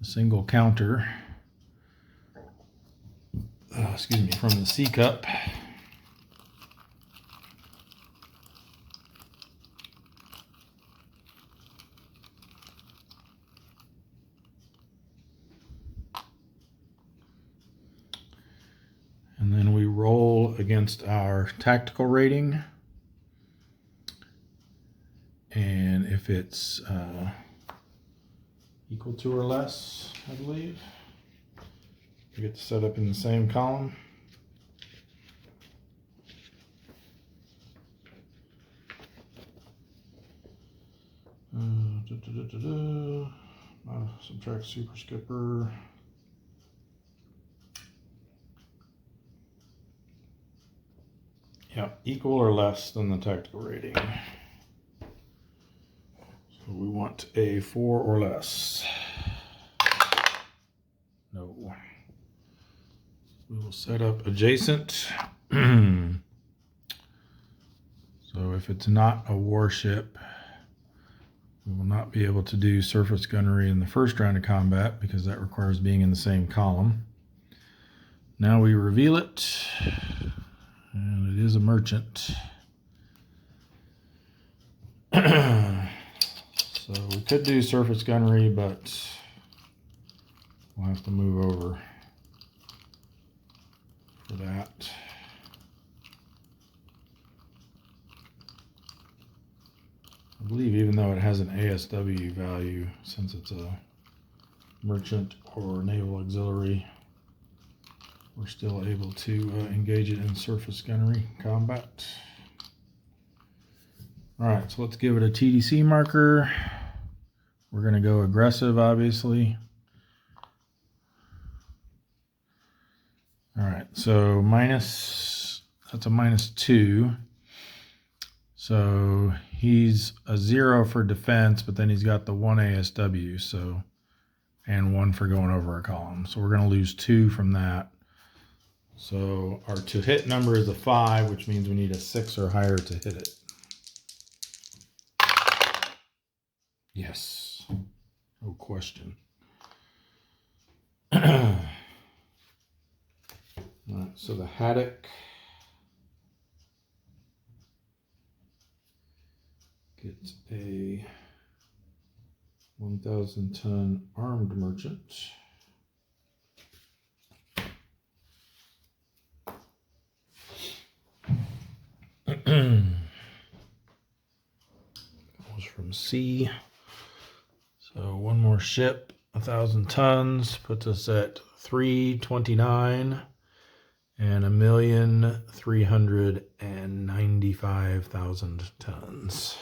A single counter. Excuse me, from the C cup. And then we roll against our tactical rating. And if it's equal to or less, I believe, we get to set up in the same column. Subtract super skipper. Yeah, equal or less than the tactical rating. So we want a 4 or less. No. We will set up adjacent. So if it's not a warship, we will not be able to do surface gunnery in the first round of combat because that requires being in the same column. Now we reveal it, and it is a merchant. So we could do surface gunnery, but we'll have to move over for that. I believe even though it has an ASW value, since it's a merchant or naval auxiliary, we're still able to engage it in surface gunnery combat. All right, so let's give it a TDC marker. We're going to go aggressive, obviously. All right, so that's a -2. So he's a 0 for defense, but then he's got the 1 ASW, so, and 1 for going over a column. So we're going to lose 2 from that. So our to hit number is a 5, which means we need a 6 or higher to hit it. Yes, no question. All right, so the haddock gets a 1,000-ton armed merchant. Goes from C. So one more ship, 1,000 tons, puts us at 329 and 1,395,000 tons.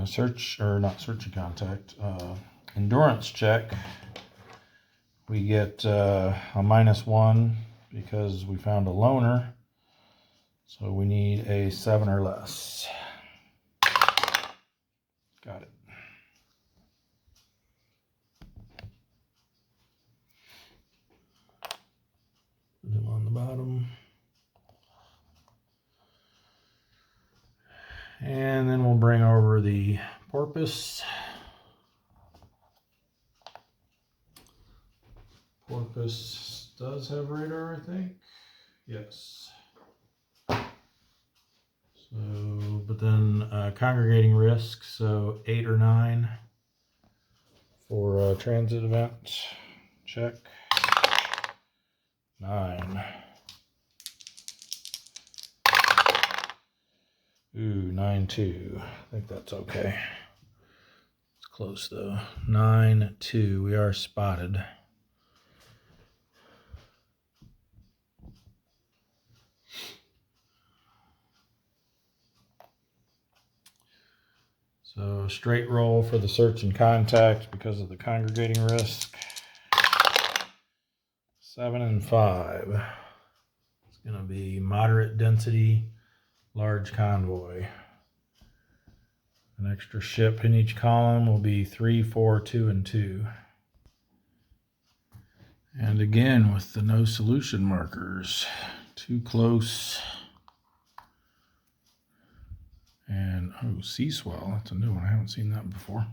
Search and contact. Endurance check. We get a -1 because we found a loner. So we need a 7 or less. Got it. Put him on the bottom. And then we'll bring over the porpoise. Porpoise does have radar, I think. Yes. So, but then congregating risk, so 8 or 9 for transit event. Check. 9. Ooh, 9-2. I think that's okay. It's close though. 9-2. We are spotted. So straight roll for the search and contact because of the congregating risk. 7 and 5. It's going to be moderate density, large convoy. An extra ship in each column will be 3, 4, 2, and 2. And again with the no solution markers. Too close. And, oh, sea swell. That's a new one. I haven't seen that before.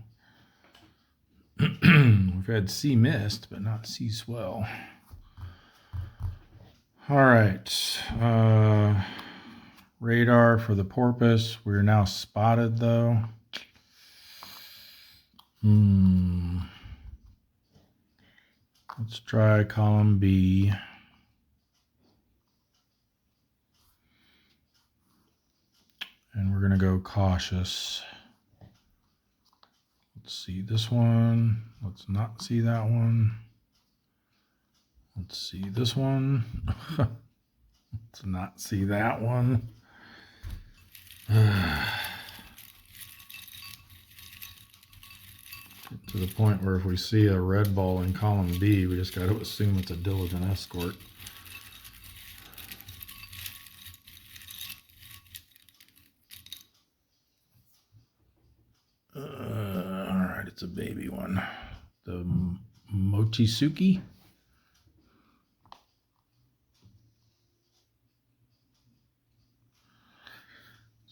We've had sea mist, but not sea swell. All right. Radar for the porpoise. We're now spotted, though. Let's try column B. And we're going to go cautious. Let's see this one. Let's not see that one. Let's see this one. Let's not see that one. Get to the point where if we see a red ball in column B, we just got to assume it's a diligent escort. All right, it's a baby one. The Mochisuki.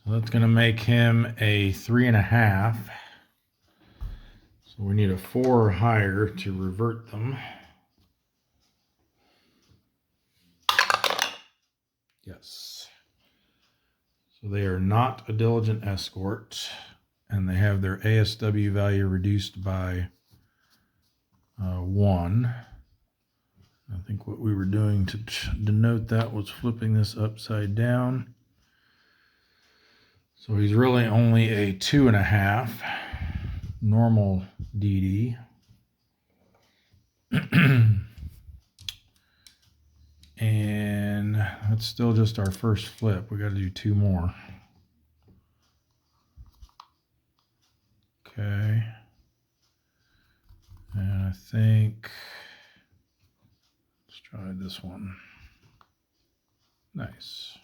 So that's going to make him a 3.5. So we need a 4 or higher to revert them. Yes. So they are not a diligent escort, and they have their ASW value reduced by 1. I think what we were doing to denote that was flipping this upside down. So he's really only a 2.5 normal DD. And that's still just our first flip. We got to do 2 more. Okay. And I think, let's try this one. Nice.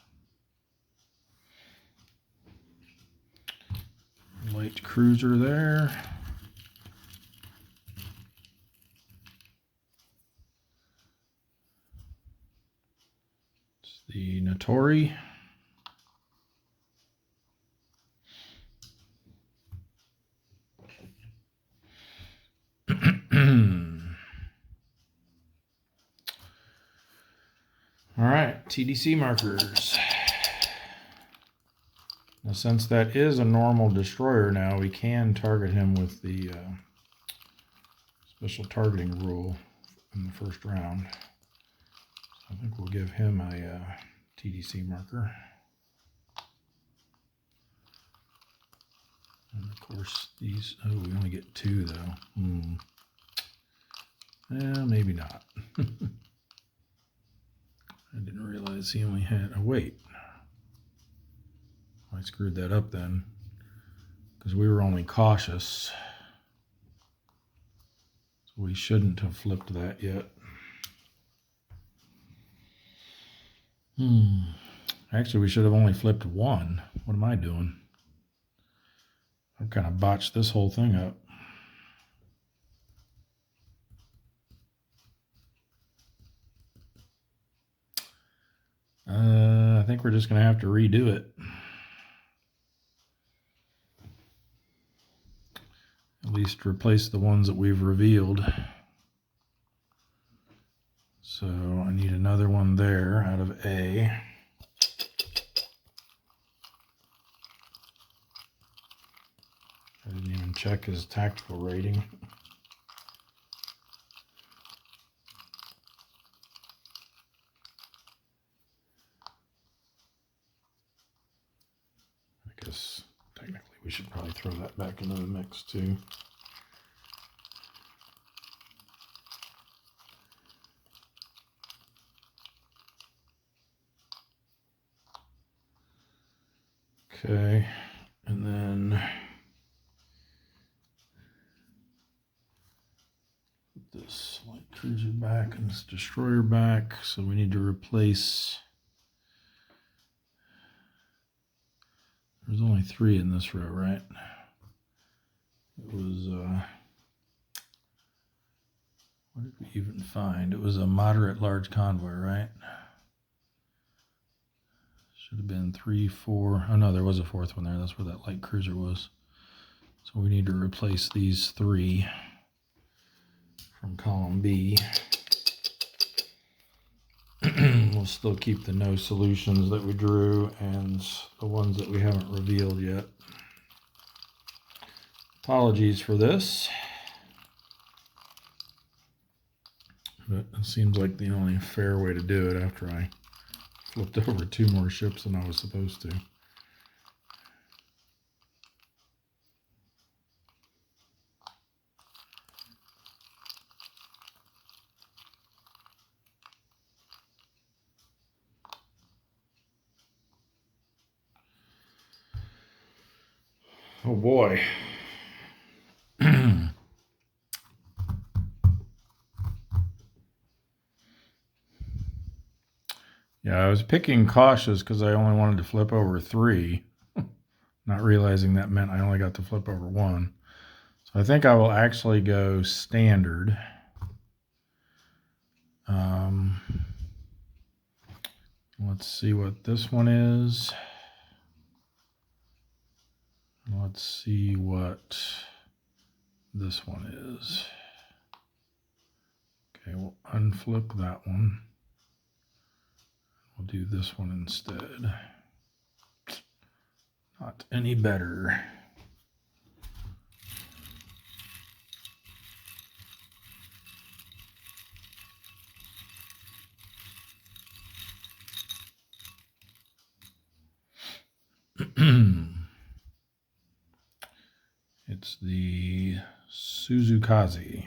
Light cruiser there. It's the Notori. All right, TDC markers. Now, since that is a normal destroyer now, we can target him with the special targeting rule in the first round. So I think we'll give him a TDC marker. And of course, these, oh, we only get 2 though. Maybe not. I didn't realize he only had, oh wait. I screwed that up then, because we were only cautious. So we shouldn't have flipped that yet. Actually, we should have only flipped 1. What am I doing? I've kind of botched this whole thing up. I think we're just going to have to redo it. At least replace the ones that we've revealed. So I need another one there out of A. I didn't even check his tactical rating. I guess technically we should probably throw that back into the mix too. Okay, and then put this light cruiser back and this destroyer back. So we need to replace. There's only 3 in this row, right? It was, what did we even find? It was a moderate large convoy, right? Should have been 3, 4. Oh no, there was a fourth one there. That's where that light cruiser was. So we need to replace these 3 from column B. We'll still keep the no solutions that we drew and the ones that we haven't revealed yet. Apologies for this, but it seems like the only fair way to do it after I flipped over 2 more ships than I was supposed to. Oh boy. Yeah, I was picking cautious because I only wanted to flip over 3, not realizing that meant I only got to flip over 1. So I think I will actually go standard. Let's see what this one is. Let's see what this one is. Okay, we'll unflip that one. We'll do this one instead. Not any better. It's the Suzukaze.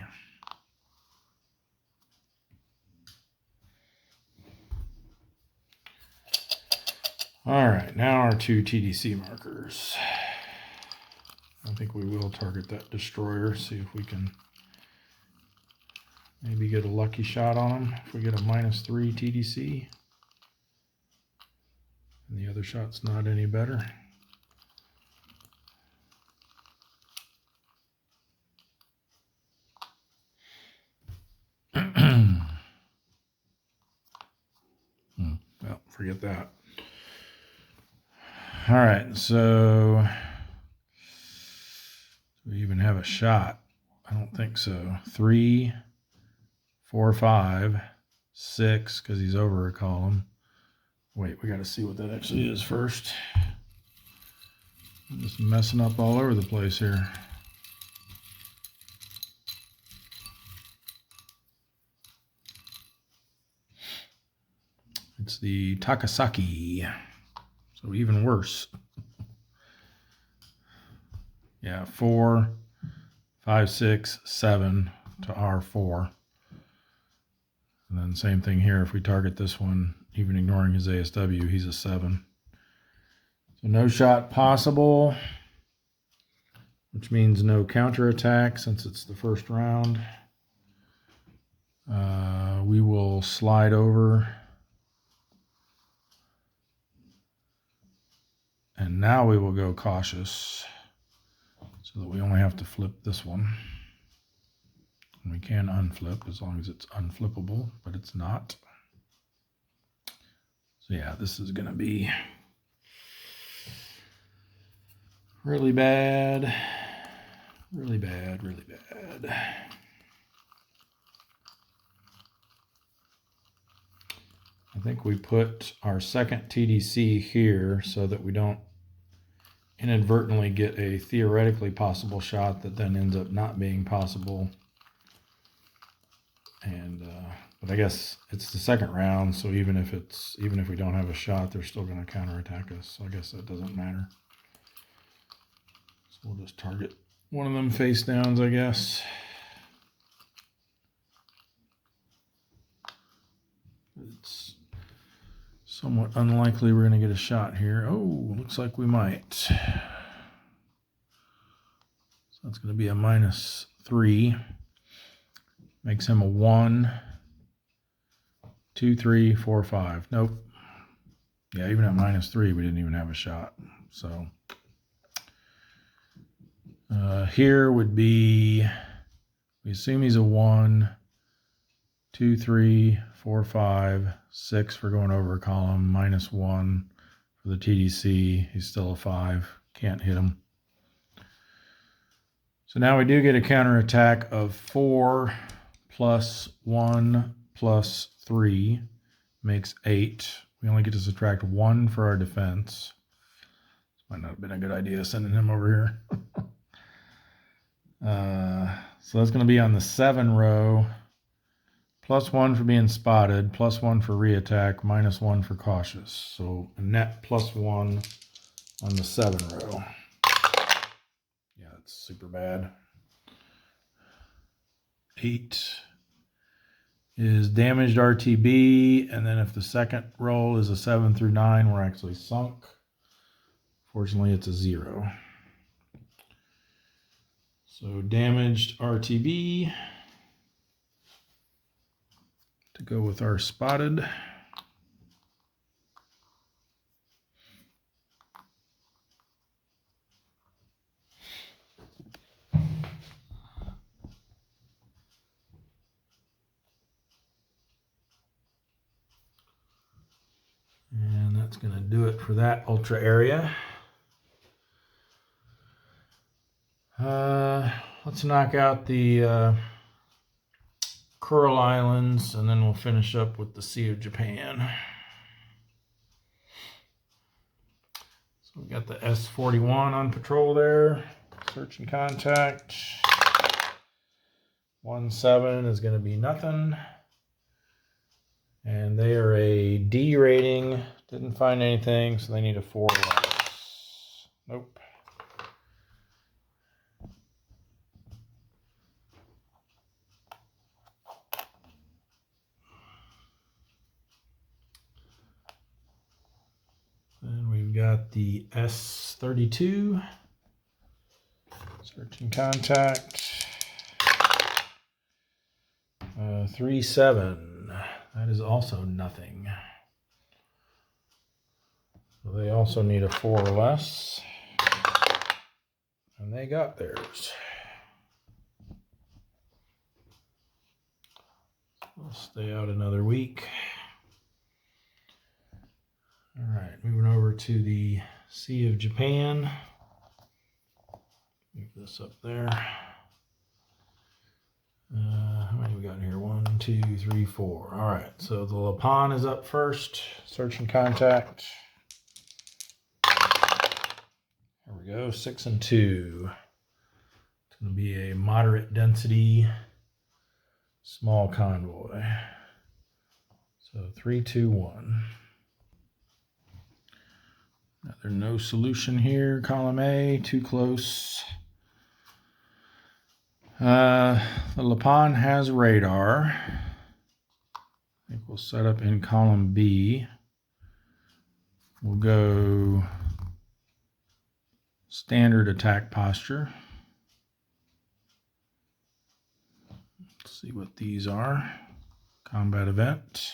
All right, now our 2 TDC markers. I think we will target that destroyer, see if we can maybe get a lucky shot on him. If we get a -3 TDC, and the other shot's not any better. Well, forget that. All right, so do we even have a shot? I don't think so. 3, 4, 5, 6, because he's over a column. Wait, we got to see what that actually is first. I'm just messing up all over the place here. It's the Takasaki, so even worse. Yeah, 4, 5, 6, 7 to R4. And then same thing here, if we target this one, even ignoring his ASW, he's a 7. So no shot possible, which means no counterattack since it's the first round. We will slide over. And now we will go cautious so that we only have to flip this one. And we can unflip as long as it's unflippable, but it's not. So yeah, this is going to be really bad, really bad, really bad. I think we put our second TDC here so that we don't inadvertently get a theoretically possible shot that then ends up not being possible. And but I guess it's the second round, so even if we don't have a shot, they're still going to counterattack us. So I guess that doesn't matter. So we'll just target one of them face downs, I guess. It's somewhat unlikely we're going to get a shot here. Oh, looks like we might. So that's going to be a -3. Makes him a 1, 2, 3, 4, 5. Nope. Yeah, even at -3, we didn't even have a shot. So here would be, we assume he's a 1, 2, 3, 4, 5, 6 for going over a column, -1 for the TDC. He's still a 5. Can't hit him. So now we do get a counterattack of 4 plus 1 plus 3 makes 8. We only get to subtract 1 for our defense. This might not have been a good idea sending him over here. So that's going to be on the 7 row. Plus 1 for being spotted, plus 1 for reattack, minus 1 for cautious. So a net plus 1 on the 7 row. Yeah, that's super bad. 8 is damaged RTB, and then if the second roll is a 7 through 9, we're actually sunk. Fortunately, it's a 0. So damaged RTB to go with our spotted. And that's going to do it for that ultra area. Let's knock out the Coral Islands, and then we'll finish up with the Sea of Japan. So we got the S-41 on patrol there. Search and contact. 1-7 is going to be nothing. And they are a D rating. Didn't find anything, so they need a 4 less. Nope. Then we've got the S-32. Search and contact. 3-7. That is also nothing. So they also need a 4 or less. And they got theirs. We'll stay out another week. All right, moving over to the Sea of Japan. Move this up there. How many we got in here? 1, 2, 3, 4. All right, so the Lapon is up first. Search and contact. There we go, 6 and 2. It's going to be a moderate density, small convoy. So 3, 2, 1. Another no solution here. Column A, too close. The Lapon has radar. I think we'll set up in column B. We'll go standard attack posture. Let's see what these are. Combat event.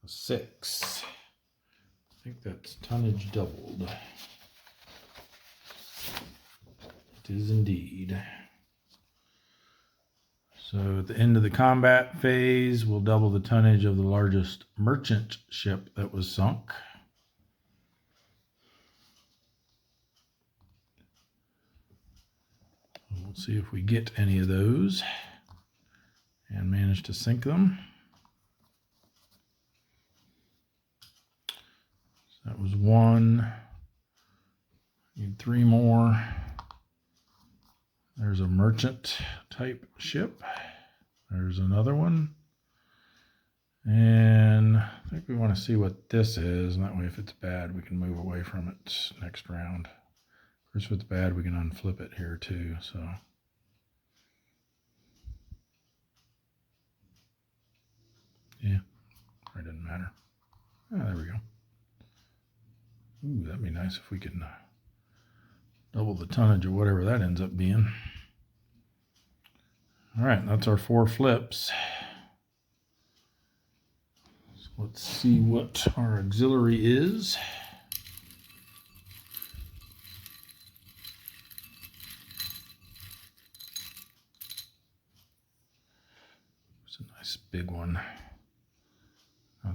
6. I think that's tonnage doubled. It is indeed. So at the end of the combat phase, we'll double the tonnage of the largest merchant ship that was sunk. We'll see if we get any of those and manage to sink them. That was 1. Need 3 more. There's a merchant type ship. There's another one. And I think we want to see what this is. And that way, if it's bad, we can move away from it next round. Of course, if it's bad, we can unflip it here too. So. Yeah, it doesn't matter. Ah, there we go. Ooh, that'd be nice if we could double the tonnage or whatever that ends up being. All right, that's our 4 flips. So let's see what our auxiliary is. It's a nice big one.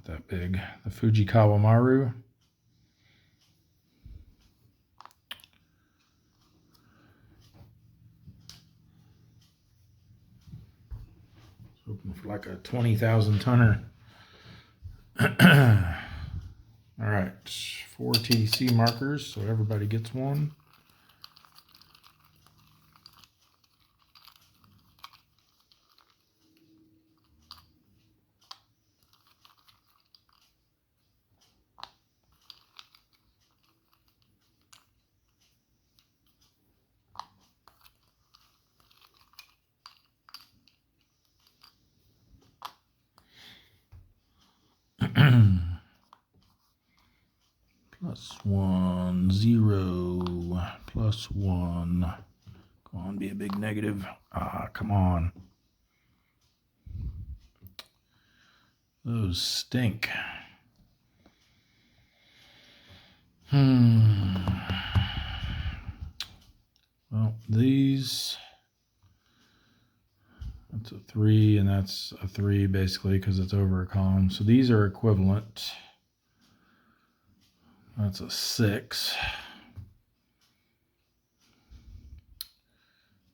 that big. The Fujikawa Maru. Hoping for like a 20,000 tonner. All right, 4 TDC markers, so everybody gets one. +1, 0, +1. Come on, be a big negative. Ah, come on. Those stink. Well, these, that's a 3 and that's a 3 basically because it's over a column. So these are equivalent. That's a 6.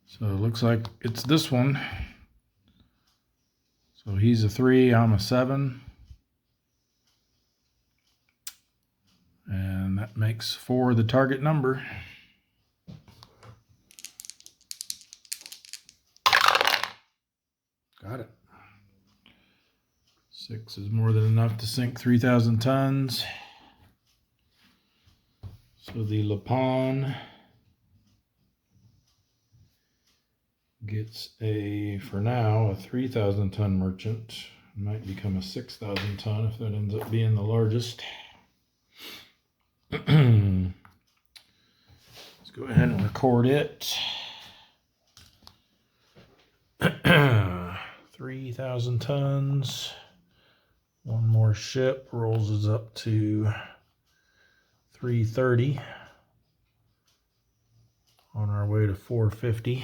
So it looks like it's this one. So he's a 3, I'm a 7. And that makes 4 the target number. Got it. 6 is more than enough to sink 3,000 tons. So the Lapon gets for now, a 3,000 ton merchant. Might become a 6,000 ton if that ends up being the largest. Let's go ahead and record it. 3,000 tons. One more ship rolls us up to 330. On our way to 450.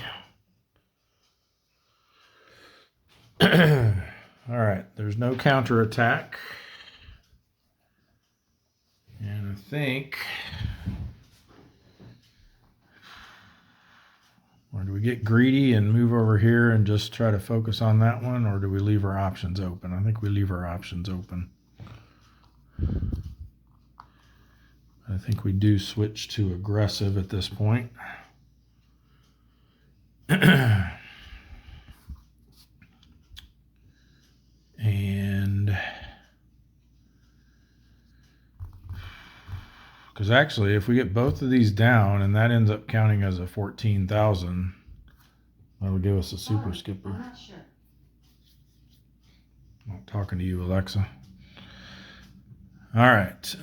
All right, there's no counterattack. And I think, or do we get greedy and move over here and just try to focus on that one, or do we leave our options open? I think we leave our options open. I think we do switch to aggressive at this point. And because actually if we get both of these down and that ends up counting as a 14,000, that'll give us a super skipper. I'm not sure. I'm not talking to you, Alexa. All right.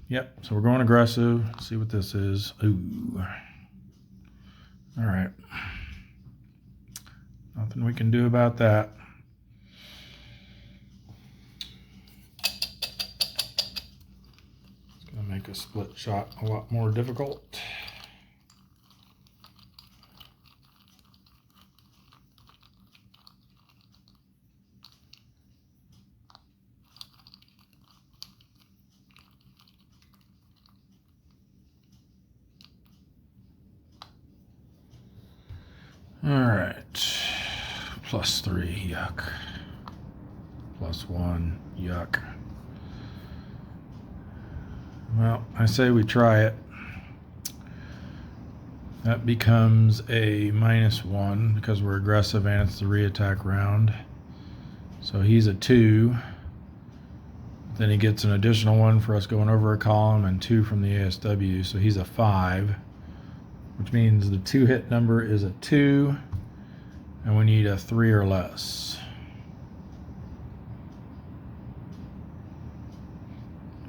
Yep, so we're going aggressive. Let's see what this is. Ooh. All right. Nothing we can do about that. It's going to make a split shot a lot more difficult. All right, +3, yuck. +1, yuck. Well, I say we try it. That becomes a -1 because we're aggressive and it's the reattack round. So he's a 2. Then he gets an additional 1 for us going over a column and 2 from the ASW. So he's a 5. Which means the 2 hit number is a 2, and we need a 3 or less.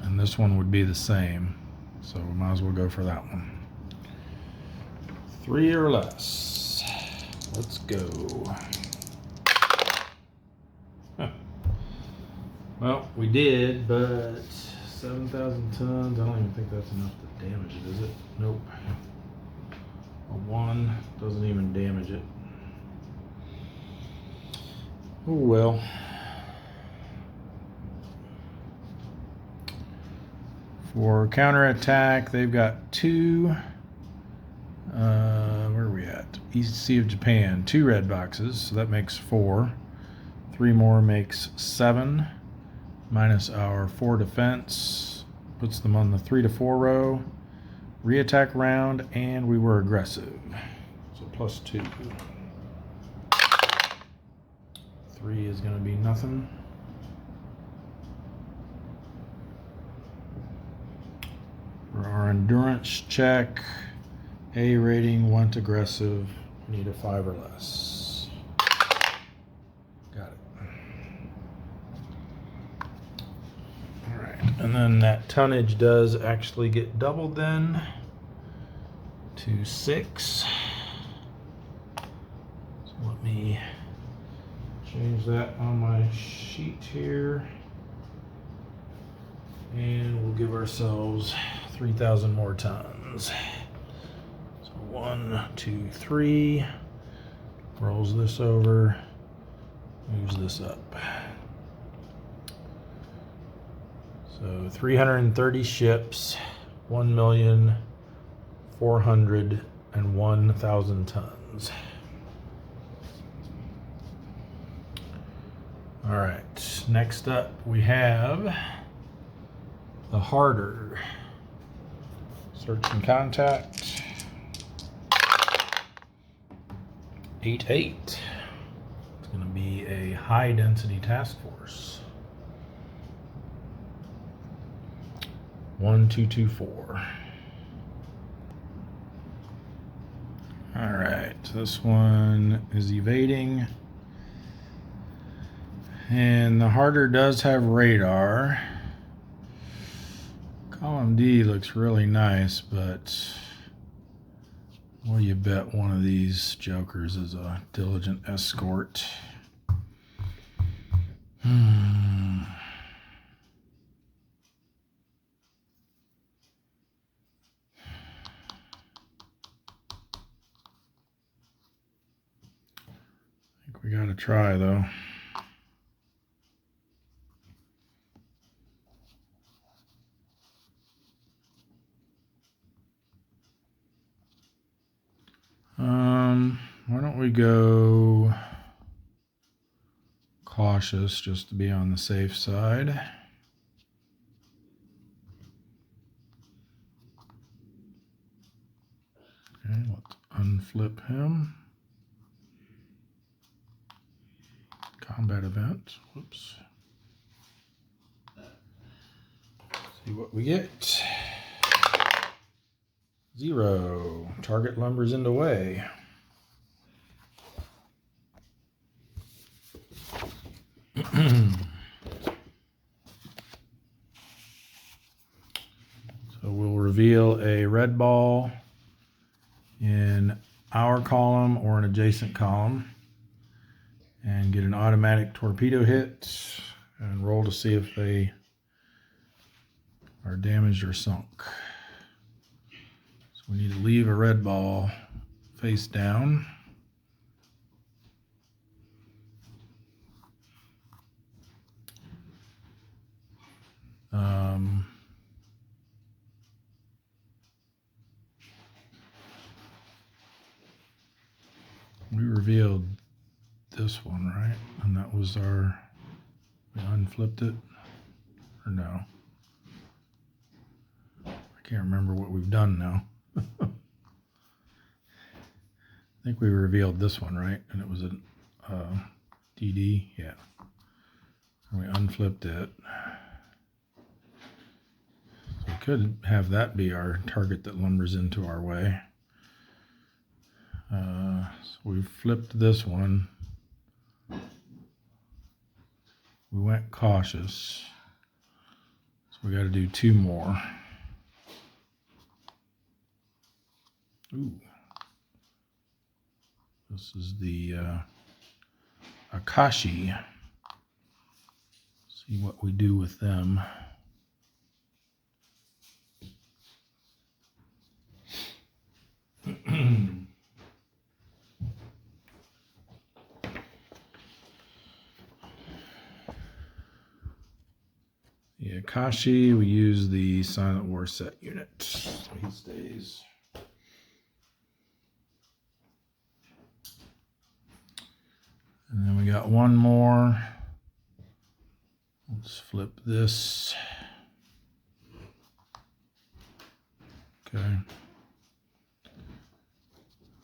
And this one would be the same, so we might as well go for that one. 3 or less. Let's go. Huh. Well, we did, but 7,000 tons, I don't even think that's enough to damage it, is it? Nope. A 1 doesn't even damage it. Oh well. For counterattack, they've got two. Where are we at? East Sea of Japan. 2 red boxes, so that makes 4. 3 more makes 7. Minus our 4 defense. Puts them on the 3 to 4 row. Reattack round, and we were aggressive. So +2. 3 is going to be nothing. For our endurance check, A rating, want aggressive, need a 5 or less. Got it. All right, and then that tonnage does actually get doubled then to 6. So let me change that on my sheet here. And we'll give ourselves 3,000 more tons. So 1, 2, 3. Rolls this over. Moves this up. So 330 ships, 1,401,000 tons. All right, next up we have the harder. Search and contact. 8-8. It's going to be a high density task force. 1224. All right, this one is evading. And the harder does have radar. Column D looks really nice, but what do you bet one of these jokers is a diligent escort? I think we gotta try though. Why don't we go cautious just to be on the safe side. Okay, let's unflip him. Combat event. Whoops. See what we get. 0. Target lumbers into way. So we'll reveal a red ball in our column or an adjacent column and get an automatic torpedo hit and roll to see if they are damaged or sunk. So we need to leave a red ball face down. We revealed this one, right? And that was our, we unflipped it, or no? I can't remember what we've done now. I think we revealed this one, right? And it was a DD, yeah. And we unflipped it. So we could have that be our target that lumbers into our way. So we flipped this one. We went cautious. So we got to do 2 more. Ooh. This is the Akashi. See what we do with them. The Akashi, we use the Silent War set unit, so he stays. And then we got one more. Let's flip this. Okay.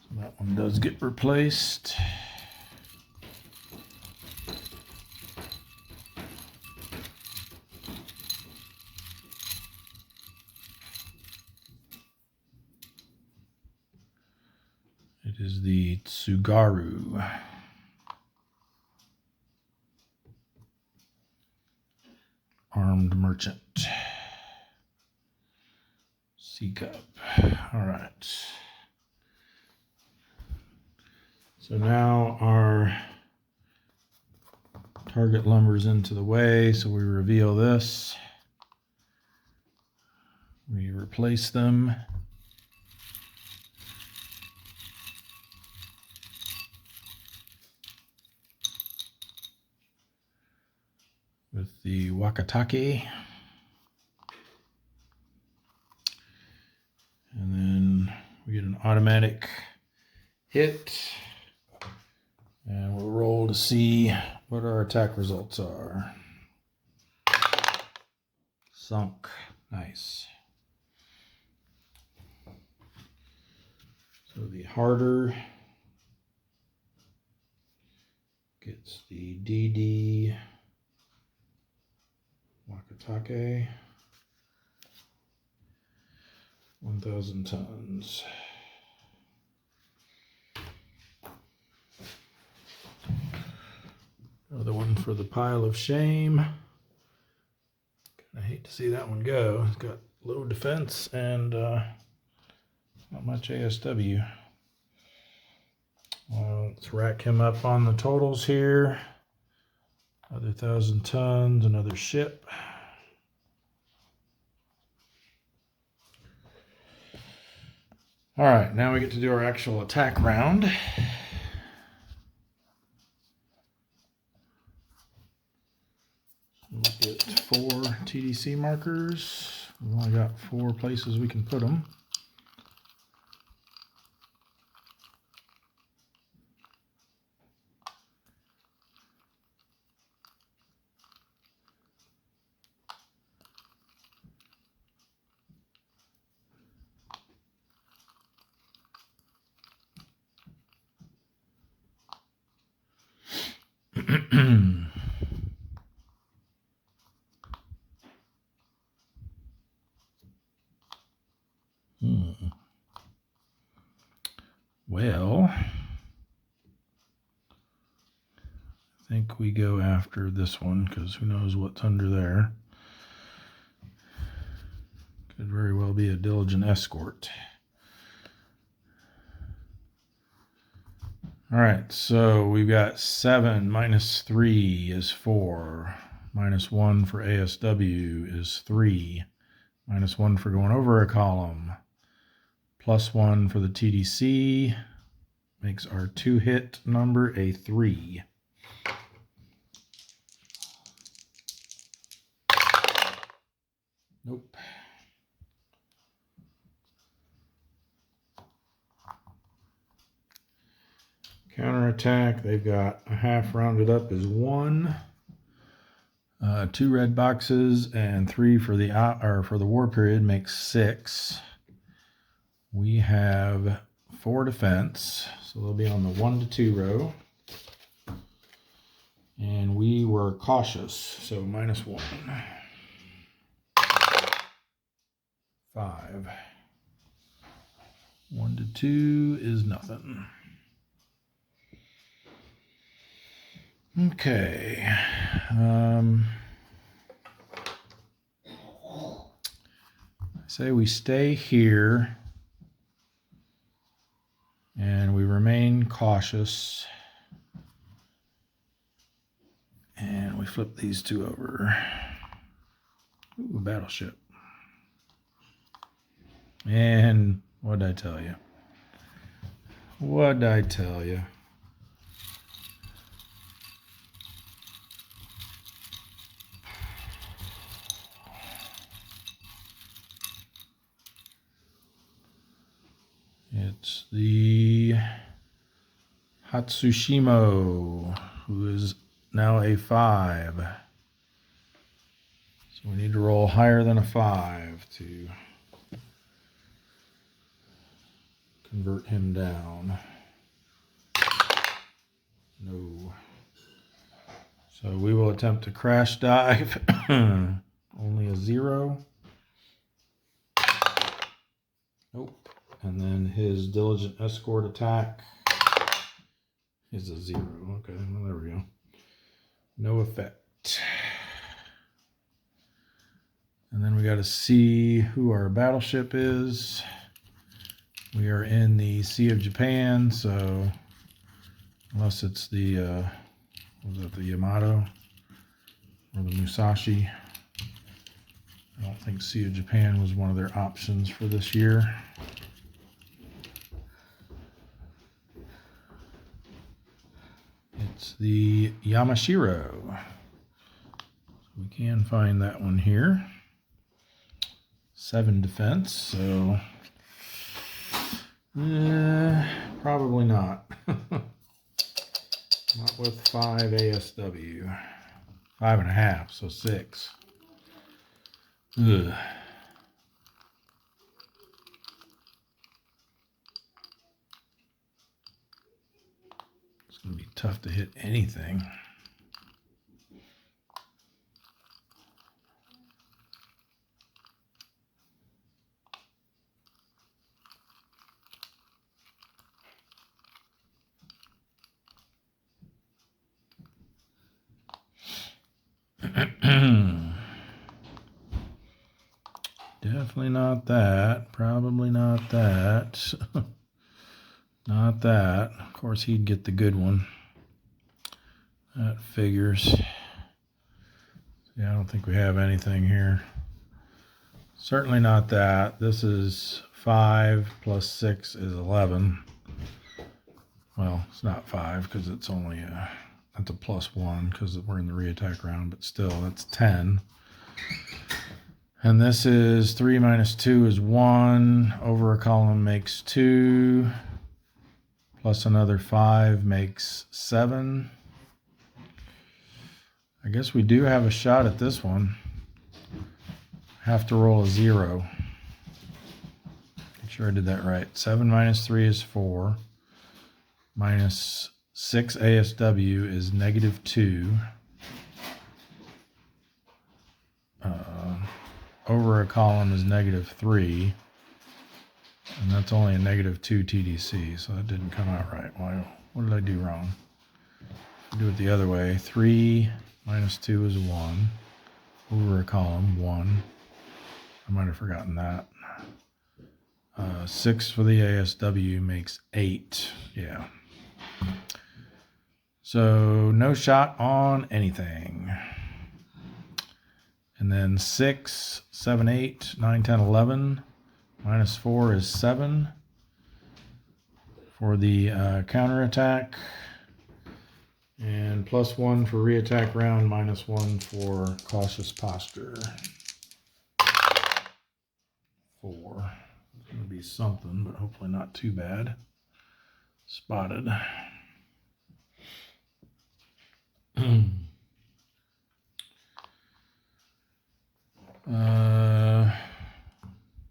So that one does get replaced. It is the Tsugaru. Armed Merchant. C-Cup. All right. So now our target lumbers into the way, so we reveal this. We replace them. With the Wakatake. And then we get an automatic hit. And we'll roll to see what our attack results are. Sunk. Nice. So the harder gets the DD Wakatake. 1,000 tons. Another one for the pile of shame. I hate to see that one go. It's got low defense and not much ASW. Let's rack him up on the totals here. Another 1,000 tons, another ship. All right, now we get to do our actual attack round. We'll get 4 TDC markers. We've only got 4 places we can put them. Well, I think we go after this one because who knows what's under there. Could very well be a diligent escort. All right, so we've got 7 minus 3 is 4. Minus 1 for ASW is 3. Minus 1 for going over a column. Plus 1 for the TDC makes our 2-hit number a 3. Nope. Counterattack, they've got a half rounded up is 1. 2 red boxes and 3 for the war period makes 6. We have 4 defense, so they'll be on the 1 to 2 row. And we were cautious, so minus 1. 5. 1 to 2 is nothing. Okay. I say we stay here. And we remain cautious. And we flip these 2 over. Ooh, battleship. And what'd I tell you? What'd I tell you? It's the Hatsushimo, who is now a 5. So we need to roll higher than a 5 to convert him down. No. So we will attempt to crash dive. Only a 0. Nope. And then his diligent escort attack is a 0. Okay, well, there we go. No effect. And then we got to see who our battleship is. We are in the Sea of Japan, so unless it's the, was it the Yamato or the Musashi? I don't think Sea of Japan was one of their options for this year. It's the Yamashiro. We can find that one here. 7 defense, so probably not. Not with 5 ASW. 5.5, so 6. Ugh. It's going to be tough to hit anything. Definitely not that. Probably not that. Not that. Of course, he'd get the good one. That figures. Yeah, I don't think we have anything here. Certainly not that. This is 5 plus 6 is 11. Well, it's not 5 because it's only that's a +1 because we're in the reattack round, but still, that's 10. And this is 3 minus 2 is 1. Over a column makes 2. Plus another 5 makes 7. I guess we do have a shot at this one. Have to roll a 0. Make sure I did that right. 7 minus 3 is 4. Minus 6 ASW is -2. Over a column is -3. And that's only a -2 TDC, so that didn't come out right. Why? What did I do wrong? Do it the other way. 3 minus 2 is 1. Over a column, 1. I might have forgotten that. 6 for the ASW makes 8. Yeah. So no shot on anything. And then 6, 7, 8, 9, 10, 11. Minus 4 is 7 for the counterattack. And +1 for reattack round, -1 for cautious posture. 4. It's going to be something, but hopefully not too bad. Spotted.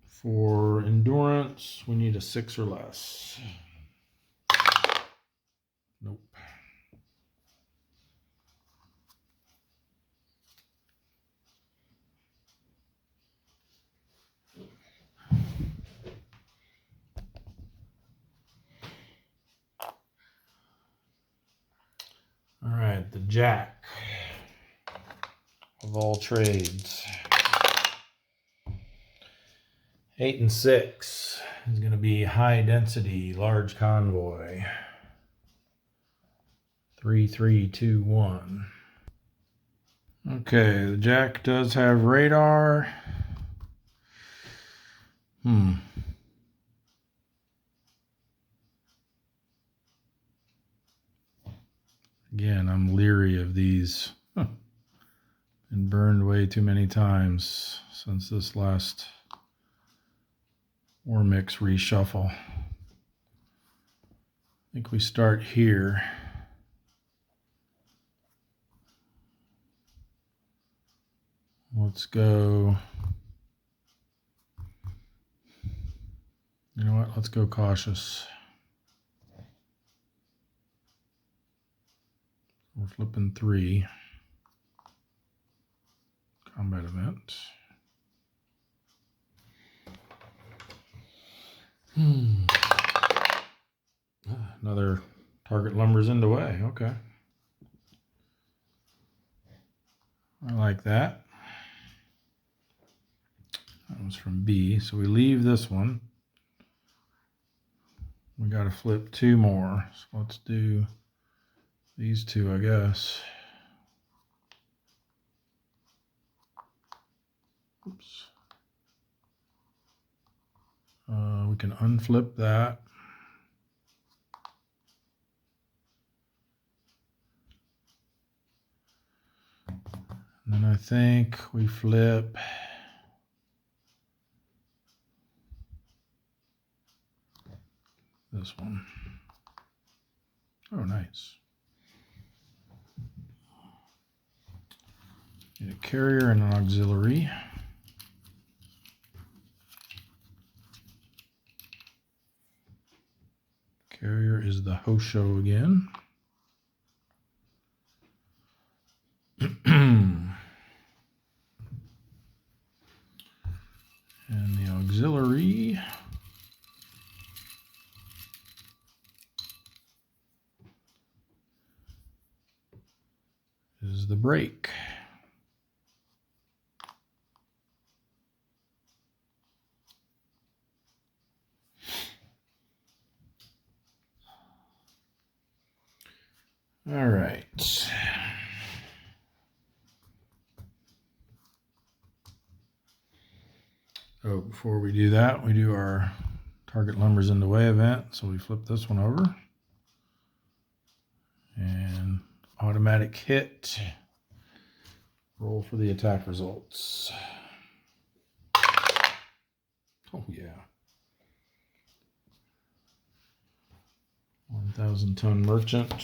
For endurance, we need a 6 or less. Nope. All right, the Jack of all trades. 8 and 6 is going to be high density, large convoy. 3, 3, 2, 1. Okay, the Jack does have radar. Again, I'm leery of these. Been burned way too many times since this last War Mix reshuffle. think we start here. Let's go. You know what? Let's go cautious. We're flipping 3. Combat event. Another target lumbers into way. Okay. I like that. That was from B. So we leave this one. We got to flip 2 more. So let's do these 2, I guess. Oops. We can unflip that. And then I think we flip this one. Oh, nice. Need a carrier and an auxiliary. Carrier is the Hosho again. And the auxiliary is the brake. All right. Oh, before we do that, we do our target lumbers in the way event. So we flip this one over. And automatic hit. Roll for the attack results. Oh, yeah. 1,000-ton merchant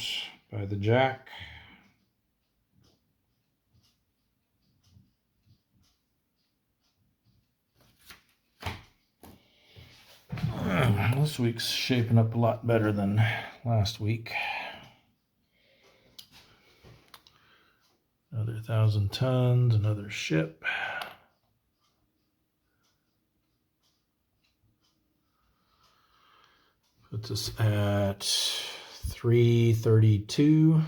by the jack. This week's shaping up a lot better than last week. Another 1,000 tons, another ship. Puts us at 332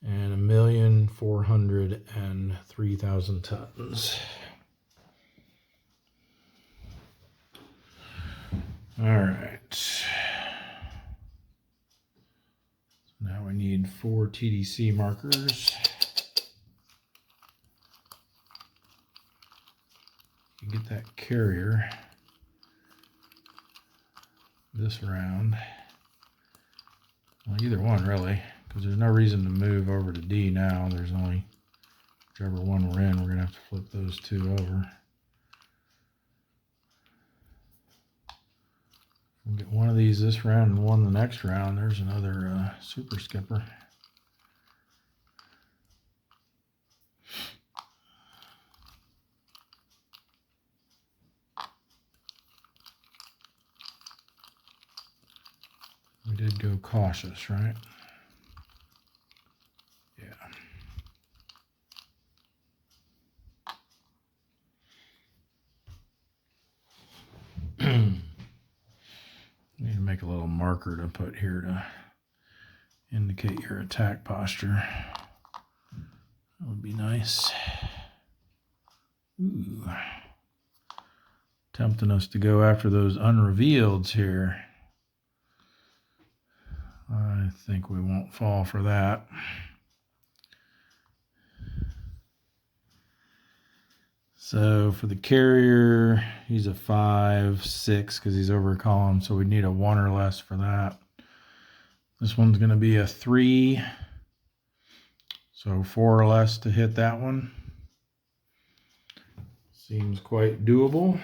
and 1,403,000 tons. All right. So now we need 4 TDC markers. You get that carrier this round. Well, either one really, because there's no reason to move over to D now. There's only whichever one we're in. We're gonna have to flip those 2 over. We'll get one of these this round and one the next round. There's another super skipper. We did go cautious, right? Yeah. Need to make a little marker to put here to indicate your attack posture. That would be nice. Ooh. Tempting us to go after those unrevealeds here. I think we won't fall for that. So for the carrier, he's a 5, 6 because he's over a column, so we need a 1 or less for that. This one's going to be a 3, so 4 or less to hit that one. Seems quite doable.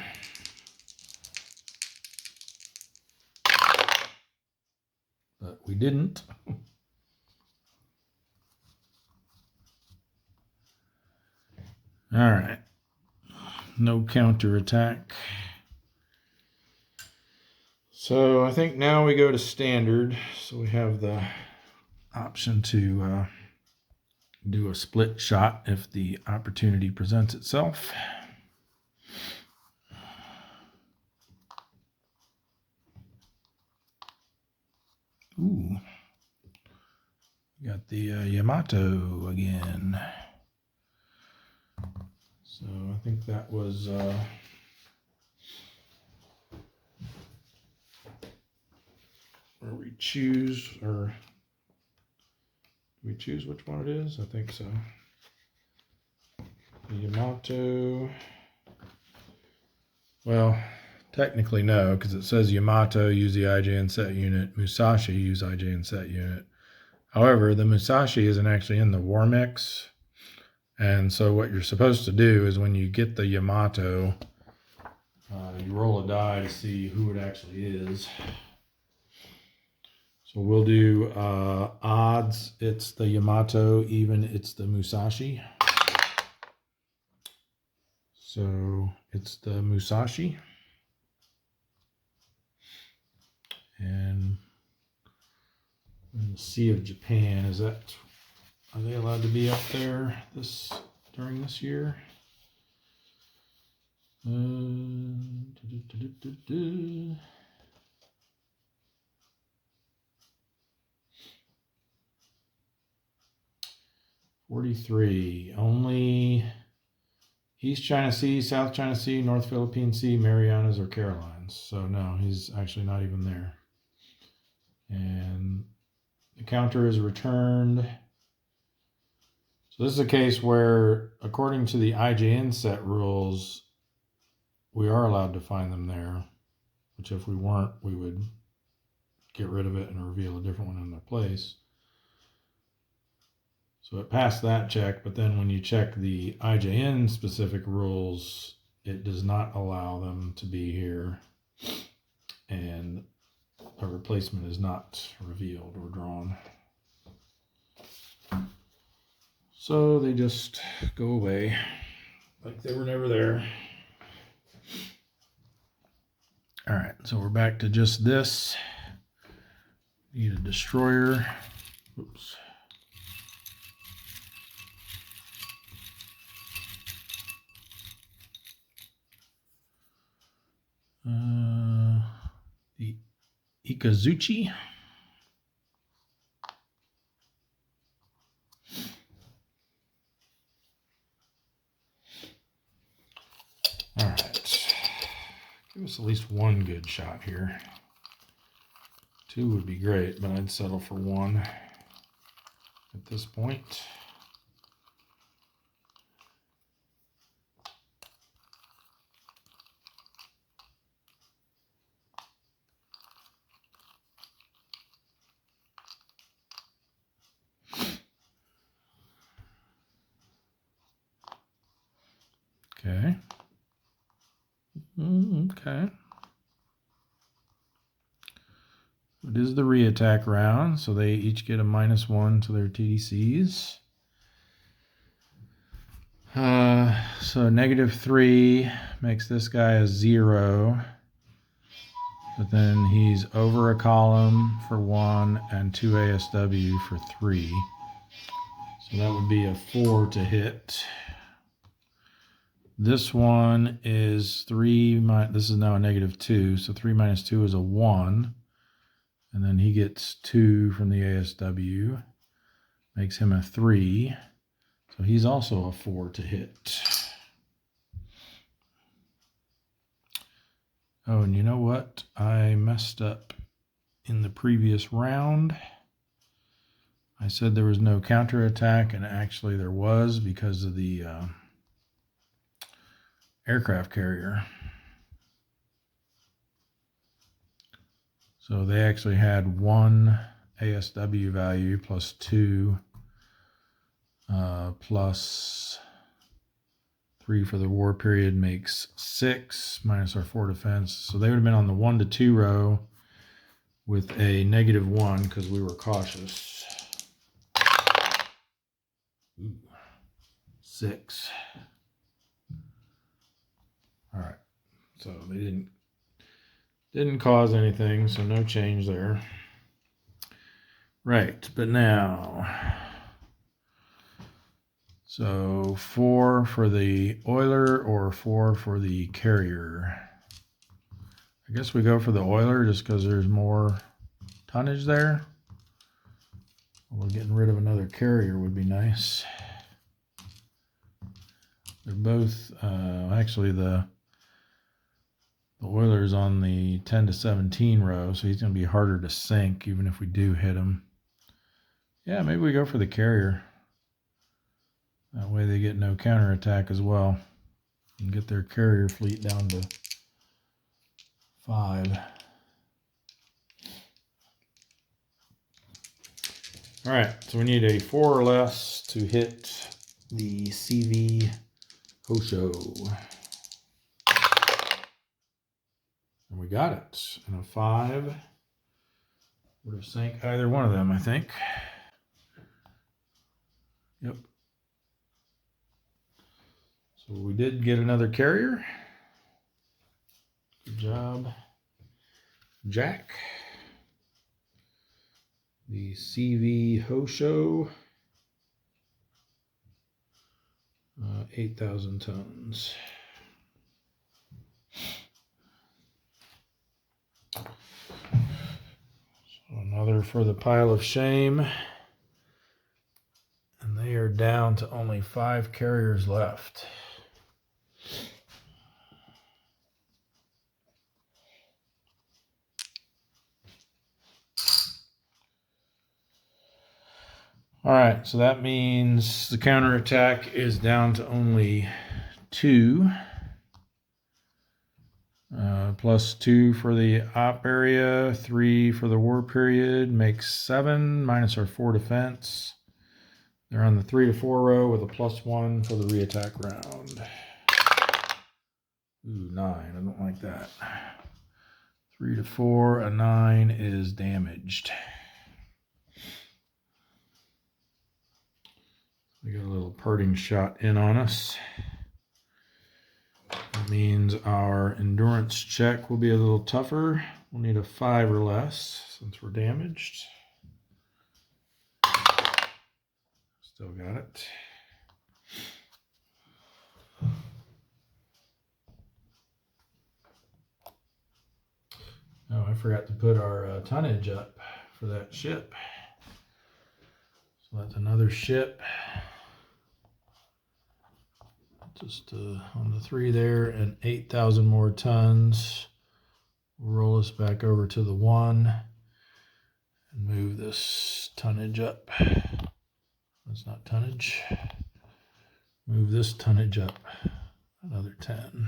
But we didn't. All right. No counterattack. So I think now we go to standard. So we have the option to do a split shot if the opportunity presents itself. Ooh. Got the Yamato again. So I think that was where we choose, or do we choose which one it is? I think so. The Yamato. Well, technically no, because it says Yamato use the IJN set unit, Musashi use IJN set unit. However, the Musashi isn't actually in the war mix. And so what you're supposed to do is when you get the Yamato, you roll a die to see who it actually is. So we'll do odds, it's the Yamato, even it's the Musashi. So it's the Musashi. And in the Sea of Japan, are they allowed to be up there during this year? 43. Only East China Sea, South China Sea, North Philippine Sea, Marianas, or Carolines. So no, he's actually not even there. And the counter is returned. So this is a case where, according to the IJN set rules, we are allowed to find them there, which if we weren't, we would get rid of it and reveal a different one in their place. So it passed that check, but then when you check the IJN specific rules, it does not allow them to be here, and a replacement is not revealed or drawn. So they just go away like they were never there. All right, so we're back to just this. Need a destroyer. Oops. The Ikazuchi. All right. Give us at least one good shot here. 2 would be great, but I'd settle for 1 at this point. Okay. Okay. It is the re-attack round, so they each get a -1 to their TDCs. So -3 makes this guy a 0. But then he's over a column for 1 and 2 ASW for 3. So that would be a 4 to hit. This one is 3, this is now a -2, so 3 minus 2 is a 1. And then he gets 2 from the ASW, makes him a 3. So he's also a 4 to hit. Oh, and you know what? I messed up in the previous round. I said there was no counterattack, and actually there was because of the aircraft carrier. So they actually had 1 ASW value plus 2 plus 3 for the war period makes 6 minus our 4 defense. So they would have been on the 1 to 2 row with a -1 because we were cautious. Ooh, 6. All right, so they didn't cause anything, so no change there. Right, but now, so 4 for the oiler or 4 for the carrier. I guess we go for the oiler just because there's more tonnage there. Although getting rid of another carrier would be nice. They're both, actually the oiler's on the 10 to 17 row, so he's going to be harder to sink even if we do hit him. Yeah, maybe we go for the carrier. That way they get no counterattack as well. And get their carrier fleet down to 5. All right, so we need a 4 or less to hit the CV Hosho. And we got it. And a 5 would have sank either one of them, I think. Yep. So we did get another carrier. Good job, Jack. The CV Hosho, 8,000 tons. So another for the pile of shame. And they are down to only 5 carriers left. All right, so that means the counterattack is down to only 2. +2 for the op area, 3 for the war period, makes 7, minus our 4 defense. They're on the 3 to 4 row with a +1 for the reattack round. Ooh, 9, I don't like that. 3 to 4, a 9 is damaged. We got a little parting shot in on us. That means our endurance check will be a little tougher. We'll need a 5 or less since we're damaged. Still got it. Oh, I forgot to put our tonnage up for that ship. So that's another ship. Just on the 3 there, and 8,000 more tons. We'll roll us back over to the 1 and move this tonnage up. That's not tonnage. Move this tonnage up another 10.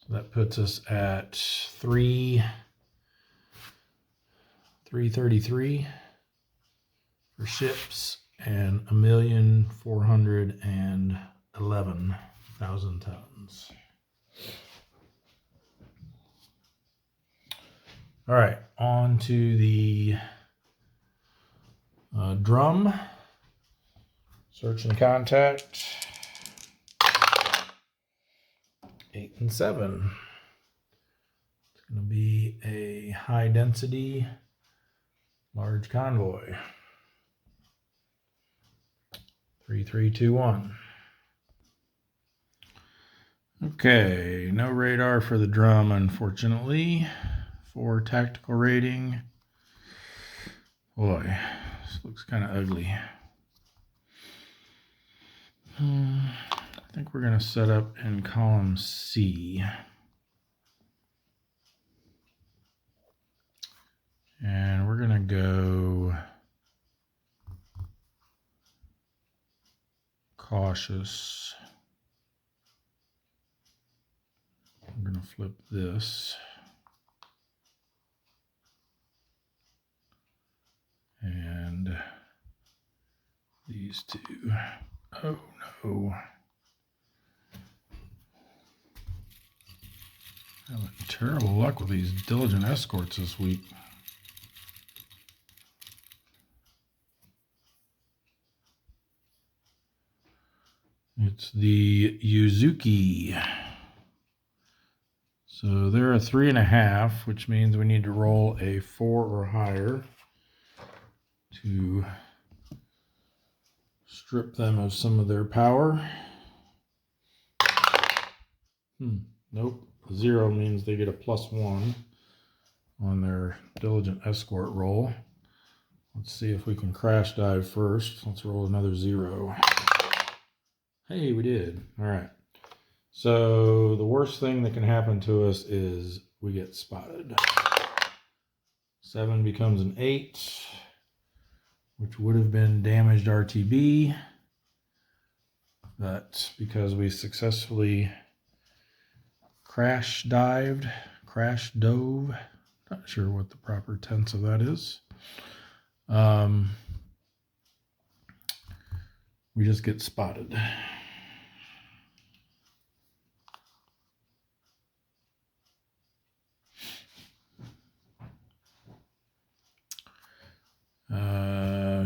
So that puts us at 333 for ships and 1,411,000 tons. All right, on to the drum. Search and contact. 8 and 7. It's going to be a high density, large convoy. 3321. Okay, no radar for the drum, unfortunately. 4 tactical rating. Boy, this looks kind of ugly. I think we're going to set up in column C. And we're going to go cautious. I'm going to flip this. And these 2. Oh no. Having terrible luck with these diligent escorts this week. It's the Yuzuki. So they're a 3.5, which means we need to roll a 4 or higher to strip them of some of their power. Nope. 0 means they get a +1 on their diligent escort roll. Let's see if we can crash dive first. Let's roll another 0. Hey, we did. All right. So the worst thing that can happen to us is we get spotted. 7 becomes an 8, which would have been damaged RTB. But because we successfully crash dove, not sure what the proper tense of that is. We just get spotted.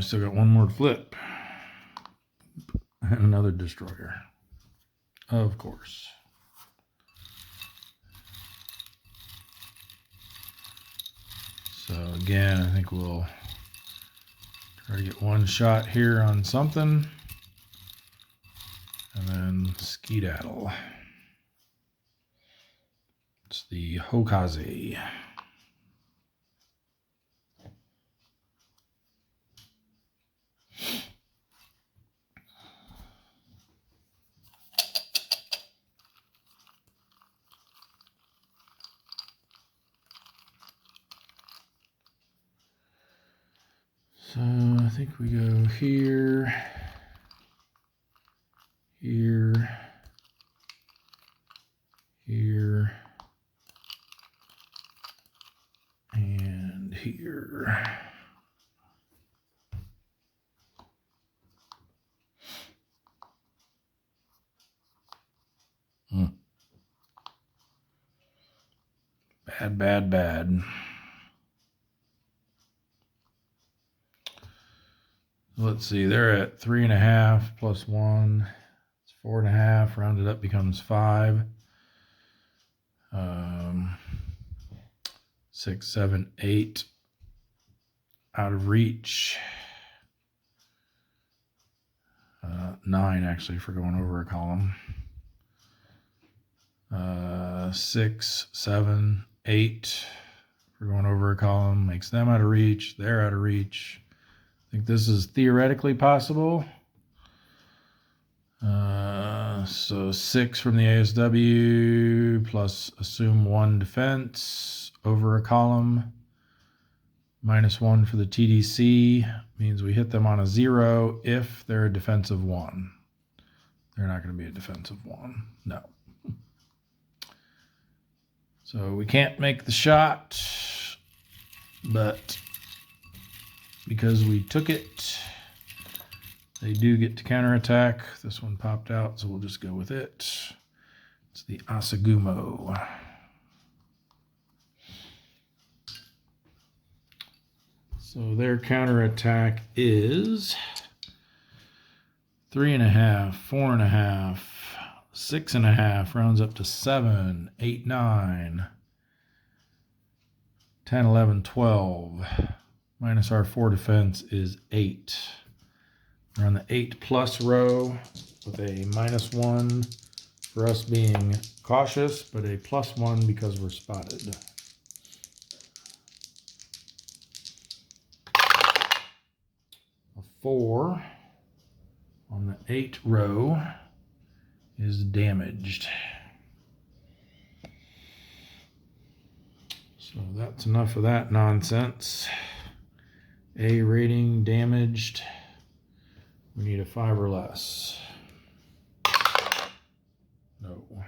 Still got one more flip. And another destroyer. Of course. So again, I think we'll try to get one shot here on something. And then skedaddle. It's the Hokaze. So I think we go here, here, here, and here. Bad, bad, bad. Let's see, they're at 3.5 plus 1. It's 4.5. Rounded up becomes 5. 6, 7, 8. Out of reach. 9 actually for going over a column. 6, 7, 8 for going over a column. Makes them out of reach. They're out of reach. I think this is theoretically possible. So 6 from the ASW plus assume 1 defense over a column. -1 for the TDC means we hit them on a 0 if they're a defensive 1. They're not going to be a defensive 1. No. So we can't make the shot, but because we took it, they do get to counterattack. This one popped out, so we'll just go with it. It's the Asagumo. So their counterattack is 3.5, 4.5, 6.5, rounds up to 7, 8, 9, 10, 11, 12. Minus our 4 defense is 8. We're on the 8+ row with a -1 for us being cautious, but a +1 because we're spotted. A 4 on the 8 row is damaged. So that's enough of that nonsense. A rating damaged. We need a 5 or less. No.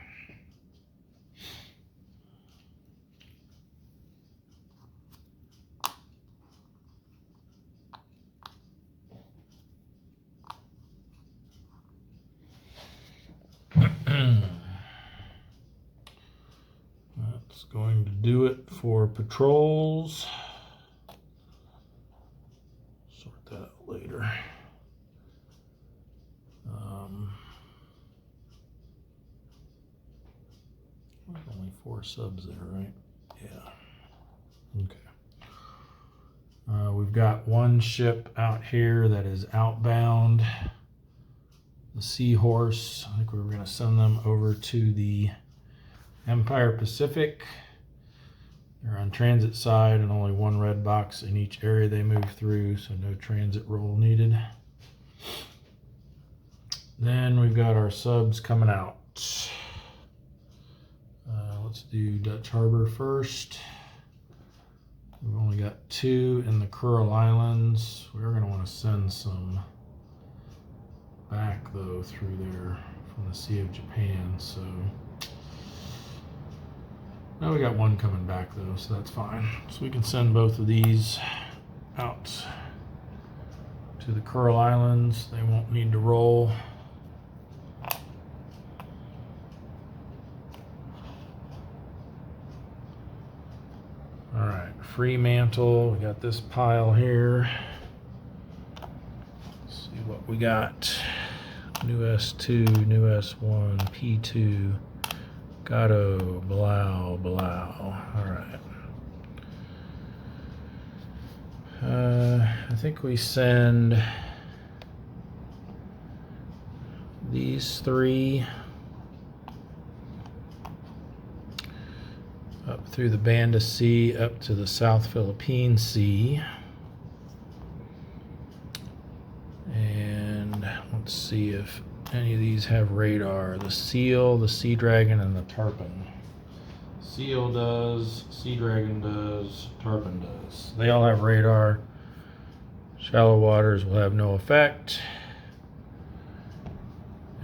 do it for patrols. Sort that out later. Only 4 subs there, right? Yeah. Okay. We've got one ship out here that is outbound. The Seahorse. I think we were going to send them over to the Empire Pacific. They're on transit side and only 1 red box in each area they move through, so no transit roll needed. Then we've got our subs coming out. Let's do Dutch Harbor first. We've only got 2 in the Kuril Islands. We're going to want to send some back though through there from the Sea of Japan. So now we got 1 coming back though, so that's fine. So we can send both of these out to the Kuril Islands. They won't need to roll. All right, Fremantle, we got this pile here. Let's see what we got. New S2, new S1, P2, Gato, Blau. All right. I think we send these 3 up through the Banda Sea up to the South Philippine Sea. And let's see if any of these have radar. The Seal, the Sea Dragon, and the Tarpon. Seal does, Sea Dragon does, Tarpon does. They all have radar. Shallow waters will have no effect.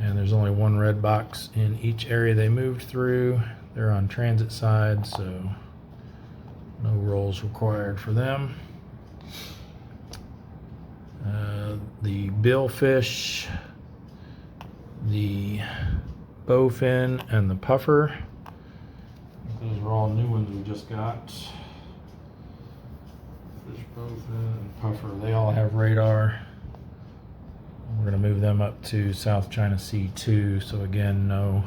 And there's only 1 red box in each area they moved through. They're on transit side, so no rolls required for them. The billfish, the bowfin, and the puffer. Those are all new ones we just got. Fish, bowfin, and puffer. They all have radar. We're going to move them up to South China Sea 2, so again, no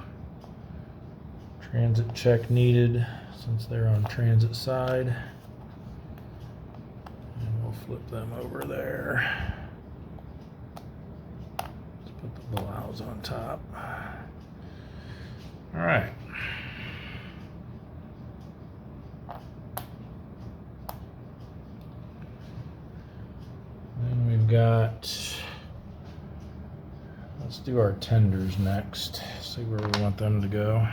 transit check needed since they're on transit side. And we'll flip them over there. Let's put the blouse on top. All right. Then we've got, let's do our tenders next. See where we want them to go.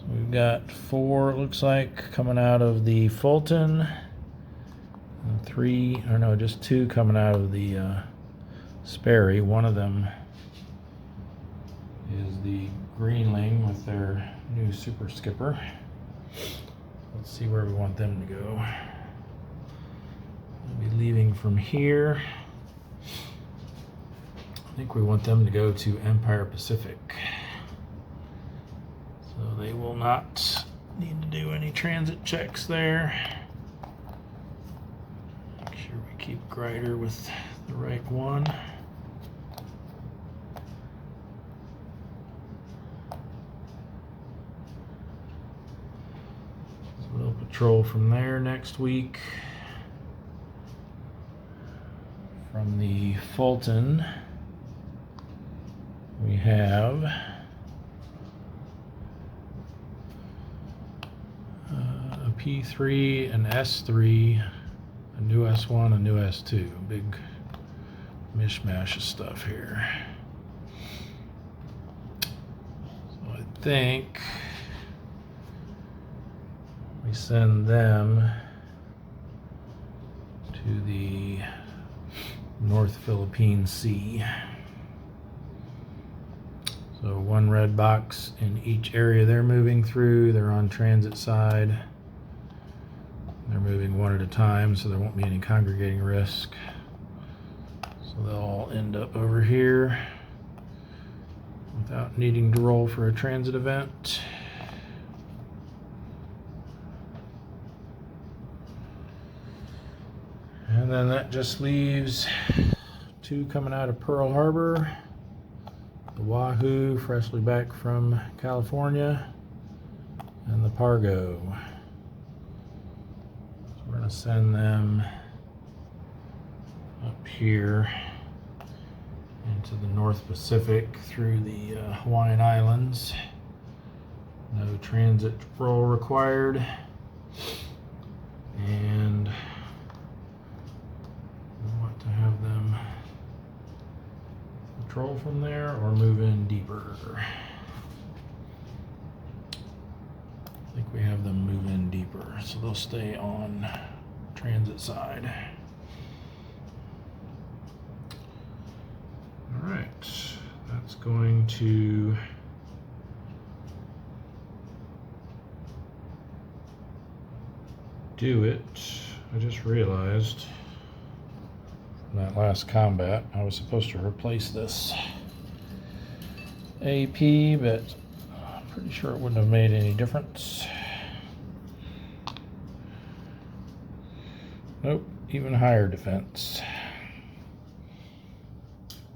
We've got 4, it looks like, coming out of the Fulton, and 3, or no, just 2 coming out of the Sperry. One of them is the Greenling with their new Super Skipper. Let's see where we want them to go. We'll be leaving from here. I think we want them to go to Empire Pacific. So they will not need to do any transit checks there. Make sure we keep Grider with the right one. So we'll patrol from there next week. From the Fulton, we have a P3, an S3, a new S1, a new S2. Big mishmash of stuff here. So I think we send them to the North Philippine Sea. So 1 red box in each area they're moving through. They're on transit side. They're moving 1 at a time, so there won't be any congregating risk. So they'll all end up over here without needing to roll for a transit event. And then that just leaves two coming out of Pearl Harbor. The Wahoo, freshly back from California, and the Pargo. So we're going to send them up here into the North Pacific through the Hawaiian Islands. No transit roll required. And we want to have them patrol from there or move in deeper. I think we have them move in deeper, so they'll stay on transit side. All right, that's going to do it. I just realized from that last combat I was supposed to replace this AP, but I'm pretty sure it wouldn't have made any difference. Nope, even higher defense.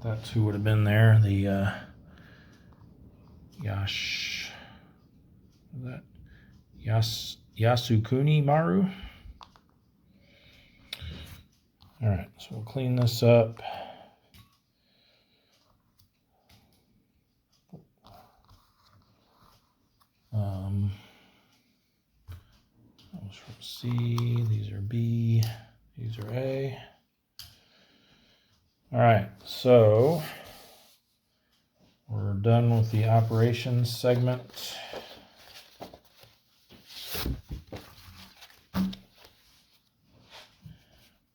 That's who would have been there. The Yasukuni Maru. All right, so we'll clean this up. That was from C. These are B. These are A. All right, so we're done with the operations segment.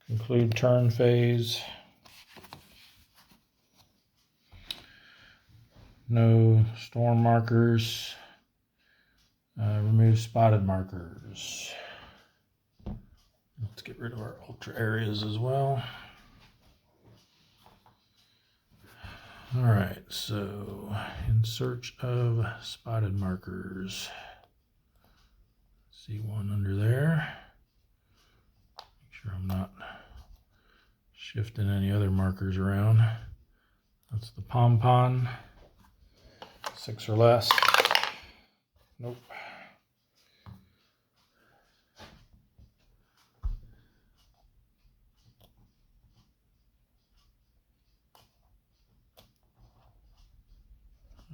Conclude turn phase. No storm markers. Remove spotted markers. Let's get rid of our ultra areas as well. All right, so in search of spotted markers. See one under there. Make sure I'm not shifting any other markers around. That's the pompon. 6 or less. Nope.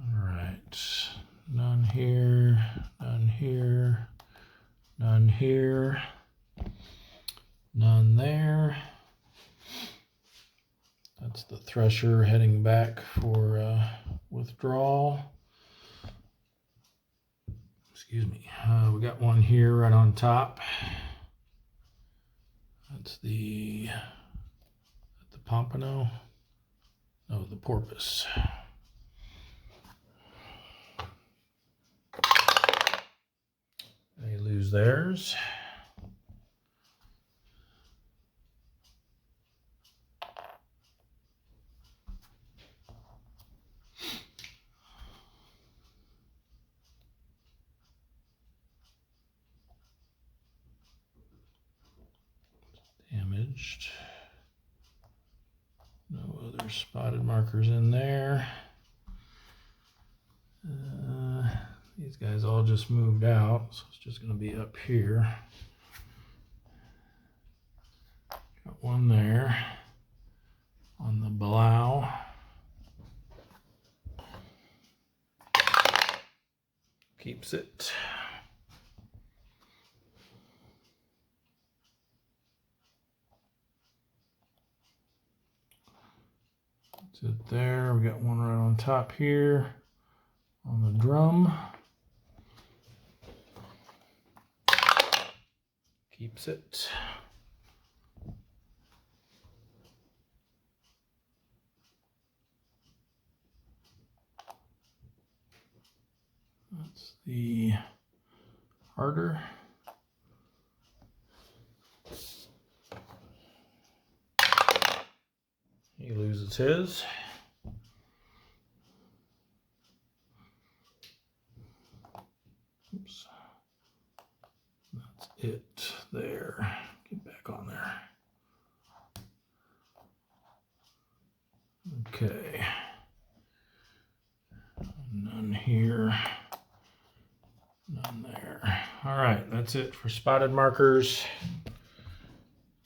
All right. None here, none here, none here, none there. That's the thresher heading back for withdrawal. Excuse me. We got one here right on top. That's the pompano. No, the porpoise. They lose theirs. Damaged. No other spotted markers in there. These guys all just moved out, so it's just going to be up here. Got one there on the bow. Keeps it. That's it there. We got one right on top here on the drum. Keeps it. That's the harder. He loses his. Oops. That's it there. Get back on there. here. None there. All right, that's it for spotted markers.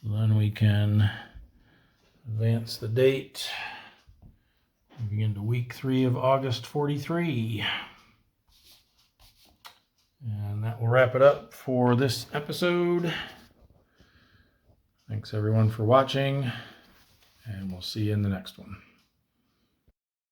Then we can advance the date. Begin to week 3 of August 43. And that will wrap it up for this episode. Thanks everyone for watching, and we'll see you in the next one.